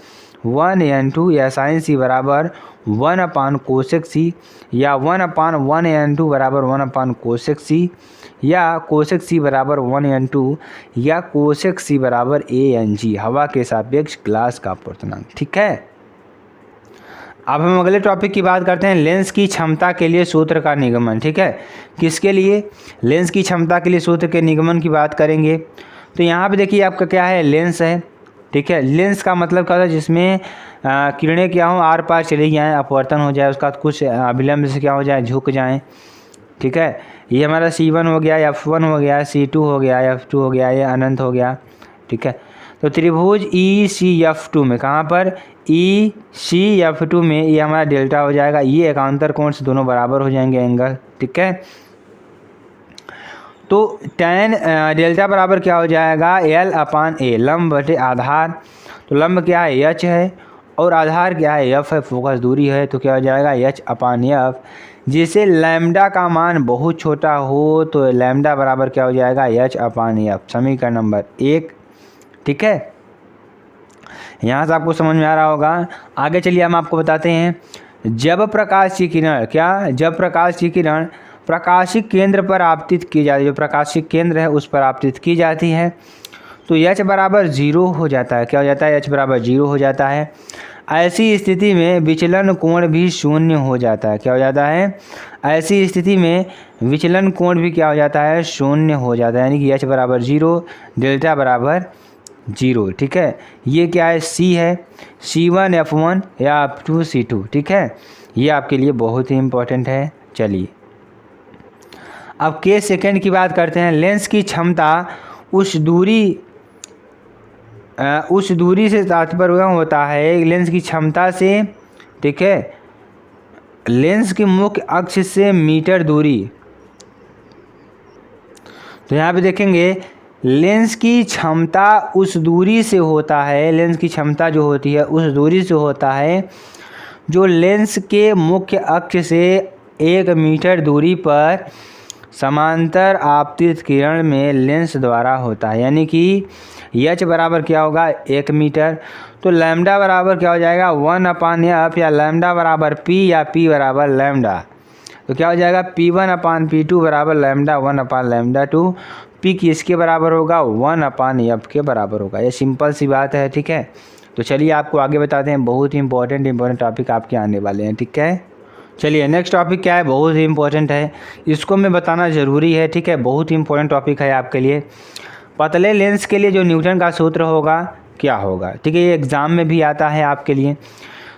1n2, या साइन सी बराबर 1 कोसेक सी, या 1/1n2 बराबर 1 कोसेक सी, या कोसेक सी बराबर 1n2, या कोसेक सी बराबर ANG, हवा के सापेक्ष ग्लास का अपवर्तनांक, ठीक है। अब हम अगले टॉपिक की बात करते हैं, लेंस की क्षमता के लिए सूत्र का निगमन, ठीक है। किसके लिए? लेंस की क्षमता के लिए सूत्र के निगमन की बात करेंगे। तो यहाँ पे देखिए आपका क्या है? लेंस है, ठीक है। लेंस का मतलब क्या होता है? जिसमें किरणें क्या हो, आर पार चली जाएँ, अपवर्तन हो जाए, उसका कुछ अभिलंब से क्या हो जाए, झुक जाएँ, ठीक है। ये हमारा C1 हो गया, F1 हो गया, C2 हो गया, F2 हो गया, ये अनंत हो गया, ठीक है। तो त्रिभुज ECF2 में कहाँ पर? ECF2 में ये हमारा डेल्टा हो जाएगा। ये एकांतर कोण से दोनों बराबर हो जाएंगे एंगल, ठीक है। तो tan डेल्टा बराबर क्या हो जाएगा? L/A, लंब बटे आधार। तो लंब क्या है? H है, और आधार क्या है? F है, फोकस दूरी है, तो क्या हो जाएगा? H/F। जिसे लैम्डा का मान बहुत छोटा हो तो लैम्डा बराबर क्या हो जाएगा? H/F। समीकरण नंबर 1, ठीक है। यहाँ से आपको समझ में आ रहा होगा। आगे चलिए हम आपको बताते हैं, जब प्रकाश की किरण जब प्रकाश की किरण प्रकाशिक केंद्र पर आपतित की जाती है, जो प्रकाशिक केंद्र है उस पर आपतित की जाती है, तो H बराबर 0 हो जाता है। क्या हो जाता है? H बराबर 0 हो जाता है। ऐसी स्थिति में विचलन कोण भी शून्य हो जाता है। क्या हो जाता है? ऐसी स्थिति में विचलन कोण भी क्या हो जाता है? शून्य हो जाता है, यानी कि H बराबर 0, डेल्टा बराबर 0, ठीक है। ये क्या है? C है, C1 F1 या F2 C2, ठीक है। ये आपके लिए बहुत ही इम्पोर्टेंट है। चलिए अब K सेकेंड की बात करते हैं। लेंस की क्षमता उस दूरी से तात्पर्य होता है, लेंस की क्षमता से, ठीक है, लेंस की मुख्य अक्ष से मीटर दूरी। तो यहाँ पे देखेंगे लेंस की क्षमता उस दूरी से होता है, लेंस की क्षमता जो होती है उस दूरी से होता है जो लेंस के मुख्य अक्ष से 1 मीटर दूरी पर समांतर आपतित किरण में लेंस द्वारा होता है, यानी कि H बराबर क्या होगा? 1 मीटर। तो लैम्डा बराबर क्या हो जाएगा? 1/F, या लैम्डा बराबर P, या P बराबर लैम्डा। तो क्या हो जाएगा? P1/P2 बराबर लैम्डा 1/λ2। P किसके बराबर होगा? 1/F के बराबर होगा। ये सिंपल सी बात है, ठीक है। तो चलिए आपको आगे बताते हैं, बहुत ही इंपॉर्टेंट टॉपिक आपके आने वाले हैं, ठीक है। चलिए नेक्स्ट टॉपिक क्या है? बहुत ही इंपॉर्टेंट है, इसको मैं बताना ज़रूरी है, ठीक है। बहुत ही इंपॉर्टेंट टॉपिक है आपके लिए। पतले लेंस के लिए जो न्यूटन का सूत्र होगा क्या होगा, ठीक है। ये एग्ज़ाम में भी आता है आपके लिए।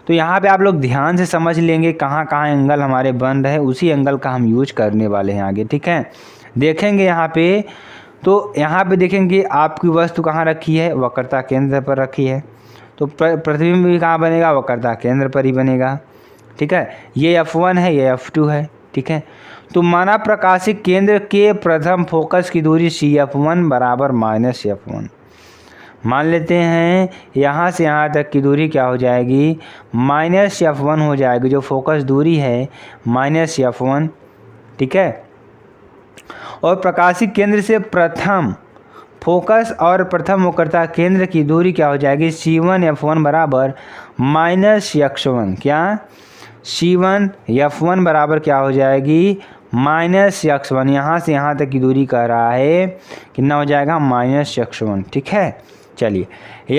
तो यहाँ पे आप लोग ध्यान से समझ लेंगे कहाँ कहाँ एंगल हमारे बन रहे हैं, उसी एंगल का हम यूज करने वाले हैं आगे, ठीक है। देखेंगे यहाँ पे, तो यहाँ पे देखेंगे आपकी वस्तु कहाँ रखी है? वक्रता केंद्र पर रखी है। तो प्रतिबिंब भी कहाँ बनेगा? वक्रता केंद्र पर ही बनेगा, ठीक है। ये F1 है, ये F2 है, ठीक है। तो माना प्रकाशिक केंद्र के प्रथम फोकस की दूरी CF1 बराबर -F1। मान लेते हैं यहाँ से यहाँ तक की दूरी क्या हो जाएगी? -F1 हो जाएगी, जो फोकस दूरी है -F1, ठीक है। और प्रकाशिक केंद्र से प्रथम फोकस और प्रथम वक्रता केंद्र की दूरी क्या हो जाएगी? C1F1 बराबर -X1। क्या? C1F1 बराबर क्या हो जाएगी? -X1। यहाँ से यहाँ तक की दूरी कह रहा है, कितना हो जाएगा? -X1, ठीक है। चलिए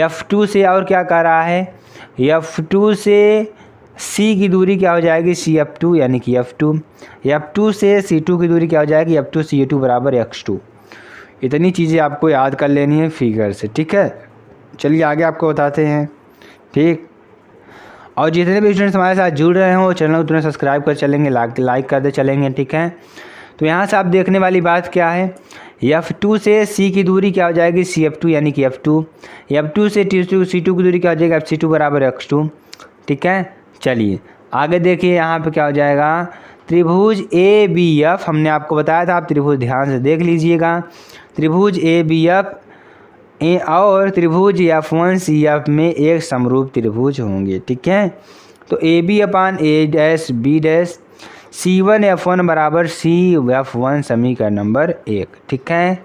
F2 से और क्या कर रहा है, F2 से C की दूरी क्या हो जाएगी CF2 यानी कि F2 से C2 की दूरी क्या हो जाएगी F2 बराबर X2। इतनी चीज़ें आपको याद कर लेनी है फिगर से, ठीक है। चलिए आगे आपको बताते हैं, ठीक। और जितने भी स्टूडेंट्स हमारे साथ जुड़ रहे हैं वो चैनल को तुरंत सब्सक्राइब कर चलेंगे, लाइक करते चलेंगे, ठीक है। तो यहाँ से आप देखने वाली बात क्या है, F2 से C की दूरी क्या हो जाएगी CF2 यानी कि F2 से C2 की दूरी क्या हो जाएगी FC2 बराबर X2, ठीक है। चलिए आगे देखिए यहाँ पे क्या हो जाएगा, त्रिभुज ABF हमने आपको बताया था, आप त्रिभुज ध्यान से देख लीजिएगा। त्रिभुज ABF और त्रिभुज F1CF में एक समरूप त्रिभुज होंगे, ठीक है। तो AB/A' C1F1 बराबर CF1 समीकरण नंबर 1, ठीक है।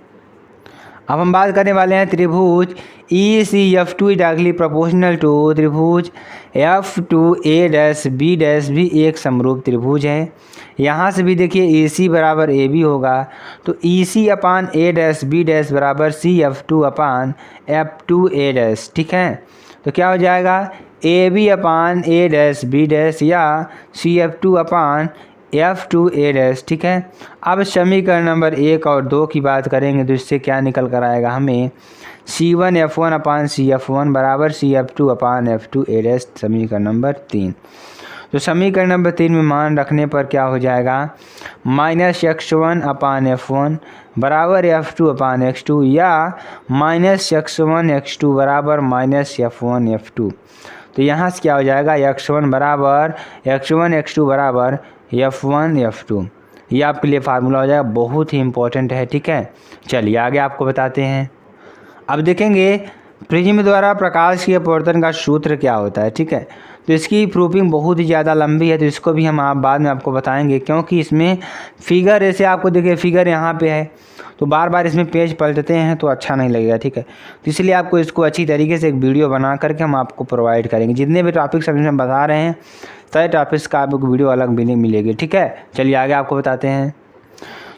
अब हम बात करने वाले हैं त्रिभुज ECF2 डायरेक्टली प्रोपोर्शनल टू त्रिभुज F2A' B' भी एक समरूप त्रिभुज है। यहाँ से भी देखिए AC बराबर AB होगा, तो EC/A' B' बराबर CF2/F2A', ठीक है। तो क्या हो जाएगा AB/A' B' या CF2/F2A', ठीक है। अब समीकरण नंबर 1 और 2 की बात करेंगे तो इससे क्या निकल कर आएगा हमें C1F1/CF1 बराबर CF2/F2A', समीकरण नंबर 3। तो समीकरण नंबर 3 में मान रखने पर क्या हो जाएगा -x1/F1 बराबर F2/x2 या -x1x2 बराबर -F1F2। तो यहाँ से क्या हो जाएगा x1 बराबर x1x2 बराबर F1F2। ये आपके लिए फार्मूला हो जाएगा, बहुत ही इम्पोर्टेंट है, ठीक है। चलिए आगे आपको बताते हैं। अब देखेंगे प्रिज्म द्वारा प्रकाश के अपवर्तन का सूत्र क्या होता है, ठीक है। तो इसकी प्रूफिंग बहुत ही ज़्यादा लंबी है, तो इसको भी हम बाद में आपको बताएंगे, क्योंकि इसमें फिगर ऐसे आपको देखिए फिगर यहाँ पे है, तो बार बार इसमें पेज पलटते हैं तो अच्छा नहीं लगेगा, ठीक है। तो इसलिए आपको इसको अच्छी तरीके से एक वीडियो बना करके हम आपको प्रोवाइड करेंगे। जितने भी टॉपिक्स हम बता रहे हैं सारे टॉपिक्स का आपको वीडियो अलग मिलेगी, ठीक है। चलिए आगे आपको बताते हैं।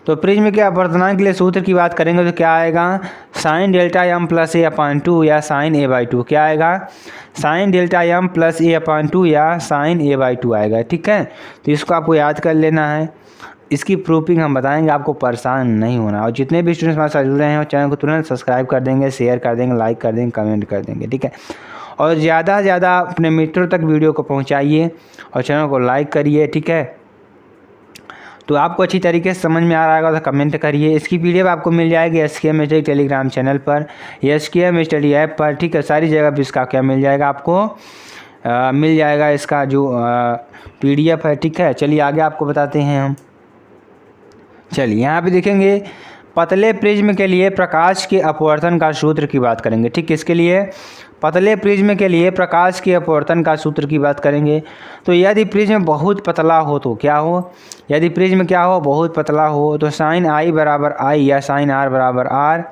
तो प्रिज्म के अपवर्तनांक के लिए सूत्र की बात करेंगे तो क्या आएगा sin Δm + A/2 या sin A/2, क्या आएगा sin Δm + A/2 या sin A/2 आएगा, ठीक है। तो इसको आपको याद कर लेना है, इसकी प्रूफिंग हम बताएंगे, आपको परेशान नहीं होना। और जितने भी स्टूडेंट्स हमारे साथ जुड़ रहे हैं चैनल को तुरंत सब्सक्राइब कर देंगे, शेयर कर देंगे, लाइक कर देंगे, कमेंट कर देंगे, ठीक है। और ज़्यादा से ज़्यादा अपने मित्रों तक वीडियो को पहुँचाइए और चैनल को लाइक करिए, ठीक है। तो आपको अच्छी तरीके से समझ में आ रहा होगा तो कमेंट करिए। इसकी पीडीएफ आपको मिल जाएगी SKM स्टडी टेलीग्राम चैनल पर या SKM स्टडी ऐप पर, ठीक है। सारी जगह पर इसका क्या मिल जाएगा आपको मिल जाएगा इसका जो PDF है, ठीक है। चलिए आगे आपको बताते हैं हम। चलिए यहाँ पे देखेंगे पतले प्रिज्म के लिए प्रकाश के अपवर्तन का सूत्र की बात करेंगे, ठीक। इसके लिए पतले प्रिज्म के लिए प्रकाश के अपवर्तन का सूत्र की बात करेंगे। तो यदि प्रिज्म बहुत पतला हो तो क्या हो, यदि प्रिज्म क्या हो बहुत पतला हो तो sin I बराबर I या sin R बराबर R,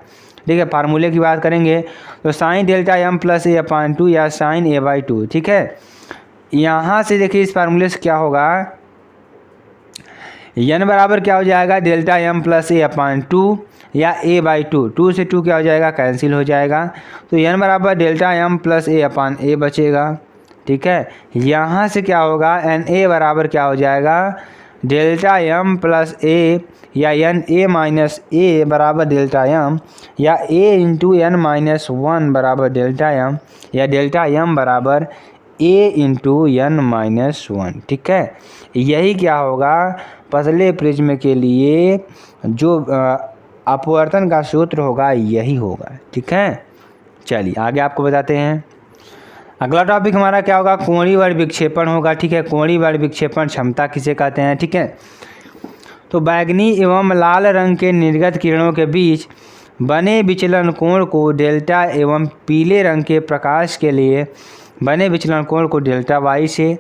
ठीक है। फार्मूले की बात करेंगे तो sin Δm + A/2 या sin A/2, ठीक है। यहाँ से देखिए इस फार्मूले से क्या होगा n बराबर क्या हो जाएगा Δm + A/2 या A/2, 2 से 2 क्या हो जाएगा कैंसिल हो जाएगा, तो n बराबर Δm + A/A बचेगा, ठीक है। यहाँ से क्या होगा Na बराबर क्या हो जाएगा Δm + A या Na-A बराबर Δm या A × n-1 बराबर Δm या Δm बराबर A × n-1, ठीक है। यही क्या होगा पतले प्रिज्म के लिए जो अपवर्तन का सूत्र होगा यही होगा, ठीक है। चलिए आगे आपको बताते हैं। अगला टॉपिक हमारा क्या होगा कोणीय बल विक्षेपण होगा, ठीक है। कोणीय बल विक्षेपण क्षमता किसे कहते हैं, ठीक है। तो बैंगनी एवं लाल रंग के निर्गत किरणों के बीच बने विचलन कोण को डेल्टा एवं पीले रंग के प्रकाश के लिए बने विचलन कोण को डेल्टा y से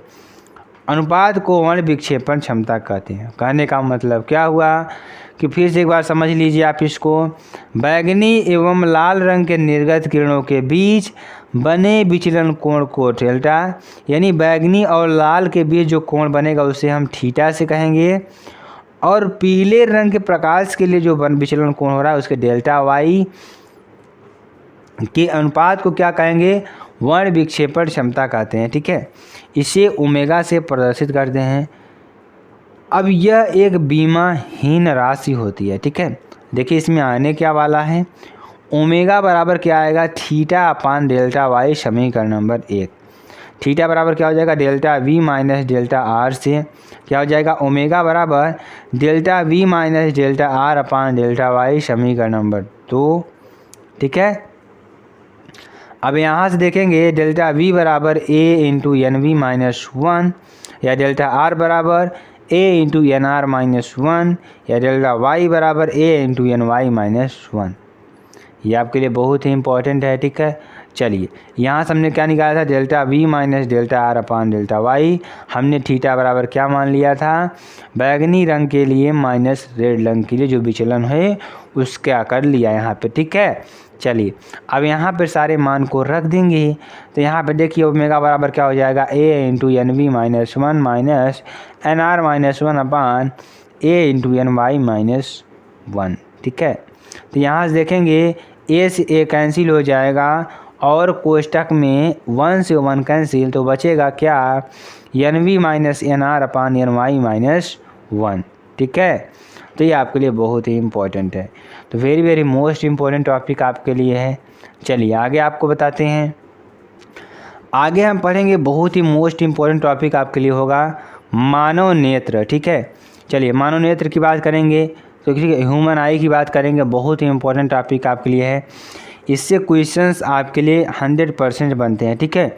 अनुपात को बल विक्षेपण क्षमता कहते हैं। कहने का मतलब क्या हुआ कि फिर से एक बार समझ लीजिए आप इसको। बैंगनी एवं लाल रंग के निर्गत किरणों के बीच बने विचलन कोण को डेल्टा, यानी बैंगनी और लाल के बीच जो कोण बनेगा उसे हम थीटा से कहेंगे, और पीले रंग के प्रकाश के लिए जो विचलन कोण हो रहा है उसके डेल्टा y के अनुपात को क्या कहेंगे, वर्ण विक्षेपण क्षमता कहते हैं। ठीक है, इसे ओमेगा से प्रदर्शित करते हैं। अब यह एक बीमाहीन राशि होती है। ठीक है, देखिए इसमें आने क्या वाला है, ओमेगा बराबर क्या आएगा, थीटा अपान डेल्टा वाई, समीकरण नंबर 1। थीटा बराबर क्या हो जाएगा, delta V minus delta R से क्या हो जाएगा, ओमेगा बराबर delta V minus delta R upon delta Y, समीकरण नंबर 2। ठीक है, अब यहाँ से देखेंगे डेल्टा वी बराबर ए इंटू एन वी माइनस 1, या डेल्टा आर बराबर ए इंटू एन आर माइनस 1, या डेल्टा वाई बराबर ए इंटू एन वाई माइनस 1। ये आपके लिए बहुत ही इंपॉर्टेंट है। ठीक है, चलिए यहाँ से हमने क्या निकाला था, delta V minus delta R upon delta Y. हमने थीटा बराबर क्या मान लिया था, बैगनी रंग के लिए माइनस रेड रंग के लिए जो विचलन है उसका कर लिया यहाँ पे। ठीक है, चलिए अब यहाँ पर सारे मान को रख देंगे। तो यहाँ पे देखिए ओमेगा बराबर क्या हो जाएगा, A into N V minus 1 minus N R minus 1 upon A into N Y minus 1। ठीक है, तो यहाँ से देखेंगे ए से ए कैंसिल हो जाएगा और कोष्टक में 1 से 1 कैंसिल, तो बचेगा क्या, N V minus N R upon N Y minus 1। ठीक है, तो ये आपके लिए बहुत ही इम्पोर्टेंट है। तो very very most important topic आपके लिए है। चलिए आगे आपको बताते हैं, आगे हम पढ़ेंगे बहुत ही मोस्ट इम्पोर्टेंट टॉपिक आपके लिए होगा मानव नेत्र। ठीक है, चलिए मानव नेत्र की बात करेंगे तो ह्यूमन आई की बात करेंगे, बहुत ही इंपॉर्टेंट टॉपिक आपके लिए है। इससे क्वेश्चंस आपके लिए 100% बनते हैं। ठीक है,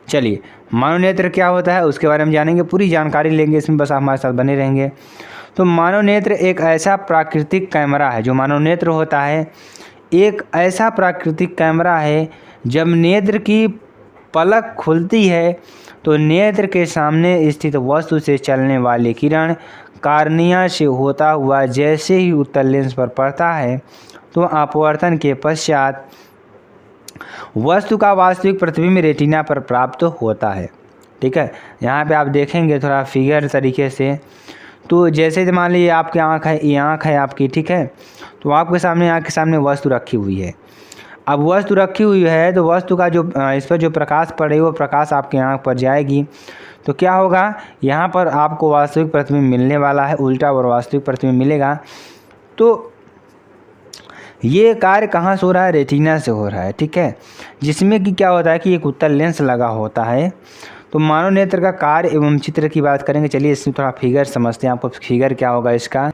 चलिए मानव नेत्र क्या होता है उसके बारे में जानेंगे, पूरी जानकारी लेंगे इसमें, बस आप हमारे साथ बने रहेंगे। तो मानव नेत्र एक ऐसा प्राकृतिक कैमरा है, जो मानव नेत्र होता है एक ऐसा प्राकृतिक कैमरा है, जब नेत्र की पलक खुलती है तो नेत्र के सामने स्थित वस्तु से चलने वाली किरण कार्निया से होता हुआ जैसे ही उत्तल लेंस पर पड़ता है तो अपवर्तन के पश्चात वस्तु का वास्तविक प्रतिबिंब रेटिना पर प्राप्त होता है। ठीक है, यहाँ पे आप देखेंगे थोड़ा फिगर तरीके से, तो जैसे मान लीजिए आपकी आँख है, ये आँख है आपकी। ठीक है, तो आपके सामने आँख के सामने वस्तु रखी हुई है। अब वस्तु रखी हुई है तो वस्तु का जो इस पर जो प्रकाश पड़े वो प्रकाश आपके आँख पर जाएगी, तो क्या होगा, यहाँ पर आपको वास्तविक प्रतिबिंब मिलने वाला है, उल्टा और वास्तविक प्रतिबिंब मिलेगा। तो ये कार्य कहाँ से हो रहा है, रेटिना से हो रहा है। ठीक है, जिसमें कि क्या होता है कि एक उत्तल लेंस लगा होता है। तो मानव नेत्र का कार्य एवं चित्र की बात करेंगे, चलिए इसमें थोड़ा फिगर समझते हैं, आपको फिगर क्या होगा इसका।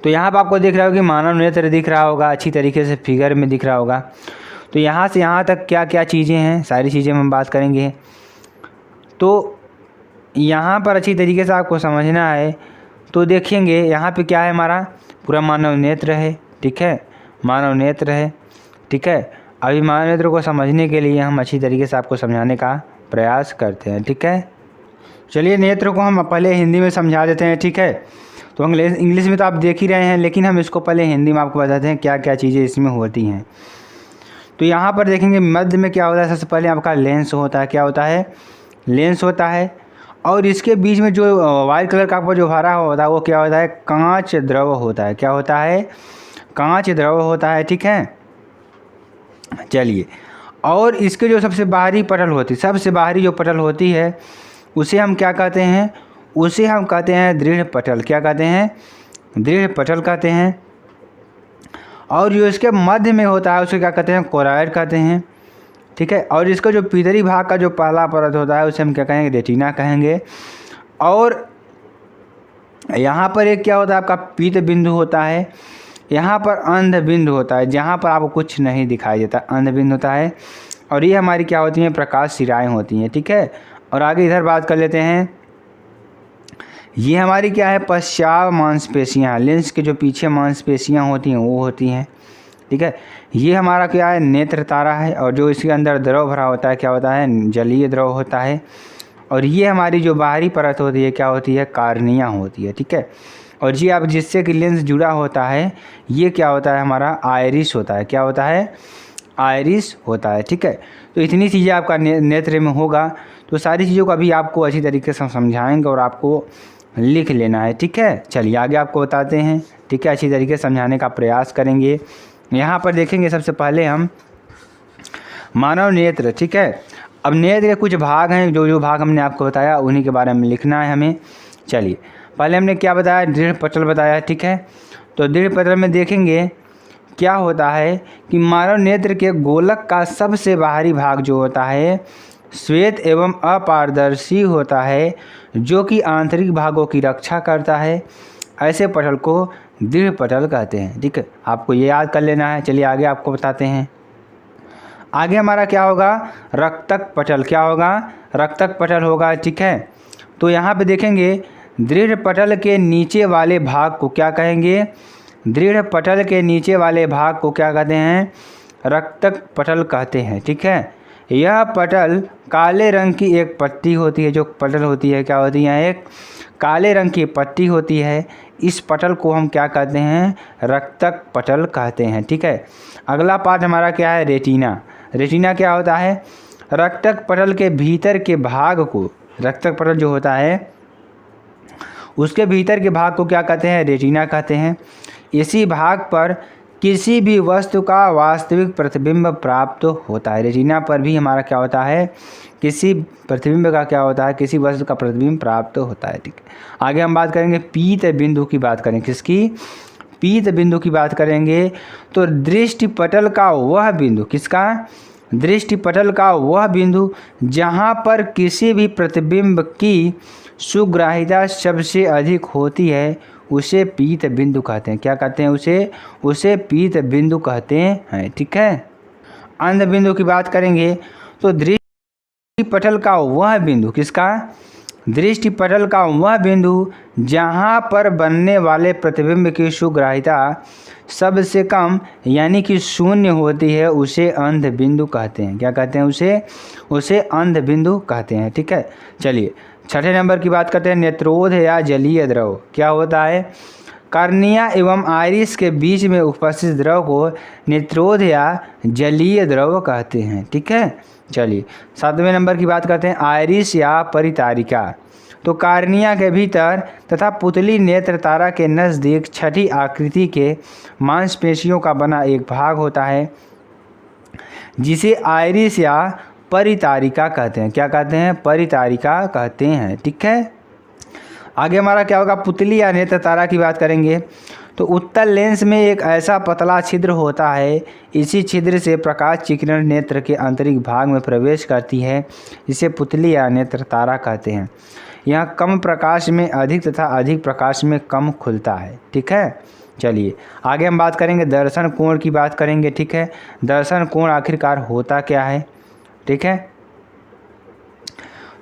तो यहाँ पर आपको दिख रहा होगा कि मानव नेत्र दिख रहा होगा, अच्छी तरीके से फिगर में दिख रहा होगा। तो यहाँ से यहाँ तक क्या क्या चीज़ें हैं, सारी चीज़ें हम बात करेंगे। तो यहाँ पर अच्छी तरीके से आपको समझना है। तो देखेंगे यहाँ पे क्या है, हमारा पूरा मानव नेत्र है। ठीक है, मानव नेत्र है। ठीक है, अभी मानव नेत्र को समझने के लिए हम अच्छी तरीके से आपको समझाने का प्रयास करते हैं। ठीक है, चलिए नेत्र को हम पहले हिंदी में समझा देते हैं। ठीक है, तो इंग्लिश में तो आप देख ही रहे हैं, लेकिन हम इसको पहले हिंदी में आपको बताते हैं क्या क्या चीज़ें इसमें होती हैं। तो यहाँ पर देखेंगे मध्य में क्या होता है, सबसे पहले आपका लेंस होता है। क्या होता है, लेंस होता है। और इसके बीच में जो वाइट कलर का आपको जो भरा होता है वो क्या होता है, कांच द्रव होता है। क्या होता है, कांच द्रव होता है। ठीक है, चलिए, और इसके जो सबसे बाहरी पटल होती है, सबसे बाहरी जो पटल होती है उसे हम क्या कहते हैं, उसे हम कहते हैं दृढ़ पटल। क्या कहते हैं, दृढ़ पटल कहते हैं। और जो इसके मध्य में होता है उसे क्या कहते हैं, कोराइड कहते हैं। ठीक है, और इसका जो भीतरी भाग का जो पहला परत होता है उसे हम क्या कहेंगे, रेटिना कहेंगे। और यहाँ पर एक क्या होता है, आपका पीत बिंदु होता है। यहाँ पर अंध बिंदु होता है, जहाँ पर आपको कुछ नहीं दिखाई देता, अंध बिंदु होता है। और ये हमारी क्या होती हैं, प्रकाश सिराएँ होती हैं। ठीक है, और आगे इधर बात कर लेते हैं। ये हमारी क्या है, पश्चात मांसपेशियाँ, लेंस के जो पीछे मांसपेशियाँ होती हैं वो होती हैं। ठीक है, ये हमारा क्या है, नेत्र तारा है। और जो इसके अंदर द्रव भरा होता है क्या होता है, जलीय द्रव होता है। और ये हमारी जो बाहरी परत होती है क्या होती है, कार्निया होती है। ठीक है, और ये अब जिससे कि लेंस जुड़ा होता है ये क्या होता है, हमारा आइरिस होता है। क्या होता है, आइरिस होता है। ठीक है, तो इतनी चीज़ें आपका नेत्र में होगा। तो सारी चीज़ों को अभी आपको अच्छी तरीके से समझाएंगे और आपको लिख लेना है। ठीक है, चलिए आगे आपको बताते हैं। ठीक है, अच्छी तरीके से समझाने का प्रयास करेंगे। यहाँ पर देखेंगे सबसे पहले हम मानव नेत्र, ठीक है। अब नेत्र के कुछ भाग हैं, जो भाग हमने आपको बताया उन्हीं के बारे में लिखना है हमें। चलिए, पहले हमने क्या बताया, दृढ़ पटल बताया, ठीक है। तो दृढ़ पटल में देखेंगे क्या होता है कि मानव नेत्र के गोलक का सबसे बाहरी भाग जो होता है श्वेत एवं अपारदर्शी होता है, जो कि आंतरिक भागों की रक्षा करता है। ऐसे पटल को दृढ़ पटल कहते हैं, ठीक है। आपको ये याद कर लेना है। चलिए आगे आपको बताते हैं। आगे हमारा क्या होगा, रक्तक पटल। क्या होगा, रक्तक पटल होगा, ठीक है। तो यहाँ पे देखेंगे दृढ़ पटल के नीचे वाले भाग को क्या कहेंगे, दृढ़ पटल के नीचे वाले भाग को क्या कहते हैं, रक्तक पटल कहते हैं, ठीक है। यह पटल काले रंग की एक पट्टी होती है। जो पटल होती है क्या होती है, एक काले रंग की पट्टी होती है। इस पटल को हम क्या कहते हैं, रक्तक पटल कहते हैं, ठीक है। अगला पार्ट हमारा क्या है, रेटिना। रेटिना क्या होता है, रक्तक पटल के भीतर के भाग को, रक्तक पटल जो होता है उसके भीतर के भाग को क्या कहते हैं, रेटिना कहते हैं। इसी भाग पर किसी भी वस्तु का वास्तविक प्रतिबिंब प्राप्त होता है। रेटिना पर भी हमारा क्या होता है, किसी प्रतिबिंब का क्या होता है, किसी वस्तु का प्रतिबिंब प्राप्त होता है, ठीक है। आगे हम बात करेंगे पीत बिंदु की बात करें, किसकी, पीत बिंदु की बात करेंगे। तो दृष्टि पटल का वह बिंदु, किसका, दृष्टि पटल का वह बिंदु जहाँ पर किसी भी प्रतिबिंब की सुग्राहिता सबसे अधिक होती है उसे पीत बिंदु कहते हैं। क्या कहते हैं, उसे पीत बिंदु कहते हैं, ठीक है। अंध बिंदु की बात करेंगे तो दृष्टि पटल का वह बिंदु, किसका, दृष्टि पटल का वह बिंदु जहाँ पर बनने वाले प्रतिबिंब की सुग्राहिता सबसे कम यानी कि शून्य होती है उसे अंध बिंदु कहते हैं। क्या कहते हैं, उसे अंध बिंदु कहते हैं, ठीक है। चलिए छठे नंबर की बात करते हैं, नेत्रोध या जलीय द्रव। क्या होता है, कार्निया एवं आइरिस के बीच में उपस्थित द्रव को नेत्रोध या जलीय द्रव कहते हैं, ठीक है। चलिए सातवें नंबर की बात करते हैं, आइरिस या परितारिका। तो कार्निया के भीतर तथा पुतली नेत्र तारा के नज़दीक छठी आकृति के मांसपेशियों का बना एक भाग होता है जिसे आइरिस या परितारिका कहते हैं। क्या कहते हैं, परितारिका कहते हैं, ठीक है। आगे हमारा क्या होगा, पुतली या नेत्र तारा की बात करेंगे। तो उत्तल लेंस में एक ऐसा पतला छिद्र होता है, इसी छिद्र से प्रकाश चिकिरण नेत्र के आंतरिक भाग में प्रवेश करती है, जिसे पुतली या नेत्र तारा कहते हैं। यह कम प्रकाश में अधिक तथा अधिक प्रकाश में कम खुलता है, ठीक है। चलिए आगे हम बात करेंगे दर्शन कोण की बात करेंगे, ठीक है। दर्शन कोण आखिरकार होता क्या है, ठीक है।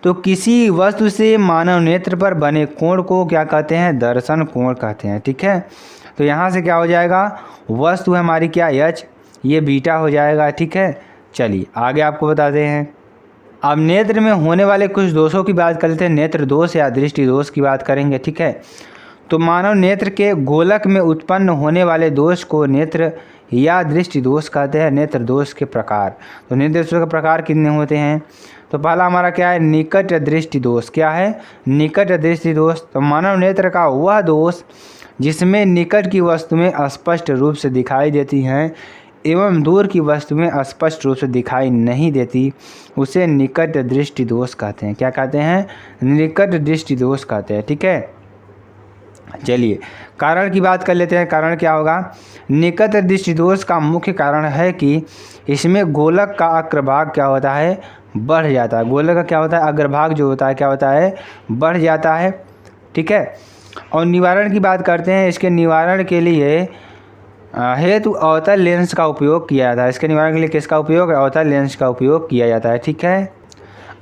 तो किसी वस्तु से मानव नेत्र पर बने कोण को क्या कहते हैं, दर्शन कोण कहते हैं, ठीक है। तो यहाँ से क्या हो जाएगा, वस्तु है हमारी क्या, एच, ये बीटा हो जाएगा, ठीक है। चलिए आगे आपको बताते हैं। अब नेत्र में होने वाले कुछ दोषों की बात कर लेते हैं। नेत्र दोष या दृष्टि दोष की बात करेंगे, ठीक है। तो मानव नेत्र के गोलक में उत्पन्न होने वाले दोष को नेत्र या दृष्टि दोष कहते हैं। नेत्र दोष के प्रकार, तो नेत्र दोष के प्रकार कितने होते हैं। तो पहला हमारा क्या है, निकट दृष्टि दोष। क्या है, निकट दृष्टि दोष। तो मानव नेत्र का वह दोष जिसमें निकट की वस्तुएं स्पष्ट रूप से दिखाई देती हैं एवं दूर की वस्तुएं स्पष्ट रूप से दिखाई नहीं देती, उसे निकट दृष्टि दोष कहते हैं। क्या कहते हैं, निकट दृष्टि दोष कहते हैं, ठीक है। चलिए कारण की बात कर लेते हैं। कारण क्या होगा, निकट दृष्टि दोष का मुख्य कारण है कि इसमें गोलक का अग्रभाग क्या होता है, बढ़ जाता है। गोलक का क्या होता है, अग्रभाग जो होता है क्या होता है, बढ़ जाता है, ठीक है। और निवारण की बात करते हैं। इसके निवारण के लिए हेतु अवतल लेंस का उपयोग किया जाता है। इसके निवारण के लिए किसका उपयोग, अवतल लेंस का उपयोग किया जाता है, ठीक है।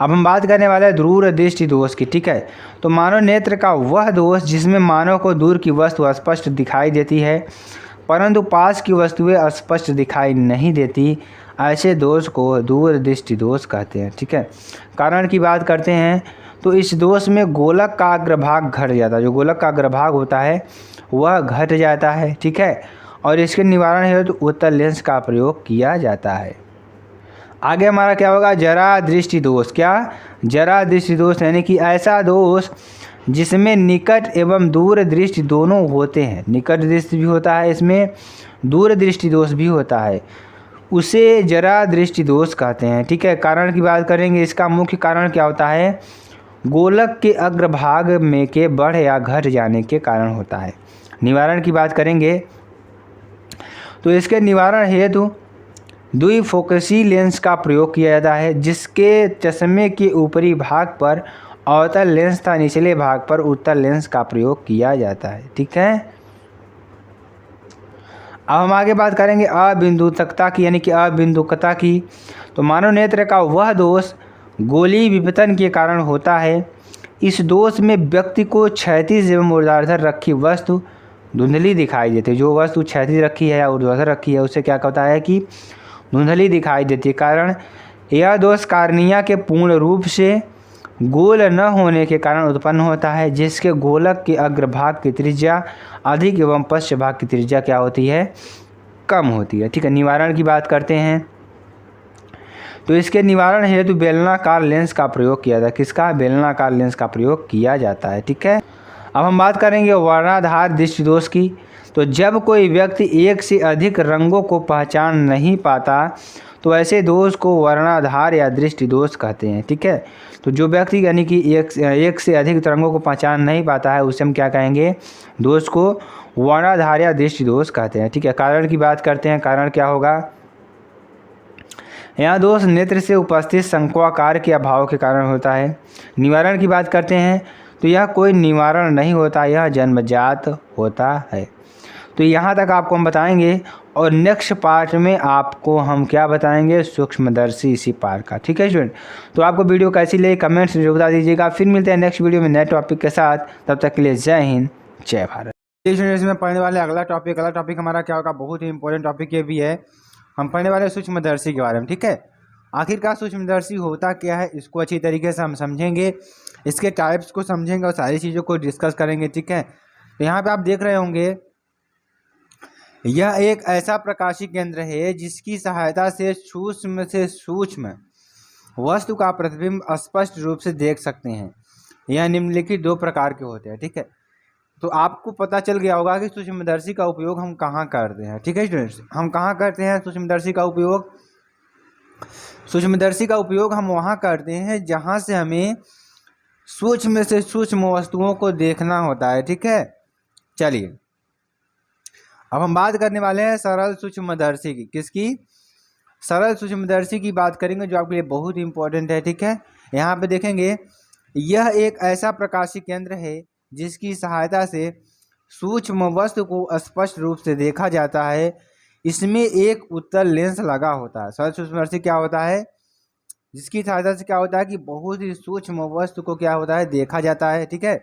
अब हम बात करने वाले हैं दूर दृष्टि दोष की, ठीक है। तो मानव नेत्र का वह दोष जिसमें मानव को दूर की वस्तु स्पष्ट दिखाई देती है परंतु पास की वस्तुएं स्पष्ट दिखाई नहीं देती, ऐसे दोष को दूर दृष्टि दोष कहते हैं, ठीक है। कारण की बात करते हैं तो इस दोष में गोलक का अग्रभाग घट जाता है। जो गोलक का अग्रभाग होता है वह घट जाता है, ठीक है। और इसके निवारण हेतु उत्तल लेंस का प्रयोग किया जाता है। आगे हमारा क्या होगा, जरा दृष्टि दोष। क्या, जरा दृष्टि दोष यानी कि ऐसा दोष जिसमें निकट एवं दूर दृष्टि दोनों होते हैं। निकट दृष्टि भी होता है इसमें, दूर दृष्टि दोष भी होता है। उसे जरा दृष्टि दोष कहते हैं। ठीक है, कारण की बात करेंगे, इसका मुख्य कारण क्या होता है, गोलक के अग्रभाग में के बढ़ या घट जाने के कारण होता है। निवारण की बात करेंगे तो इसके निवारण हेतु द्विफोकसी लेंस का प्रयोग किया जाता है, जिसके चश्मे के ऊपरी भाग पर अवतल लेंस तथा निचले भाग पर उत्तल लेंस का प्रयोग किया जाता है। ठीक है, अब हम आगे बात करेंगे अबिंदुकता की, यानी कि अबिंदुकता की। तो मानव नेत्र का वह दोष गोली विपतन के कारण होता है। इस दोष में व्यक्ति को क्षैतिज एवं ऊर्ध्वाधर रखी वस्तु धुंधली दिखाई देती है। जो वस्तु क्षैतिज रखी है या ऊर्ध्वाधर रखी है उससे क्या होता है कि धुंधली दिखाई देती है। कारण यह दोष कार्निया के पूर्ण रूप से गोल न होने के कारण उत्पन्न होता है, जिसके गोलक के अग्रभाग की त्रिज्या अधिक एवं पश्च भाग की त्रिज्या क्या होती है, कम होती है। ठीक है, निवारण की बात करते हैं तो इसके निवारण हेतु बेलनाकार लेंस का प्रयोग किया जाता है। किसका, बेलनाकार लेंस का प्रयोग किया जाता है। ठीक है, अब हम बात करेंगे वर्णाधार दृष्टि दोष की। तो जब कोई व्यक्ति एक से अधिक रंगों को पहचान नहीं पाता तो ऐसे दोष को वर्णाधार या दृष्टि दोष कहते हैं। ठीक है, तो जो व्यक्ति यानी कि एक से अधिक रंगों को पहचान नहीं पाता है उसे हम क्या कहेंगे, दोष को वर्णाधार या दृष्टि दोष कहते हैं। ठीक है, कारण की बात करते हैं, कारण क्या होगा, यह दोष नेत्र से उपस्थित शंक्वाकार के अभाव के कारण होता है। निवारण की बात करते हैं तो यह कोई निवारण नहीं होता, यह जन्मजात होता है। तो यहाँ तक आपको हम बताएंगे और नेक्स्ट पार्ट में आपको हम क्या बताएंगे, सूक्ष्मदर्शी इसी पार्ट का। ठीक है स्टूडेंट, तो आपको वीडियो कैसी लगी कमेंट्स में बता दीजिएगा। फिर मिलते हैं नेक्स्ट वीडियो में नए टॉपिक के साथ, तब तक के लिए जय हिंद जय भारत। इसमें पढ़ने वाले अगला टॉपिक हमारा क्या होगा, बहुत ही इंपॉर्टेंट टॉपिक ये भी है। हम पढ़ने वाले सूक्ष्मदर्शी के बारे में। ठीक है, आखिरकार सूक्ष्मदर्शी होता क्या है इसको अच्छी तरीके से हम समझेंगे, इसके टाइप्स को समझेंगे और सारी चीज़ों को डिस्कस करेंगे। ठीक है, तो यहाँ पे आप देख रहे होंगे यह एक ऐसा प्रकाशीय केंद्र है जिसकी सहायता से सूक्ष्म वस्तु का प्रतिबिंब स्पष्ट रूप से देख सकते हैं। यह निम्नलिखित दो प्रकार के होते हैं। ठीक है, तो आपको पता चल गया होगा कि सूक्ष्मदर्शी का उपयोग हम कहाँ करते हैं। ठीक है स्टूडेंट्स, हम कहाँ करते हैं सूक्ष्मदर्शी का उपयोग, सूक्ष्मदर्शी का उपयोग हम वहाँ करते हैं जहाँ से हमें सूक्ष्म से सूक्ष्म वस्तुओं को देखना होता है। ठीक है, चलिए अब हम बात करने वाले हैं सरल सूक्ष्मदर्शी की। किसकी, सरल सूक्ष्मदर्शी की बात करेंगे जो आपके लिए बहुत इंपॉर्टेंट है। ठीक है, यहाँ पे देखेंगे यह एक ऐसा प्रकाशीय केंद्र है जिसकी सहायता से सूक्ष्म वस्तु को स्पष्ट रूप से देखा जाता है। इसमें एक उत्तल लेंस लगा होता है। सरल सूक्ष्मदर्शी क्या होता है, जिसकी सहायता से क्या होता है कि बहुत ही सूक्ष्म वस्तु को क्या होता है, देखा जाता है। ठीक है,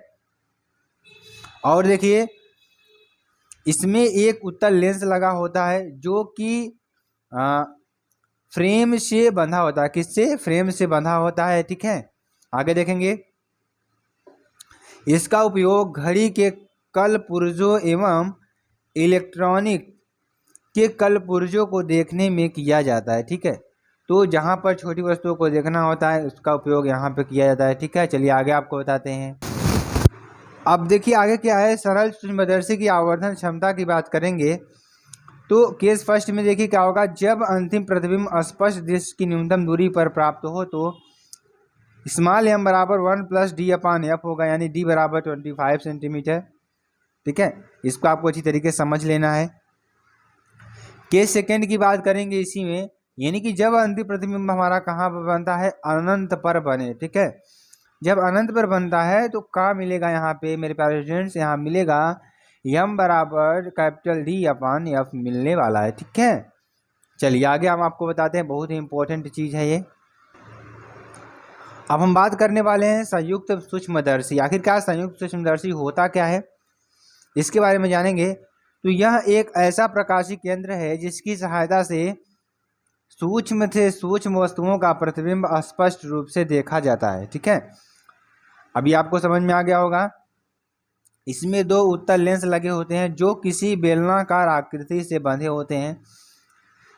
और देखिए इसमें एक उत्तल लेंस लगा होता है जो कि फ्रेम से बंधा होता है। किससे, फ्रेम से बंधा होता है। ठीक है, आगे देखेंगे इसका उपयोग घड़ी के कलपुर्जों एवं इलेक्ट्रॉनिक के कलपुर्जों को देखने में किया जाता है। ठीक है, तो जहाँ पर छोटी वस्तुओं को देखना होता है उसका उपयोग यहाँ पे किया जाता है। ठीक है, चलिए आगे आपको बताते हैं। अब देखिए आगे क्या है, सरल सूक्ष्मदर्शी की आवर्धन क्षमता की बात करेंगे तो केस फर्स्ट में देखिए क्या होगा, जब अंतिम प्रतिबिंब स्पष्ट दृश्य की न्यूनतम दूरी पर प्राप्त हो तो स्मॉल m बराबर 1 + d/f होगा, यानी d बराबर 25 सेंटीमीटर। ठीक है, इसको आपको अच्छी तरीके से समझ लेना है। केस सेकेंड की बात करेंगे इसी में, यानी कि जब अंतिम प्रतिबिंब हमारा कहाँ पर बनता है, अनंत पर बने। ठीक है, जब अनंत पर बनता है तो क्या मिलेगा यहाँ पे मेरे प्यारे स्टूडेंट्स, यहाँ मिलेगा m बराबर D/f मिलने वाला है। ठीक है, चलिए आगे हम आपको बताते हैं, बहुत ही इंपॉर्टेंट चीज़ है ये। अब हम बात करने वाले हैं संयुक्त सूक्ष्मदर्शी। आखिरकार संयुक्त सूक्ष्मदर्शी होता क्या है इसके बारे में जानेंगे। तो यह एक ऐसा प्रकाशीय केंद्र है जिसकी सहायता से सूक्ष्म वस्तुओं का प्रतिबिंब स्पष्ट रूप से देखा जाता है। ठीक है, अभी आपको समझ में आ गया होगा। इसमें दो उत्तल लेंस लगे होते हैं जो किसी बेलनाकार आकृति से बंधे होते हैं।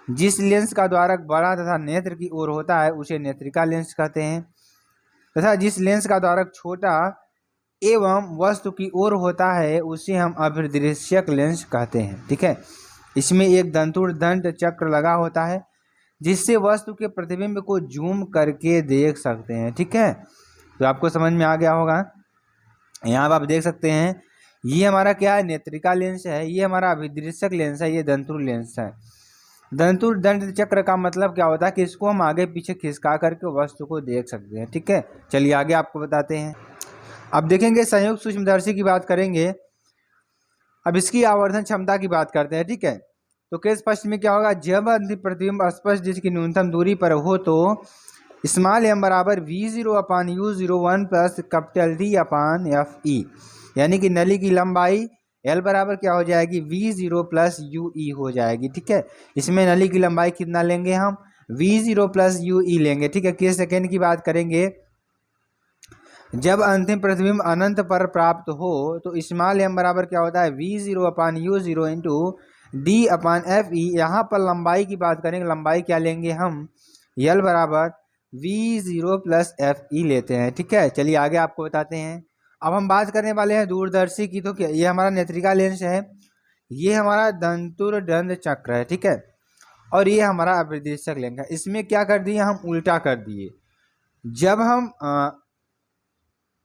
जिस लेंस का द्वारक बड़ा तथा नेत्र की ओर होता है उसे नेत्रिका लेंस कहते हैं, तथा जिस लेंस का द्वारक छोटा एवं वस्तु की ओर होता है उसे हम अभिदृश्यक लेंस कहते हैं। ठीक है, इसमें एक दंड चक्र लगा होता है जिससे वस्तु के प्रतिबिंब को जूम करके देख सकते हैं। ठीक है, तो आपको समझ में आ गया होगा। यहाँ पर आप देख सकते हैं ये हमारा क्या है, नेत्रिका लेंस है, ये हमारा अभिदृश्यक लेंस है, ये दंतुर लेंस है। दंतुर दंड चक्र का मतलब क्या होता है कि इसको हम आगे पीछे खिसका करके वस्तु को देख सकते हैं। ठीक है, चलिए आगे आपको बताते हैं। अब देखेंगे संयुक्त सूक्ष्मदर्शी की बात करेंगे। अब इसकी आवर्धन क्षमता की बात करते हैं। ठीक है, तो केस स्पष्ट में क्या होगा, जब अंतिम प्रतिबिंब स्पष्ट जिसकी न्यूनतम दूरी पर हो तो स्मॉल एम बराबर V0 अपान U0 1 प्लस कैपिटल D अपान FE, यानी कि नली की लंबाई L बराबर क्या हो जाएगी, V0 प्लस UE हो जाएगी। ठीक है, इसमें नली की लंबाई कितना लेंगे हम, V0 प्लस UE लेंगे। ठीक है, किस सेकेंड की बात करेंगे, जब अंतिम प्रतिबिंब अनंत पर प्राप्त हो तो स्मॉल एम बराबर क्या होता है, V0 अपान U0 इंटू D अपान FE। यहाँ पर लंबाई की बात करेंगे, लंबाई क्या लेंगे हम, L बराबर V0 प्लस FE लेते हैं। ठीक है, चलिए आगे आपको बताते हैं। अब हम बात करने वाले हैं दूरदर्शी की। तो क्या ये हमारा नेत्रिका लेंस है, ये हमारा दंतुर दंड चक्र है। ठीक है, और ये हमारा अभिदृश्यक लेंस है। इसमें क्या कर दिए हम, उल्टा कर दिए। जब हम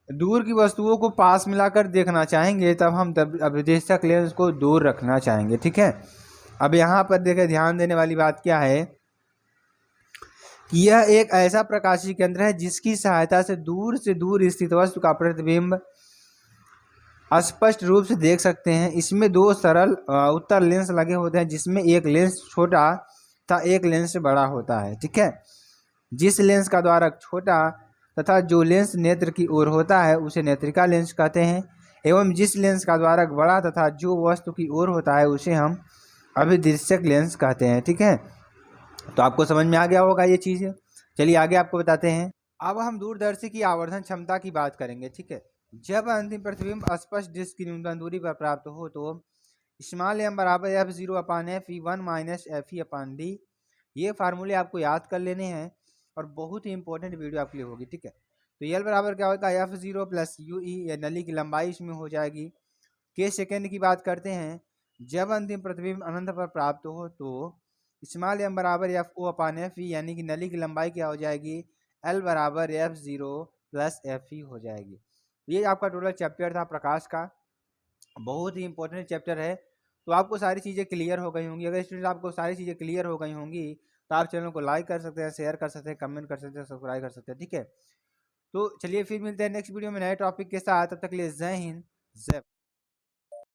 दूर की वस्तुओं को पास मिलाकर देखना चाहेंगे तब हम अभिदृश्यक लेंस को दूर रखना चाहेंगे। ठीक है, अब यहाँ पर देखें, ध्यान देने वाली बात क्या है कि यह एक ऐसा प्रकाशीय केंद्र है जिसकी सहायता से दूर स्थित वस्तु का प्रतिबिंब स्पष्ट रूप से देख सकते हैं। इसमें दो सरल उत्तर लेंस लगे होते हैं, जिसमें एक लेंस छोटा तथा एक लेंस बड़ा होता है। ठीक है, जिस लेंस का द्वारक छोटा तथा जो लेंस नेत्र की ओर होता है उसे नेत्रिका लेंस कहते हैं, एवं जिस लेंस का द्वारक बड़ा तथा जो वस्तु की ओर होता है उसे हम अभिदृश्यक लेंस कहते हैं। ठीक है, तो आपको समझ में आ गया होगा ये चीज़। चलिए आगे आपको बताते हैं। अब हम दूरदर्शी की आवर्धन क्षमता की बात करेंगे। ठीक है, जब अंतिम प्रतिबिंब स्पष्ट डिस्क की न्यूनतम दूरी पर प्राप्त हो तो स्मॉल एम बराबर F0 अपान FE 1 माइनस FE अपान D। ये फार्मूले आपको याद कर लेने हैं और बहुत ही इंपॉर्टेंट वीडियो आपके लिए होगी। ठीक है, तो L बराबर क्या होता है, F0 प्लस UE, या नली की लंबाई इसमें हो जाएगी। के सेकेंड की बात करते हैं, जब अंतिम प्रतिबिंब अनंत पर प्राप्त हो तो स्मॉल एम बराबर FO अपान FE, यानी कि नली की लंबाई क्या हो जाएगी, L बराबर F0 प्लस FE हो जाएगी। ये आपका टोटल चैप्टर था प्रकाश का, बहुत ही इंपॉर्टेंट चैप्टर है। तो आपको सारी चीज़ें क्लियर हो गई होंगी। अगर स्टूडेंट आपको सारी चीज़ें क्लियर हो गई होंगी तो आप चैनल को लाइक कर सकते हैं, शेयर कर सकते हैं, कमेंट कर सकते हैं, सब्सक्राइब कर सकते हैं। ठीक है, तो चलिए फिर मिलते हैं नेक्स्ट वीडियो में नए टॉपिक के साथ। तब तक के लिए जय हिंद, जय